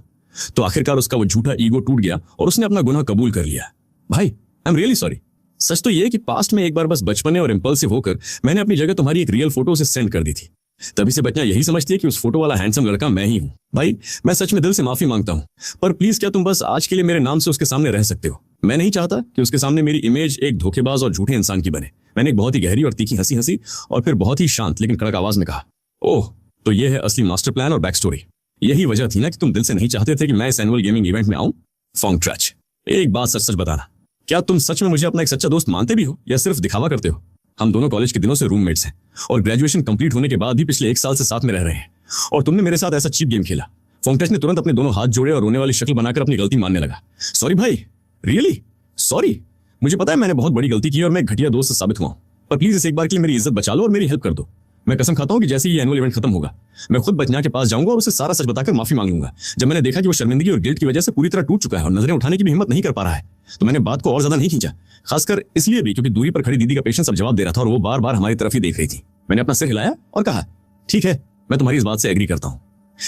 तो आखिरकार उसका वो झूठा ईगो टूट गया और उसने अपना गुनाह कबूल कर लिया। भाई आई एम रियली सॉरी, सच तो ये है कि पास्ट में एक बार बस बचपने और इम्पल्सिव होकर मैंने अपनी जगह तुम्हारी एक रियल फोटो से सेंड कर दी थी। तभी से बच्चा यही समझती है कि उस फोटो वाला हैंडसम लड़का मैं ही हूँ। भाई मैं सच में दिल से माफी मांगता हूँ, पर प्लीज क्या तुम बस आज के लिए मेरे नाम से उसके सामने रह सकते हो? मैं नहीं चाहता कि उसके सामने मेरी इमेज एक धोखेबाज और झूठे इंसान की बने। मैंने एक बहुत ही गहरी और तीखी हंसी हंसी और फिर बहुत ही शांत लेकिन कड़क आवाज में कहा, ओह तो ये है असली मास्टर प्लान और बैक स्टोरी। यही वजह थी ना कि तुम दिल से नहीं चाहते थे कि मैं इस एनुअल गेमिंग इवेंट में आऊं। फोंग ट्रच, एक बात सच सच बताना, क्या तुम सच में मुझे अपना एक सच्चा दोस्त मानते भी हो या सिर्फ दिखावा करते हो? हम दोनों कॉलेज के दिनों से रूममेट्स हैं और ग्रेजुएशन कंप्लीट होने के बाद भी पिछले 1 साल से साथ में रह रहे हैं, और तुमने मेरे साथ ऐसा चीप गेम खेला। फोंग ट्रच ने तुरंत अपने दोनों हाथ जोड़े और रोने वाली शक्ल बनाकर अपनी गलती मानने लगा। सॉरी भाई, रियली सॉरी। मुझे पता है मैंने बहुत बड़ी गलती की और मैं एक घटिया दोस्त साबित हुआ हूं, पर प्लीज इस एक बार के लिए मेरी इज्जत बचा लो और मेरी हेल्प कर दो। मैं कसम खाता हूं कि जैसे ही ये एनुअल इवेंट खत्म होगा मैं खुद बचना के पास जाऊंगा और उसे सारा सच बताकर माफी मांग लूंगा। जब मैंने देखा कि वो शर्मिंदगी और गिल्ट की वजह से पूरी तरह टूट चुका है और नजरें उठाने की भी हिम्मत नहीं कर पा रहा है, तो मैंने बात को और ज्यादा नहीं खींचा, खासकर इसलिए भी क्योंकि दूरी पर खड़ी दीदी का पेशेंस अब जवाब दे रहा था और वो बार बार हमारी तरफ ही देख रही थी। मैंने अपना सिर हिलाया और कहा, ठीक है मैं तुम्हारी इस बात से एग्री करता हूँ।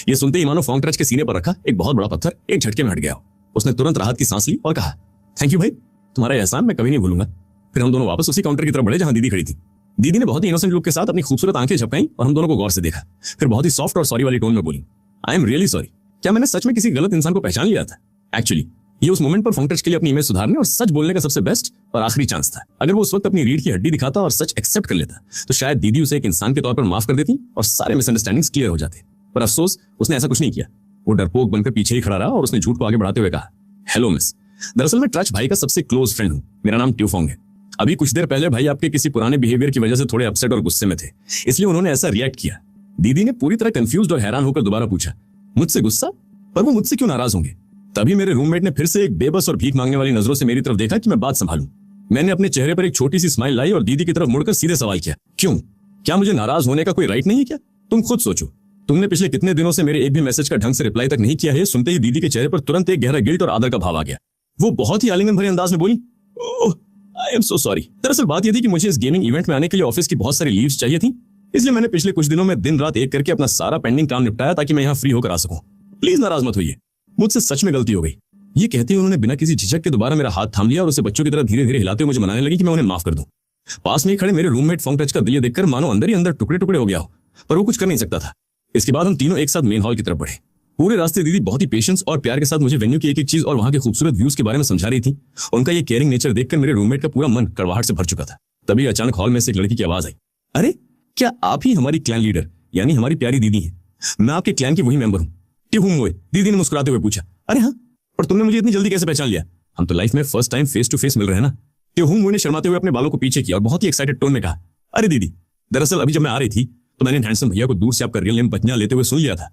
ये सुनते ही मानो फोंग ट्रच के सीने पर रखा एक बहुत बड़ा पत्थर एक झटके में हट गया। उसने तुरंत राहत की सांस ली और कहा, थैंक यू भाई, तुम्हारा एहसान मैं कभी नहीं भूलूंगा। फिर हम दोनों वापस उसी काउंटर की तरफ बढ़े जहां दीदी खड़ी थी। दीदी ने बहुत ही इनोसेंट लुक के साथ अपनी खूबसूरत आंखें झपकाई और हम दोनों को गौर से देखा। फिर बहुत ही सॉफ्ट और सॉरी वाली टोन में बोली, आई एम रियली सॉरी। क्या मैंने सच में किसी गलत इंसान को पहचान लिया था? एक्चुअली ये उस मोमेंट पर फोंग ट्रच के लिए अपनी इमेज सुधारने और सच बोलने का सबसे बेस्ट और आखिरी चांस था। अगर वो उस वक्त अपनी रीढ़ की हड्डी दिखाता और सच एक्सेप्ट कर लेता तो शायद दीदी उसे एक इंसान के तौर पर माफ कर देती और सारे मिसअंडरस्टैंडिंग्स क्लियर हो जाते। पर अफसोस उसने ऐसा कुछ नहीं किया। वो डरपोक बनकर पीछे ही खड़ा रहा और उसने झूठ को आगे बढ़ाते हुए कहा, हेलो मिस, दरअसल मैं ट्रच भाई का सबसे क्लोज फ्रेंड हूँ। मेरा नाम ट्यूफोंग है। अभी कुछ देर पहले भाई आपके किसी पुराने बिहेवियर की वजह से थोड़े अपसेट और गुस्से में थे, इसलिए उन्होंने ऐसा रिएक्ट किया। दीदी ने पूरी तरह कंफ्यूज्ड और हैरान होकर दोबारा पूछा, मुझसे गुस्सा? पर वो मुझसे क्यों नाराज होंगे? तभी मेरे रूममेट ने फिर से एक बेबस और भीख मांगने वाली नजरों से मेरी तरफ देखा कि मैं बात संभालूं। मैंने अपने चेहरे पर एक छोटी सी स्माइल लाई और दीदी की तरफ मुड़कर सीधे सवाल किया, क्यों? क्या मुझे नाराज होने का कोई राइट नहीं है क्या? तुम खुद सोचो, तुमने पिछले कितने दिनों से मेरे एक भी मैसेज का ढंग से रिप्लाई तक नहीं किया है। सुनते ही दीदी के चेहरे पर तुरंत एक गहरा गिल्ट और आदर का भाव आ गया। वो बहुत ही आलिंगन भरे अंदाज में बोली, ओह आई एम सो सॉरी। दरअसल बात यह थी कि मुझे इस गेमिंग इवेंट में आने के लिए ऑफिस की बहुत सारी लीव्स चाहिए थी, इसलिए मैंने पिछले कुछ दिनों में दिन रात एक करके अपना सारा पेंडिंग काम निपटाया ताकि मैं यहाँ फ्री होकर आ सकूं। प्लीज नाराज मत होइए, मुझसे सच में गलती हो गई। ये कहते हुए उन्होंने बिना किसी झिझक के दोबारा मेरा हाथ थाम लिया और उसे बच्चों की तरह धीरे धीरे हिलाते हुए मुझे मनाने लगी कि मैं उन्हें माफ कर दूं। पास में ही खड़े मेरे रूममेट फोंग ट्रच का दिल देखकर मानो अंदर ही अंदर टुकड़े टुकड़े हो गया हो, पर वो कुछ कर नहीं सकता था। इसके बाद हम तीनों एक साथ मेन हॉल की तरफ बढ़े। पूरे रास्ते दीदी बहुत ही पेशेंस और प्यार के साथ मुझे वेन्यू की एक एक चीज और वहां के खूबसूरत व्यूज के बारे में समझा रही थी। उनका ये केयरिंग नेचर देखकर मेरे रूममेट का पूरा मन कड़वाहट से भर चुका था। तभी अचानक हॉल में से एक लड़की की आवाज आई, अरे क्या आप ही हमारी क्लैन लीडर यानी हमारी प्यारी दीदी हैं? मैं आपके क्लैन की वही मेंबर हूँ, ट्यूफोंग। दीदी ने मुस्कुराते हुए पूछा, अरे हाँ, और तुमने मुझे इतनी जल्दी कैसे पहचान लिया? हम तो लाइफ में first time face to face मिल रहे हैं ना। ट्यूफोंग ने शर्माते हुए अपने बालों को पीछे किया और बहुत ही एक्साइटेड टोन में कहा, अरे दीदी, दरअसल अभी जब मैं आ रही थी तो मैंने हैंडसम भैया को दूर से आपका रियल नेम बचना लेते हुए सुन लिया था,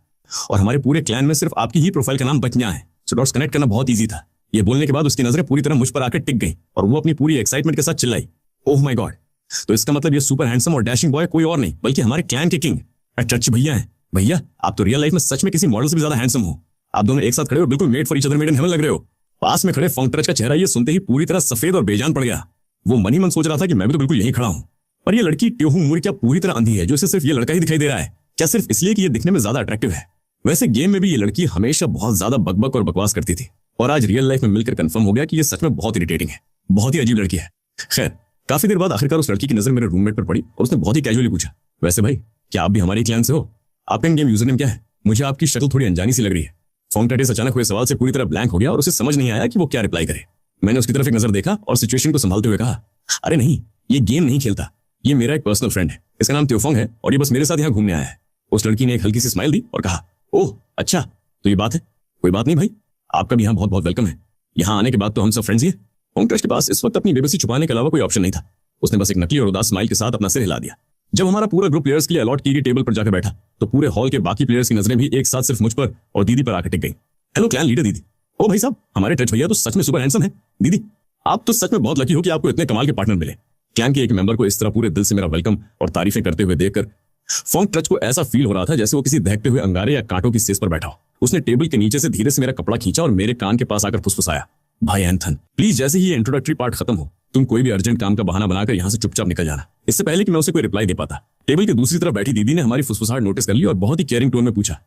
और हमारे पूरे क्लैन में सिर्फ आपकी ही प्रोफाइल का नाम बचना है, सो डॉट्स कनेक्ट करना बहुत ईजी था। ये बोलने के बाद उसकी नजरें पूरी तरह मुझ पर आकर टिक गई और वो अपनी पूरी एक्साइटमेंट के साथ चिल्लाई, ओह माय गॉड, तो इसका मतलब ये सुपर हैंडसम और डैशिंग बॉय कोई और नहीं बल्कि हमारे क्लैन के किंग ट्रच भैया हैं। भैया आप तो रियल लाइफ में सच में किसी मॉडल से भी ज्यादा हैंडसम हो। आप दोनों एक साथ खड़े हो, बिल्कुल made for each other, made in heaven लग रहे हो। पास में खड़े फोंग ट्रच का चेहरा ये सुनते ही पूरी तरह सफेद और बेजान पड़ गया। वो मन ही मन सोच रहा था कि मैं भी तो बिल्कुल यहीं खड़ा हूं, पर ये लड़की ट्यूफोंग क्या पूरी तरह अंधी है जो इसे सिर्फ ये लड़का ही दिखाई दे रहा है? क्या सिर्फ इसलिए कि ये दिखने में ज्यादा अट्रैक्टिव है? वैसे गेम में भी ये लड़की हमेशा बहुत ज्यादा बकबक और बकवास करती थी, और आज रियल लाइफ में मिलकर कंफर्म हो गया कि ये सच में बहुत इरिटेटिंग है, बहुत ही अजीब लड़की है। खैर काफी देर बाद आखिरकार उस लड़की की नजर मेरे रूममेट पर पड़ी और उसने बहुत ही कैजुअली पूछा, वैसे भाई क्या आप भी हमारी क्लैन से हो? आपका गेम यूजर नेम क्या है? मुझे आपकी शक्ल थोड़ी अनजानी सी लग रही है। फोंग ट्रच अचानक हुए सवाल से पूरी तरह ब्लैंक हो गया और उसे समझ नहीं आया कि वो क्या रिप्लाई करे। मैंने उसकी तरफ एक नजर देखा और सिचुएशन को संभालते हुए कहा, अरे नहीं, ये गेम नहीं खेलता, ये मेरा एक पर्सनल फ्रेंड है, इसका नाम ट्यूफोंग है और ये बस मेरे साथ यहाँ घूमने आया है। उस लड़की ने एक हल्की सी स्माइल दी और कहा, ओह अच्छा, तो ये बात है? कोई बात नहीं भाई, आपका भी यहाँ बहुत बहुत वेलकम है। यहाँ आने के बाद तो हम सब फ्रेंड्स ही हैं। फोंग ट्रच के पास इस वक्त अपनी बेबसी छुपाने के अलावा कोई ऑप्शन नहीं था। उसने बस एक नकली और उदास स्माइल के साथ अपना सिर हिला दिया। जब हमारा पूरा ग्रुप प्लेयर्स के लिए अलॉट की गई टेबल पर जाकर बैठा तो पूरे हॉल के बाकी प्लेयर्स की नजरें भी एक साथ सिर्फ मुझ पर और दीदी पर आकर टिक गई। हेलो क्लैन लीडर दीदी। ओ भाई साहब, हमारे ट्रच भैया तो सच में सुपर हैंडसम है। दीदी आप तो सच में बहुत लकी हो कि आपको इतने कमाल के पार्टनर मिले। क्लैन के एक मेंबर को इस तरह पूरे दिल से मेरा वेलकम और तारीफें करते हुए देखकर फोंग ट्रच को ऐसा फील हो रहा था जैसे वो किसी दहकते हुए अंगारे या कांटों की सेज पर बैठा हो। उसने टेबल के नीचे से धीरे से मेरा कपड़ा खींचा और मेरे कान के पास आकर फुसफुसाया, भाई एंथन प्लीज जैसे ही ये इंट्रोडक्टरी पार्ट खत्म हो तुम कोई भी अर्जेंट काम का बहाना बनाकर यहाँ से चुपचाप निकल जाना। इससे पहले कि मैं उसे कोई रिप्लाई दे पाता, टेबल के दूसरी तरफ बैठी दीदी ने हमारी फुसफुसाहट नोटिस कर ली और बहुत ही केयरिंग टोन में पूछा,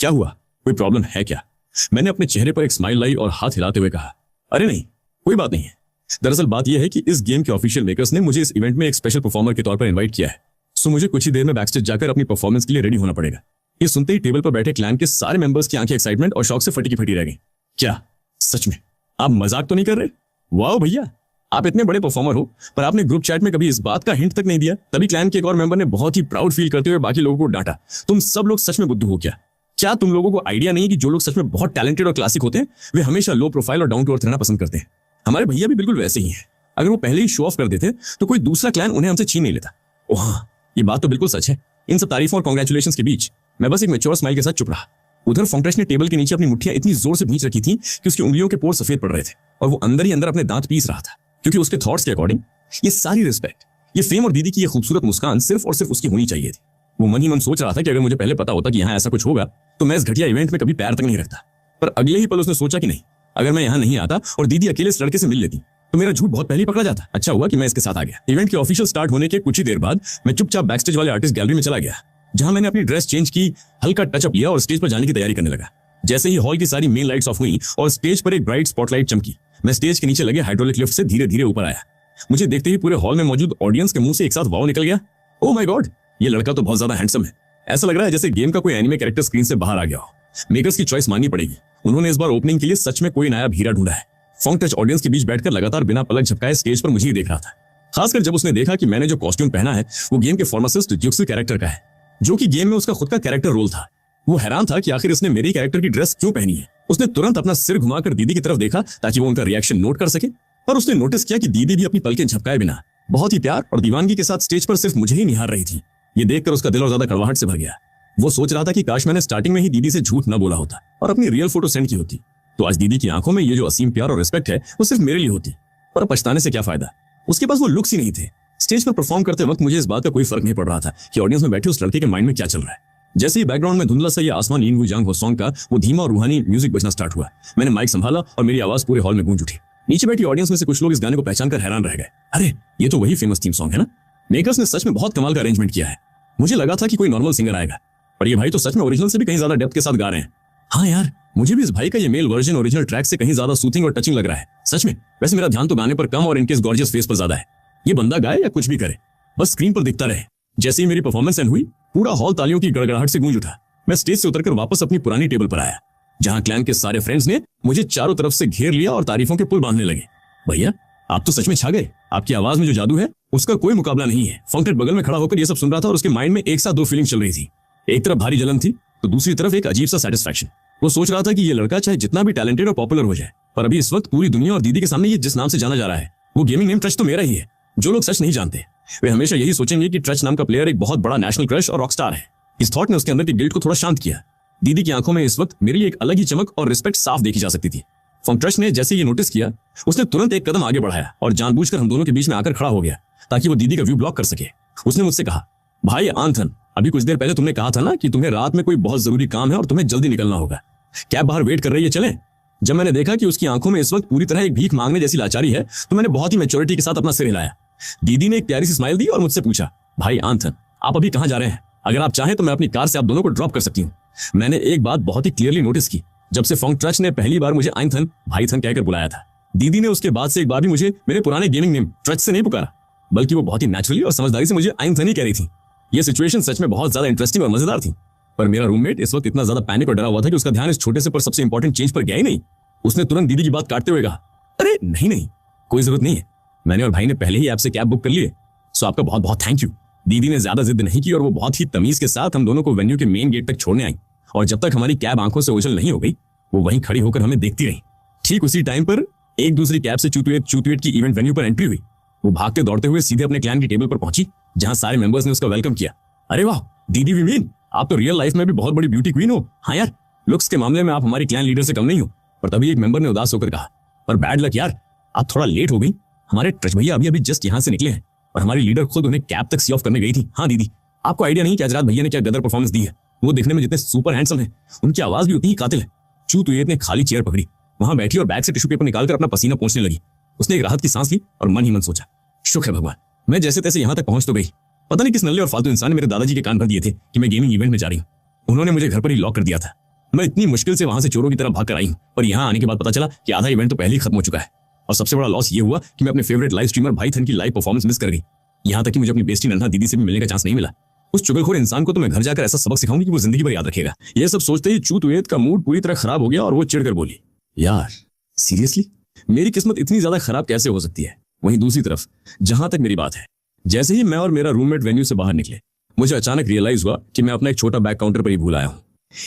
क्या हुआ, कोई प्रॉब्लम है क्या? मैंने अपने चेहरे पर एक स्माइल लाई और हाथ हिलाते हुए कहा, अरे नहीं कोई बात नहीं है, दरअसल बात यह है कि इस गेम के ऑफिशियल मेकर्स ने मुझे इस इवेंट में एक स्पेशल परफॉर्मर के तौर पर इनवाइट किया है। सो मुझे कुछ ही देर में बैकस्टेज जाकर अपनी परफॉर्मेंस के लिए रेडी होना पड़ेगा। ये सुनते ही टेबल पर बैठे क्लैन के सारे मेंबर्स की आंखें एक्साइटमेंट और शौक से फटी की फटी रह गई। क्या सच में आप मजाक तो नहीं कर रहे? वाह भैया, आप इतने बड़े परफॉर्मर हो पर आपने ग्रुप चैट में कभी इस बात का हिंट तक नहीं दिया। तभी क्लैन के एक और मेंबर ने बहुत ही प्राउड फील करते हुए बाकी लोगों को डांटा, तुम सब लोग सच में बुद्धू हो क्या? क्या तुम लोगों को आइडिया नहीं है कि जो लोग सच में बहुत टैलेंटेड और क्लासिक होते हैं वे हमेशा लो प्रोफाइल और डाउन टू अर्थ रहना पसंद करते हैं। हमारे भैया भी बिल्कुल वैसे ही हैं। अगर वो पहले ही शो ऑफ कर देते तो कोई दूसरा क्लैन उन्हें हमसे छीन नहीं लेता। ओह हाँ, ये बात तो बिल्कुल सच है। इन सब तारीफों और कांग्रेचुलेशंस के बीच मैं बस एक मैच्योर स्माइल के साथ चुप रहा। उधर फोंक्ट्रेश ने टेबल के नीचे अपनी मुट्ठियां इतनी जोर से भींच रखी थी कि उसकी उंगलियों के पोर सफेद पड़ रहे थे और वो अंदर ही अंदर अपने दांत पीस रहा था, क्योंकि उसके थॉट्स के अकॉर्डिंग ये सारी रिस्पेक्ट, ये फेम और दीदी की ये खूबसूरत मुस्कान सिर्फ और सिर्फ उसकी होनी चाहिए थी। वो मन ही मन सोच रहा था कि अगर मुझे पहले पता होता कि यहाँ ऐसा कुछ होगा तो मैं इस घटिया इवेंट में कभी पैर तक नहीं रखता। पर अगले ही पल उसने सोचा कि नहीं, अगर मैं यहाँ नहीं आता और दीदी अकेले इस लड़के से मिल लेती तो मेरा झूठ बहुत पहले ही पकड़ा जाता। अच्छा हुआ कि मैं इसके साथ आ गया। इवेंट के ऑफिशियल स्टार्ट होने के कुछ ही देर बाद मैं चुपचाप बैकस्टेज वाले आर्टिस्ट गैलरी में चला गया, जहां मैंने अपनी ड्रेस चेंज की, हल्का टचअप किया और स्टेज पर जाने की तैयारी करने लगा। जैसे ही हॉल की सारी मेन लाइट्स ऑफ हुई और स्टेज पर एक ब्राइट स्पॉटलाइट चमकी, मैं स्टेज के नीचे लगे हाइड्रोलिक लिफ्ट से धीरे धीरे ऊपर आया। मुझे देखते ही पूरे हॉल में मौजूद ऑडियंस के मुंह से एक साथ वाव निकल गया। ओह माय गॉड, ये लड़का तो बहुत ज्यादा हैंडसम है। ऐसा लग रहा है जैसे गेम का कोई एनिमे कैरेक्टर स्क्रीन से बाहर आ गया हो। मेकर्स की चॉइस माननी पड़ेगी, उन्होंने इस बार ओपनिंग के लिए सच में कोई नया हीरा ढूंढा है। फोंक्ट्रेच ऑडियंस के बीच बैठकर लगातार बिना पलक झपकाए स्टेज पर मुझे ही देख रहा था, खासकर जब उसने देखा कि मैंने जो कॉस्ट्यूम पहना है वो गेम के फार्मासिस्ट ज्यूक्सी कैरेक्टर का है, जो कि गेम में उसका खुद का कैरेक्टर रोल था। वो हैरान था कि आखिर इसने मेरी कैरेक्टर की ड्रेस क्यों पहनी है। उसने तुरंत अपना सिर घुमाकर दीदी की तरफ देखा ताकि वो उनका रिएक्शन नोट कर सके, पर उसने नोटिस किया कि दीदी भी अपनी पलकें झपकाए बिना बहुत ही प्यार और दीवानगी के साथ स्टेज पर सिर्फ मुझे ही निहार रही थी। ये देखकर उसका दिल और ज्यादा कड़वाहट से भर गया। वो सोच रहा था कि काश मैंने स्टार्टिंग में ही दीदी से झूठ न बोला होता और अपनी रियल फोटो सेंड की होती, तो आज दीदी की आंखों में ये जो असीम प्यार और रिस्पेक्ट है वो सिर्फ मेरे लिए होती। पर पछताने से क्या फायदा, उसके पास वो लुक्स ही नहीं थे। स्टेज पर परफॉर्म करते वक्त मुझे इस बात का कोई फर्क नहीं पड़ रहा था कि ऑडियंस में बैठे उस लड़के के माइंड में क्या चल रहा है। जैसे ही बैकग्राउंड में धुंधला सा ये आसमान इन वू जांग हो सॉन्ग का वो धीमा और रूहानी म्यूजिक बजना स्टार्ट हुआ, मैंने माइक संभाला और मेरी आवाज पूरे हॉल में गूंज उठी। नीचे बैठी ऑडियंस में से कुछ लोग इस गाने को पहचान कर हैरान रह गए। अरे ये तो वही फेमस थीम सॉन्ग है ना। मेकर्स ने सच में बहुत कमाल का अरेंजमेंट किया है। मुझे लगा था कि कोई नॉर्मल सिंगर आएगा, पर ये भाई तो सच में ओरिजिनल से भी कहीं ज्यादा डेप्थ के साथ गा रहे हैं। हाँ यार, मुझे भी इस भाई का ये मेल वर्जन ओरिजिनल ट्रैक से कहीं ज्यादा सूथिंग और टचिंग लग रहा है सच में। वैसे मेरा ध्यान तो गाने पर कम और इनके इस गॉर्जियस फेस पर ज्यादा है। ये बंदा गाए या कुछ भी करे, बस स्क्रीन पर दिखता रहे। जैसे ही मेरी परफॉर्मेंस एंड हुई, पूरा हॉल तालियों की गड़गड़ाहट से गूंज उठा। मैं स्टेज से उतरकर वापस अपनी पुरानी टेबल पर आया, जहां क्लैन के सारे फ्रेंड्स ने मुझे चारों तरफ से घेर लिया और तारीफों के पुल बांधने लगे। भैया आप तो सच में छा गए, आपकी आवाज में जो जादू है उसका कोई मुकाबला नहीं है। फोंक्ट्रेच बगल में खड़ा होकर ये सब सुन रहा था और उसके माइंड में एक साथ दो फीलिंग चल रही थी। एक तरफ भारी जलन थी तो दूसरी तरफ एक अजीब सा सेटिस्फैक्शन। वो सोच रहा था कि ये लड़का चाहे जितना भी टैलेंटेड और पॉपुलर हो जाए, पर अभी इस वक्त पूरी दुनिया और दीदी के सामने ये जिस नाम से जाना जा रहा है वो गेमिंग नेम ट्रच तो मेरा ही है। जो लोग सच नहीं जानते वे हमेशा यही सोचेंगे कि ट्रच नाम का प्लेयर एक बहुत बड़ा नेशनल क्रश और रॉकस्टार है। इस थॉट ने उसके अंदर की गिल्ट को थोड़ा शांत किया। दीदी की आंखों में इस वक्त मेरे लिए एक अलग ही चमक और रिस्पेक्ट साफ देखी जा सकती थी। फोंक्ट्रेच ने जैसे ये नोटिस किया, उसने तुरंत एक कदम आगे बढ़ाया और जानबूझकर हम दोनों के बीच में आकर खड़ा हो गया ताकि वो दीदी का व्यू ब्लॉक कर सके। उसने मुझसे कहा, भाई आंथन, अभी कुछ देर पहले तुमने कहा था ना कि तुम्हें रात में कोई बहुत जरूरी काम है और तुम्हें जल्दी निकलना होगा। कैब बाहर वेट कर रही है, चलें? जब मैंने देखा कि उसकी आंखों में इस वक्त पूरी तरह एक भीख मांगने जैसी लाचारी है तो मैंने बहुत ही मैच्योरिटी के साथ अपना सिर हिलाया। दीदी ने एक प्यारी सी स्माइल दी और मुझसे पूछा, भाई आंथन, आप अभी कहाँ जा रहे हैं? अगर आप चाहें तो मैं अपनी कार से आप दोनों को ड्रॉप कर सकती हूँ। मैंने एक बात बहुत ही क्लियरली नोटिस की, जब से फोंक्ट्रेच ने पहली बार मुझे आइंथन भाई थन कहकर बुलाया था, दीदी ने उसके बाद से एक बार भी मुझे मेरे पुराने गेमिंग नेम ट्रच से नहीं पुकारा, बल्कि वो बहुत ही नेचुरली और समझदारी से मुझे आइंथन ही कह रही थी। ये सिचुएशन सच में बहुत ज्यादा इंटरेस्टिंग और मजेदार थी। पर मेरा रूममेट इस वक्त इतना ज्यादा पैनिक और डरा हुआ था कि उसका ध्यान इस छोटे से पर सबसे इंपॉर्टेंट चेंज पर गया ही नहीं। उसने तुरंत दीदी की बात काटते हुए कहा, अरे नहीं नहीं, कोई जरूरत नहीं है, मैंने और भाई ने पहले ही ऐप से कैब बुक कर ली है, सो आपका बहुत बहुत थैंक यू। दीदी ने ज्यादा जिद नहीं की और वो बहुत ही तमीज के साथ हम दोनों को वेन्यू के मेन गेट तक छोड़ने आई और जब तक हमारी कैब आंखों से ओझल नहीं हो गई वो वहीं खड़ी होकर हमें देखती रही। ठीक उसी टाइम पर एक दूसरी कैब से चूतुएट की इवेंट वेन्यू पर एंट्री हुई। वो भागते दौड़ते हुए सीधे अपने क्लैन की टेबल पर पहुंची, जहां सारे मेंबर्स ने उसका वेलकम किया। अरे वाह दीदी विमीन, आप तो रियल लाइफ में भी बहुत बड़ी ब्यूटी क्वीन हो। हाँ यार, लुक्स के मामले में आप हमारी क्लैन लीडर से कम नहीं हो। पर तभी एक मेंबर ने उदास होकर कहा, पर बैड लक यार, आप थोड़ा लेट हो गई। हमारे ट्रच भैया अभी अभी जस्ट यहाँ से निकले हैं और हमारी लीडर खुद उन्हें कैब तक सी ऑफ करने गई थी। हाँ दीदी, आपको आइडिया नहीं कि आज रात भैया ने क्या गदर परफॉर्मेंस दी है। वो दिखने में जितने सुपर हैंडसम है, उनकी आवाज भी उतनी ही कातिल है। चूतुएट ने खाली चेयर पकड़ी, वहां बैठी और बैग से टिश्यू पेपर निकालकर अपना पसीना पोंछने लगी। उसने एक राहत की सांस ली और मन ही मन सोचा, शुक्र है भगवान, मैं जैसे तैसे यहाँ तक पहुंच तो गई। पता नहीं किस नल्ले और फालतू इंसान ने मेरे दादाजी के कान भर दिए थे कि मैं गेमिंग इवेंट में जा रही हूँ। उन्होंने मुझे घर पर ही लॉक कर दिया था। मैं इतनी मुश्किल से वहां से चोरों की तरह भाग कर आई हूँ, पर यहाँ आने के बाद पता चला कि आधा इवेंट तो पहले ही खत्म हो चुका है। और सबसे बड़ा लॉस ये हुआ कि मैं अपने फेवरेट लाइव स्ट्रीमर भाई थन की लाइव परफॉर्मेंस मिस कर गई। यहाँ तक कि मुझे अपनी बेस्टी नन्हा दीदी से भी मिलने का चांस नहीं मिला। उस चुगलखोर इंसान को तो मैं घर जाकर ऐसा सबक सिखाऊंगी कि वो जिंदगी भर याद रखेगा। ये सब सोचते ही चूत उयेद का मूड पूरी तरह खराब हो गया और वो चिढ़कर बोली, यार सीरियसली मेरी किस्मत इतनी ज्यादा खराब कैसे हो सकती है। वहीं दूसरी तरफ जहां तक मेरी बात है, जैसे ही मैं और मेरा रूममेट वेन्यू से बाहर निकले, मुझे अचानक रियलाइज हुआ कि मैं अपना एक छोटा बैग काउंटर पर ही भूल आया हूँ।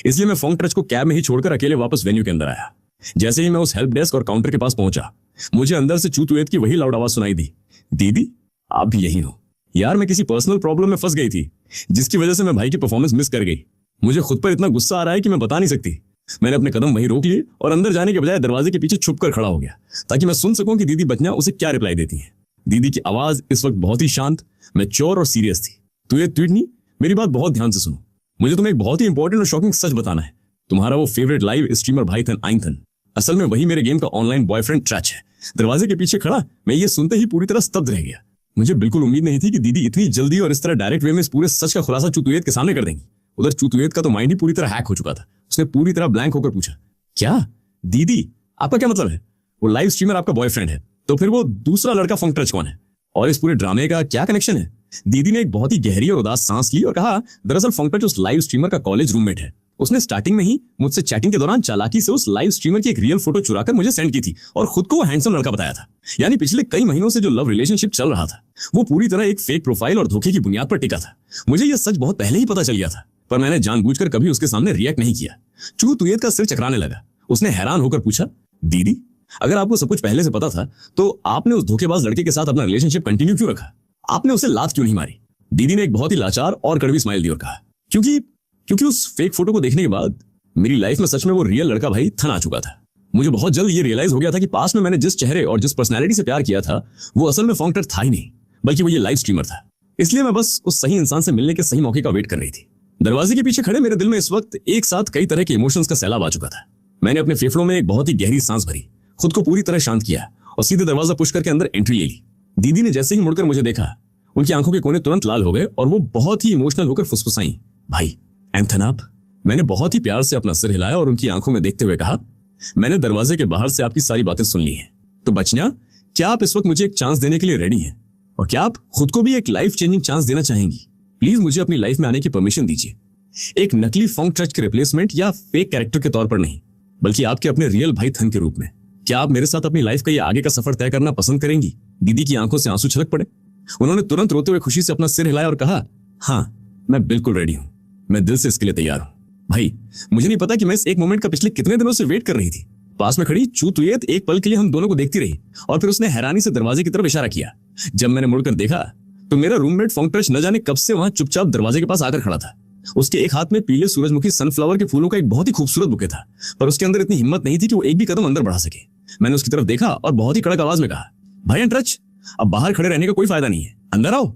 इसलिए मैं फोंग ट्रच को कैब में ही छोड़कर अकेले वापस वेन्यू के अंदर आया। जैसे ही मैं उस हेल्प डेस्क और काउंटर के पास पहुंचा, मुझे अंदर से चूत उयेद की वही लाउड आवाज सुनाई दी, दीदी आप भी यही हो। यार मैं किसी पर्सनल प्रॉब्लम में फंस गई थी जिसकी वजह से मैं भाई की परफॉर्मेंस मिस कर गई। मुझे खुद पर इतना गुस्सा आ रहा है कि मैं बता नहीं सकती। मैंने अपने कदम वहीं रोक लिए और अंदर जाने के बजाय दरवाजे के पीछे छुपकर खड़ा हो गया ताकि मैं सुन सकूं कि दीदी बचना उसे क्या रिप्लाई देती हैं। दीदी की आवाज इस वक्त बहुत ही शांत, मैच्योर और सीरियस थी। तो ये ट्वीटनी, मेरी बात बहुत ध्यान से सुनो। मुझे तुम्हें एक बहुत ही इंपॉर्टेंट और शॉकिंग सच बताना है। तुम्हारा वो फेवरेट लाइव स्ट्रीमर भाई थन आइंथन असल में वही मेरे गेम का ऑनलाइन बॉयफ्रेंड ट्रच है। दरवाजे के पीछे खड़ा मैं ये सुनते ही पूरी तरह स्तब्ध रह गया। मुझे बिल्कुल उम्मीद नहीं थी कि दीदी इतनी जल्दी और इस तरह डायरेक्ट वे में इस पूरे सच का खुलासा चूत उयेद के सामने कर देंगी। उधर चूत उयेद का तो माइंड ही पूरी तरह हैक हो चुका था। उसने पूरी तरह ब्लैंक होकर पूछा, क्या दीदी आपका क्या मतलब है? वो लाइव स्ट्रीमर आपका बॉयफ्रेंड है तो फिर वो दूसरा लड़का फोंग ट्रच कौन है और इस पूरे ड्रामे का क्या कनेक्शन है? दीदी ने एक बहुत ही गहरी और उदास सांस ली और कहा, दरअसल फोंग ट्रच उस लाइव स्ट्रीमर का कॉलेज रूममेट है। उसने स्टार्टिंग में ही मुझसे चैटिंग के दौरान चालाकी से उस लाइव स्ट्रीमर की एक रियल फोटो चुराकर मुझे सेंड की थी और खुद को वो हैंडसम लड़का बताया था। यानी पिछले कई महीनों से जो लव रिलेशनशिप चल रहा था वो पूरी तरह एक फेक प्रोफाइल और धोखे की बुनियाद पर टिका था। मुझे यह सच बहुत पहले ही पता चल गया था, पर मैंने जानबूझकर कभी उसके सामने रिएक्ट नहीं किया। चूत उयेद का सिर चकराने लगा। उसने हैरान होकर पूछा, दीदी अगर आपको सब कुछ पहले से पता था तो आपने उस धोखेबाज लड़के के साथ अपना रिलेशनशिप कंटिन्यू क्यों रखा? आपने उसे लात क्यों नहीं मारी? दीदी ने एक बहुत ही लाचार और कड़वी स्माइल दी और कहा, क्योंकि उस फेक फोटो को देखने के बाद मेरी लाइफ में सच में वो रियल लड़का भाई थन आ चुका था। मुझे बहुत जल्द ये रियलाइज हो गया था कि पास में मैंने जिस चेहरे और जिस पर्सनैलिटी से प्यार किया था वो असल में फोंग ट्रच था ही नहीं, बल्कि वो ये लाइव स्ट्रीमर था। इसलिए मैं बस उस सही इंसान से मिलने के सही मौके का वेट कर रही थी। दरवाजे के पीछे खड़े मेरे दिल में इस वक्त एक साथ कई तरह के इमोशंस का सैलाब आ चुका था। मैंने अपने फेफड़ों में एक बहुत ही गहरी सांस भरी, खुद को पूरी तरह शांत किया और सीधे दरवाजा पुश करके अंदर एंट्री ले ली। दीदी ने जैसे ही मुड़कर मुझे देखा, उनकी आंखों के कोने तुरंत लाल हो गए और वो बहुत ही इमोशनल होकर फुसफुसाई, भाई एंथन आप। मैंने बहुत ही प्यार से अपना सिर हिलाया और उनकी आंखों में देखते हुए कहा, मैंने दरवाजे के बाहर से आपकी सारी बातें सुन ली हैं। तो बचना, क्या आप इस वक्त मुझे एक चांस देने के लिए रेडी हैं? और क्या आप खुद को भी एक लाइफ चेंजिंग चांस देना चाहेंगी? प्लीज मुझे अपनी लाइफ में आने की परमिशन दीजिए। एक नकली फोंग ट्रच के रिप्लेसमेंट या फेक कैरेक्टर के तौर पर नहीं, बल्कि आपके अपने रियल भाई थन के रूप में। क्या आप मेरे साथ अपनी लाइफ का ये आगे का सफर तय करना पसंद करेंगी? दीदी की आंखों से आंसू छलक पड़े। उन्होंने तुरंत रोते हुए खुशी से अपना सिर हिलाया और कहा, हाँ मैं बिल्कुल रेडी हूं, मैं दिल से इसके लिए तैयार हूं। भाई मुझे नहीं पता कि मैं इस एक मोमेंट का पिछले कितने दिनों से वेट कर रही थी। पास में खड़ी चूत उयेद एक पल के लिए हम दोनों को देखती रही और फिर उसने हैरानी से दरवाजे की तरफ इशारा किया। जब मैंने मुड़कर देखा तो मेरा रूममेट फोंग ट्रच न जाने कब से वहां चुपचाप दरवाजे के पास आकर खड़ा था। उसके एक हाथ में पीले सूरजमुखी सनफ्लावर के फूलों का एक बहुत ही खूबसूरत बुके था, पर उसके अंदर इतनी हिम्मत नहीं थी कि वो एक भी कदम अंदर बढ़ा सके। मैंने उसकी तरफ देखा और बहुत ही कड़क आवाज में कहा, भाई ट्रच अब बाहर खड़े रहने का कोई फायदा नहीं है, अंदर आओ।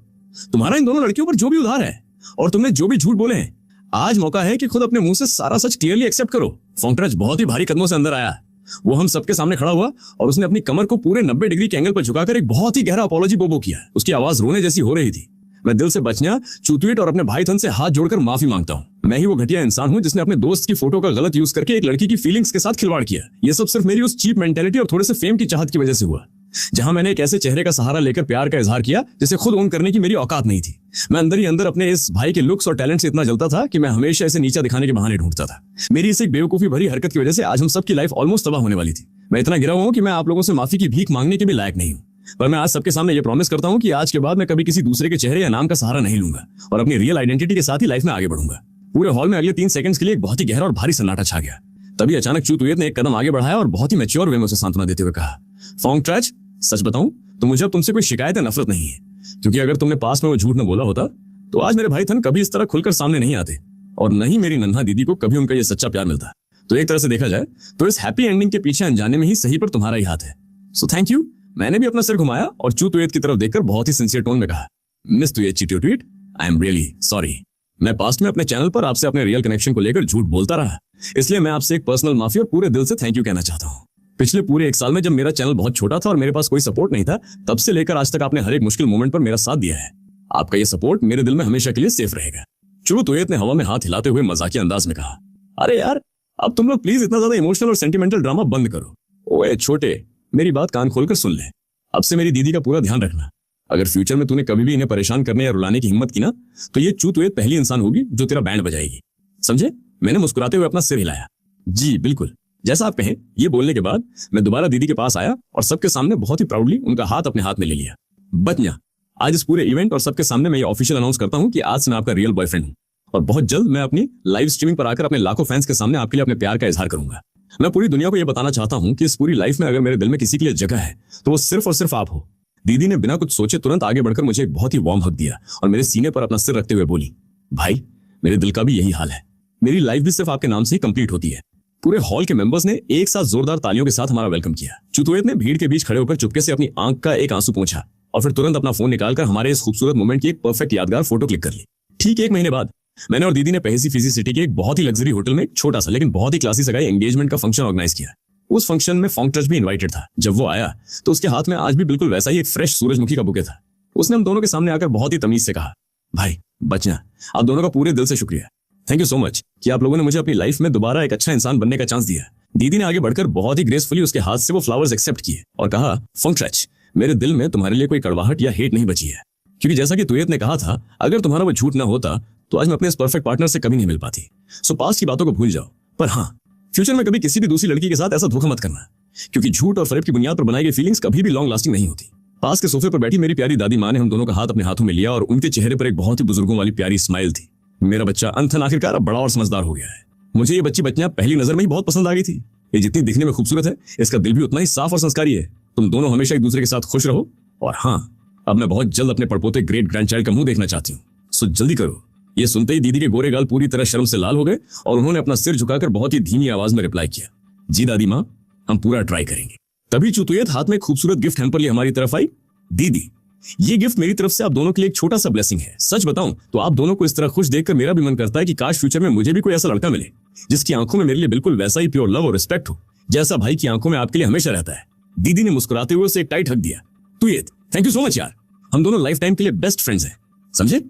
तुम्हारा इन दोनों लड़कियों पर जो भी उधार है और तुमने जो भी झूठ बोले हैं, आज मौका है कि खुद अपने मुंह से सारा सच क्लियरली एक्सेप्ट करो। फोंग ट्रच बहुत ही भारी कदमों से अंदर आया। वो हम सबके सामने खड़ा हुआ और उसने अपनी कमर को पूरे 90 डिग्री के एंगल पर झुकाकर एक बहुत ही गहरा अपॉलॉजी बोबो किया। उसकी आवाज रोने जैसी हो रही थी। मैं दिल से बचना, चूतुएट और अपने भाई थन से हाथ जोड़कर माफी मांगता हूँ। मैं ही वो घटिया इंसान हूँ जिसने अपने दोस्त की फोटो का गलत यूज करके एक लड़की की फीलिंग्स के साथ खिलवाड़ किया। ये सब सिर्फ मेरी उस चीप मेंटेलिटी और थोड़े से फेम की चाहत की वजह से हुआ, जहां मैंने एक ऐसे चेहरे का सहारा लेकर प्यार का इजहार किया जिसे खुद ओन करने की मेरी औकात नहीं थी। मैं अंदर ही अंदर अपने इस भाई के लुक्स और टैलेंट से इतना जलता था कि मैं हमेशा इसे नीचा दिखाने के बहाने ढूंढता था। मेरी इस एक बेवकूफी भरी हरकत की वजह से आज हम सबकी लाइफ ऑलमोस्ट तबाह होने वाली थी। मैं इतना गिरा हुआ हूं कि मैं आप लोगों से माफी की भीख मांगने के भी लायक नहीं हूं, पर मैं आज सबके सामने ये प्रॉमिस करता हूं कि आज के बाद मैं कभी किसी दूसरे के चेहरे या नाम का सहारा नहीं लूंगा और अपनी रियल आइडेंटिटी के साथ ही लाइफ में आगे बढ़ूंगा। पूरे हॉल में अगले 3 सेकंड्स के लिए एक बहुत ही गहरा और भारी सन्नाटा छा गया। तभी अचानक चूतुएट ने एक कदम आगे बढ़ाया और बहुत ही मैच्योर वे में उसे सांत्वना देते हुए कहा, फोंग ट्रच सच बताऊं तो मुझे अब तुमसे कोई शिकायत या नफरत नहीं है, क्योंकि अगर तुमने पास में वो झूठ न बोला होता तो आज मेरे भाई थन कभी इस तरह खुलकर सामने नहीं आते और न ही मेरी नन्हा दीदी को कभी उनका ये सच्चा प्यार मिलता। तो एक तरह से देखा जाए तो इस हैप्पी एंडिंग के पीछे अनजाने में ही सही पर तुम्हारा ही हाथ है। So thank you. मैंने भी अपना सिर घुमाया और चूतुएट की तरफ देखकर बहुत ही सिंसियर टोन में कहा, मिस तुएट चिट्यूट, आई एम रियली सॉरी। मैं पास्ट में अपने चैनल पर आपसे अपने रियल कनेक्शन को लेकर झूठ बोलता रहा, इसलिए मैं आपसे एक पर्सनल माफी और पूरे दिल से थैंक यू कहना चाहता हूँ। पिछले पूरे 1 साल में जब मेरा चैनल बहुत छोटा था और मेरे पास कोई सपोर्ट नहीं था, तब से लेकर आज तक आपने हर एक मुश्किल मोमेंट पर मेरा साथ दिया है। आपका ये सपोर्ट मेरे दिल में हमेशा के लिए सेफ रहेगा। चूतुएट ने हवा में हाथ हिलाते हुए मजाकिया अंदाज में कहा, अरे यार अब तुम लोग प्लीज इतना ज्यादा इमोशनल और सेंटिमेंटल ड्रामा बंद करो। ओए छोटे, मेरी बात कान खोलकर सुन ले। अब से मेरी दीदी का पूरा ध्यान रखना। अगर फ्यूचर में तूने कभी भी इन्हें परेशान करने या रुलाने की हिम्मत की ना, तो ये चूतवेत पहली इंसान होगी जो तेरा बैंड बजाएगी, समझे? मैंने मुस्कुराते हुए अपना सिर हिलाया। जी बिल्कुल, जैसा आप कहें। ये बोलने के बाद मैं दोबारा दीदी के पास आया और सबके सामने बहुत ही प्राउडली उनका हाथ अपने हाथ में ले लिया। बतन्या, आज इस पूरे इवेंट और सबके सामने मैं ये ऑफिशियल अनाउंस करता हूं कि आज से मैं आपका रियल बॉयफ्रेंड हूं और बहुत जल्द मैं अपनी लाइव स्ट्रीमिंग पर आकर अपने लाखों फैंस के सामने आपके लिए अपने प्यार का इजहार करूंगा। मैं पूरी दुनिया को यह बताना चाहता हूं कि इस पूरी लाइफ में अगर मेरे दिल में किसी के लिए जगह है तो वो सिर्फ और सिर्फ आप हो। दीदी ने बिना कुछ सोचे तुरंत आगे बढ़कर मुझे एक बहुत ही वार्म हग दिया और मेरे सीने पर अपना सिर रखते हुए बोली, भाई मेरे दिल का भी यही हाल है। मेरी लाइफ भी सिर्फ आपके नाम से ही कंप्लीट होती है। पूरे हॉल के मेंबर्स ने एक साथ जोरदार तालियों के साथ हमारा वेलकम किया। चुतवेत ने भीड़ के बीच खड़े होकर चुपके से अपनी आंख का एक आंसू पोंछा और फिर तुरंत अपना फोन निकालकर हमारे इस खूबसूरत मोमेंट की एक परफेक्ट यादगार फोटो क्लिक कर ली। ठीक 1 महीने बाद मैंने और दीदी ने पहसी फिजी सिटी के एक बहुत ही लग्जरी होटल में एक छोटा सा लेकिन बहुत ही क्लासी सगाई एंगेजमेंट का फंक्शन ऑर्गेनाइज किया। उस फंक्शन में फोंग भी इनवाइटेड था। जब वो आया तो उसके हाथ में आज भी बिल्कुल वैसा ही एक फ्रेश सूरजमुखी का बुके था। उसने हम दोनों के सामने आकर बहुत ही तमीज से कहा, भाई बचना, आप दोनों का पूरे दिल से शुक्रिया। थैंक यू सो मच कि आप लोगों ने मुझे अपनी लाइफ में दोबारा एक अच्छा इंसान बनने का चांस दिया। दीदी ने आगे बढ़कर बहुत ही ग्रेसफुली उसके हाथ से वो फ्लावर्स एक्सेप्ट किए और कहा, फंगट्रेच, मेरे दिल में तुम्हारे लिए कोई कड़वाहट या हेट नहीं बची है, क्योंकि जैसा कि तुयत ने कहा था, अगर तुम्हारा वो झूठ ना होता तो आज मैं अपने इस परफेक्ट पार्टनर से कभी नहीं मिल पाती। सो पास्ट की बातों को भूल जाओ, पर हाँ, फ्यूचर में कभी किसी भी दूसरी लड़की के साथ ऐसा धोखा मत करना, क्योंकि झूठ और फरेब की बुनियाद पर बनाई गई फीलिंग्स कभी भी लॉन्ग लास्टिंग नहीं होती। पास के सोफे पर बैठी मेरी प्यारी दादी माँ ने हम दोनों का हाथ अपने हाथों में लिया और उनके चेहरे पर एक बहुत ही बुजुर्गों वाली प्यारी स्माइल थी। मेरा बच्चा अंथन आखिरकार अब बड़ा और समझदार हो गया है। मुझे ये बच्ची बच्चियां पहली नजर में ही बहुत पसंद आ गई थी। ये जितनी दिखने में खूबसूरत है, इसका दिल भी उतना ही साफ और संस्कारी है। तुम दोनों हमेशा एक दूसरे के साथ खुश रहो। और हाँ, अब मैं बहुत जल्द अपने पड़पोते ग्रेट ग्रैंडचाइल्ड का मुंह देखना चाहती हूँ, सो जल्दी करो। ये सुनते ही दीदी के गोरे गाल पूरी तरह शर्म से लाल हो गए और उन्होंने अपना सिर झुकाकर बहुत ही धीमी आवाज में रिप्लाई किया, जी दादी माँ, हम पूरा ट्राई करेंगे। तभी चुतुयत हाथ में खूबसूरत गिफ्ट हैम्पर लिए हमारी तरफ आई। दीदी, ये गिफ्ट मेरी तरफ से आप दोनों के लिए एक छोटा सा ब्लेसिंग है। सच बताऊं तो आप दोनों को इस तरह खुश देखकर मेरा भी मन करता है कि काश फ्यूचर में मुझे भी कोई ऐसा लड़का मिले जिसकी आंखों में मेरे लिए बिल्कुल वैसा ही प्योर लव और रिस्पेक्ट हो जैसा भाई की आंखों में आपके लिए हमेशा रहता है। दीदी ने मुस्कुराते हुए उसे एक टाइट हग दिया। तुयत, थैंक यू सो मच यार, हम दोनों लाइफ टाइम के लिए बेस्ट फ्रेंड्स हैं, समझे?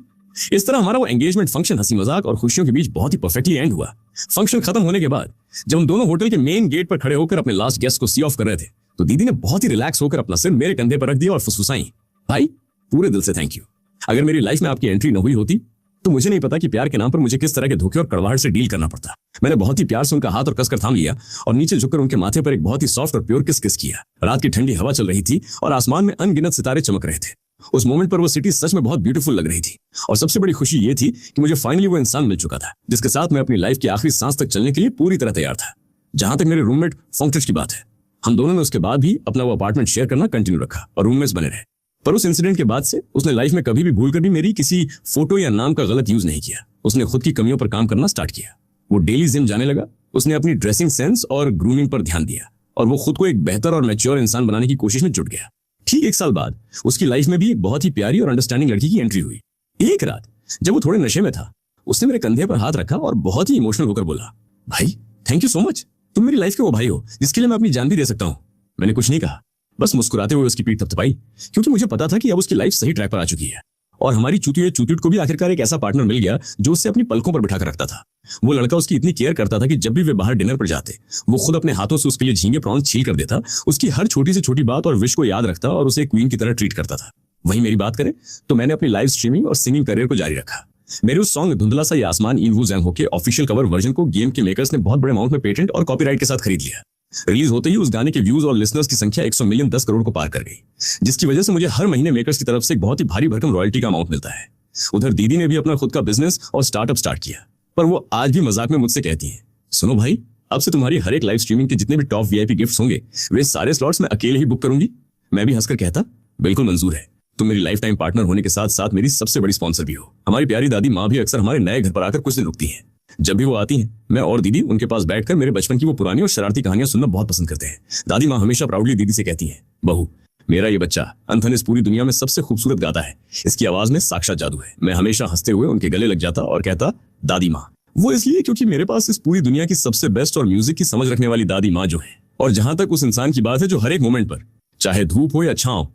इस तरह हमारा वो एंगेजमेंट फंक्शन हंसी मजाक और खुशियों के बीच बहुत ही परफेक्टली एंड हुआ। फंक्शन खत्म होने के बाद जब हम दोनों होटल के मेन गेट पर खड़े होकर अपने लास्ट गेस्ट को सी ऑफ कर रहे थे तो दीदी ने बहुत ही रिलैक्स होकर अपना सिर मेरे कंधे पर रख दिया और फुसफुसाई, भाई पूरे दिल से थैंक यू। अगर मेरी लाइफ में आपकी एंट्री न हुई होती तो मुझे नहीं पता कि प्यार के नाम पर मुझे किस तरह के धोखे और कड़वाहट से डील करना पड़ता। मैंने बहुत ही प्यार से उनका हाथ और कसकर थाम लिया और नीचे झुककर उनके माथे पर एक बहुत ही सॉफ्ट और प्योर किस किया। रात की ठंडी हवा चल रही थी और आसमान में अनगिनत सितारे चमक रहे थे। उस मोमेंट पर वो सिटी सच में बहुत ब्यूटीफुल लग रही थी और सबसे बड़ी खुशी ये थी कि मुझे फाइनली वो इंसान मिल चुका था जिसके साथ मैं अपनी लाइफ की आखिरी सांस तक चलने के लिए पूरी तरह तैयार था। जहां तक मेरे रूममेट फोंगट्रेच की बात है, हम दोनों ने उसके बाद भी अपना वो अपार्टमेंट शेयर करना कंटिन्यू रखा और रूममेट्स बने रहे। पर उस इंसिडेंट के बाद से उसने लाइफ में कभी भी भूलकर भी मेरी किसी फोटो या नाम का गलत यूज नहीं किया। उसने खुद की कमियों पर काम करना स्टार्ट किया। वो डेली जिम जाने लगा। उसने अपनी ड्रेसिंग सेंस और ग्रूमिंग पर ध्यान दिया और वो खुद को एक बेहतर और मैच्योर इंसान बनाने की कोशिश में जुट गया। ठीक 1 साल बाद उसकी लाइफ में भी एक बहुत ही प्यारी और अंडरस्टैंडिंग लड़की की एंट्री हुई। एक रात जब वो थोड़े नशे में था, उसने मेरे कंधे पर हाथ रखा और बहुत ही इमोशनल होकर बोला, भाई थैंक यू सो मच, तुम मेरी लाइफ के वो भाई हो जिसके लिए मैं अपनी जान भी दे सकता हूँ। मैंने कुछ नहीं कहा, बस मुस्कुराते हुए उसकी पीठ थपथपाई, क्योंकि मुझे पता था कि अब उसकी लाइफ सही ट्रैक पर आ चुकी है और हमारी चूतियत को भी आखिरकार एक ऐसा पार्टनर मिल गया जो उससे अपनी पलकों पर बिठा कर रखता था। वो लड़का उसकी इतनी केयर करता था कि जब भी वे बाहर डिनर पर जाते वो खुद अपने हाथों से उसके लिए झींगे प्रॉन्स छील कर देता, उसकी हर छोटी से छोटी बात और विश को याद रखता और उसे क्वीन की तरह ट्रीट करता था। वहीं मेरी बात करें तो मैंने अपनी लाइव स्ट्रीमिंग और सिंगिंग करियर को जारी रखा। मेरे उस सॉन्ग धुंधला सा ये आसमान इन वू जैंग हो के ऑफिशियल कवर वर्जन को गेम के मेकर्स ने बहुत बड़े अमाउंट में पेटेंट और कॉपीराइट के साथ खरीद लिया। रिलीज होते ही उस गाने के व्यूज और लिसनर्स की संख्या 100 मिलियन 10 करोड़ को पार कर गई, जिसकी वजह से मुझे हर महीने मेकर्स की तरफ से एक बहुत ही भारी भरकम रॉयल्टी का अमाउंट मिलता है। उधर दीदी ने भी अपना खुद का बिजनेस और स्टार्टअप स्टार्ट किया, पर वो आज भी मजाक में मुझसे कहती हैं, सुनो भाई, अब से तुम्हारी हर एक लाइव स्ट्रीमिंग के जितने भी टॉप वीआईपी गिफ्ट्स होंगे वे सारे स्लॉट्स मैं अकेले ही बुक करूंगी। मैं भी हंसकर कहता, बिल्कुल मंजूर है, तुम मेरी लाइफ टाइम पार्टनर होने के साथ साथ मेरी सबसे बड़ी स्पॉन्सर भी हो। हमारी प्यारी दादी माँ भी अक्सर हमारे नए घर पर आकर कुछ दिन रुकती हैं। जब भी वो आती हैं, मैं और दीदी उनके पास बैठकर मेरे बचपन की वो पुरानी और शरारती कहानियां सुनना बहुत पसंद करते हैं। दादी माँ हमेशा प्राउडली दीदी से कहती हैं, बहू, मेरा ये बच्चा अंथन इस पूरी दुनिया में सबसे खूबसूरत गाता है, इसकी आवाज में साक्षात जादू है। मैं हमेशा हंसते हुए उनके गले लग जाता और कहता, दादी माँ। वो इसलिए क्योंकि मेरे पास इस पूरी दुनिया की सबसे बेस्ट और म्यूजिक की समझ रखने वाली दादी माँ जो है, और जहां तक उस इंसान की बात है जो हर एक मोमेंट पर, चाहे धूप हो या छांव,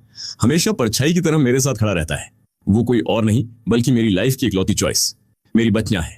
हमेशा परछाई की तरह मेरे साथ खड़ा रहता है, वो कोई और नहीं बल्कि मेरी लाइफ की इकलौती चॉइस, मेरी बच्चियां है।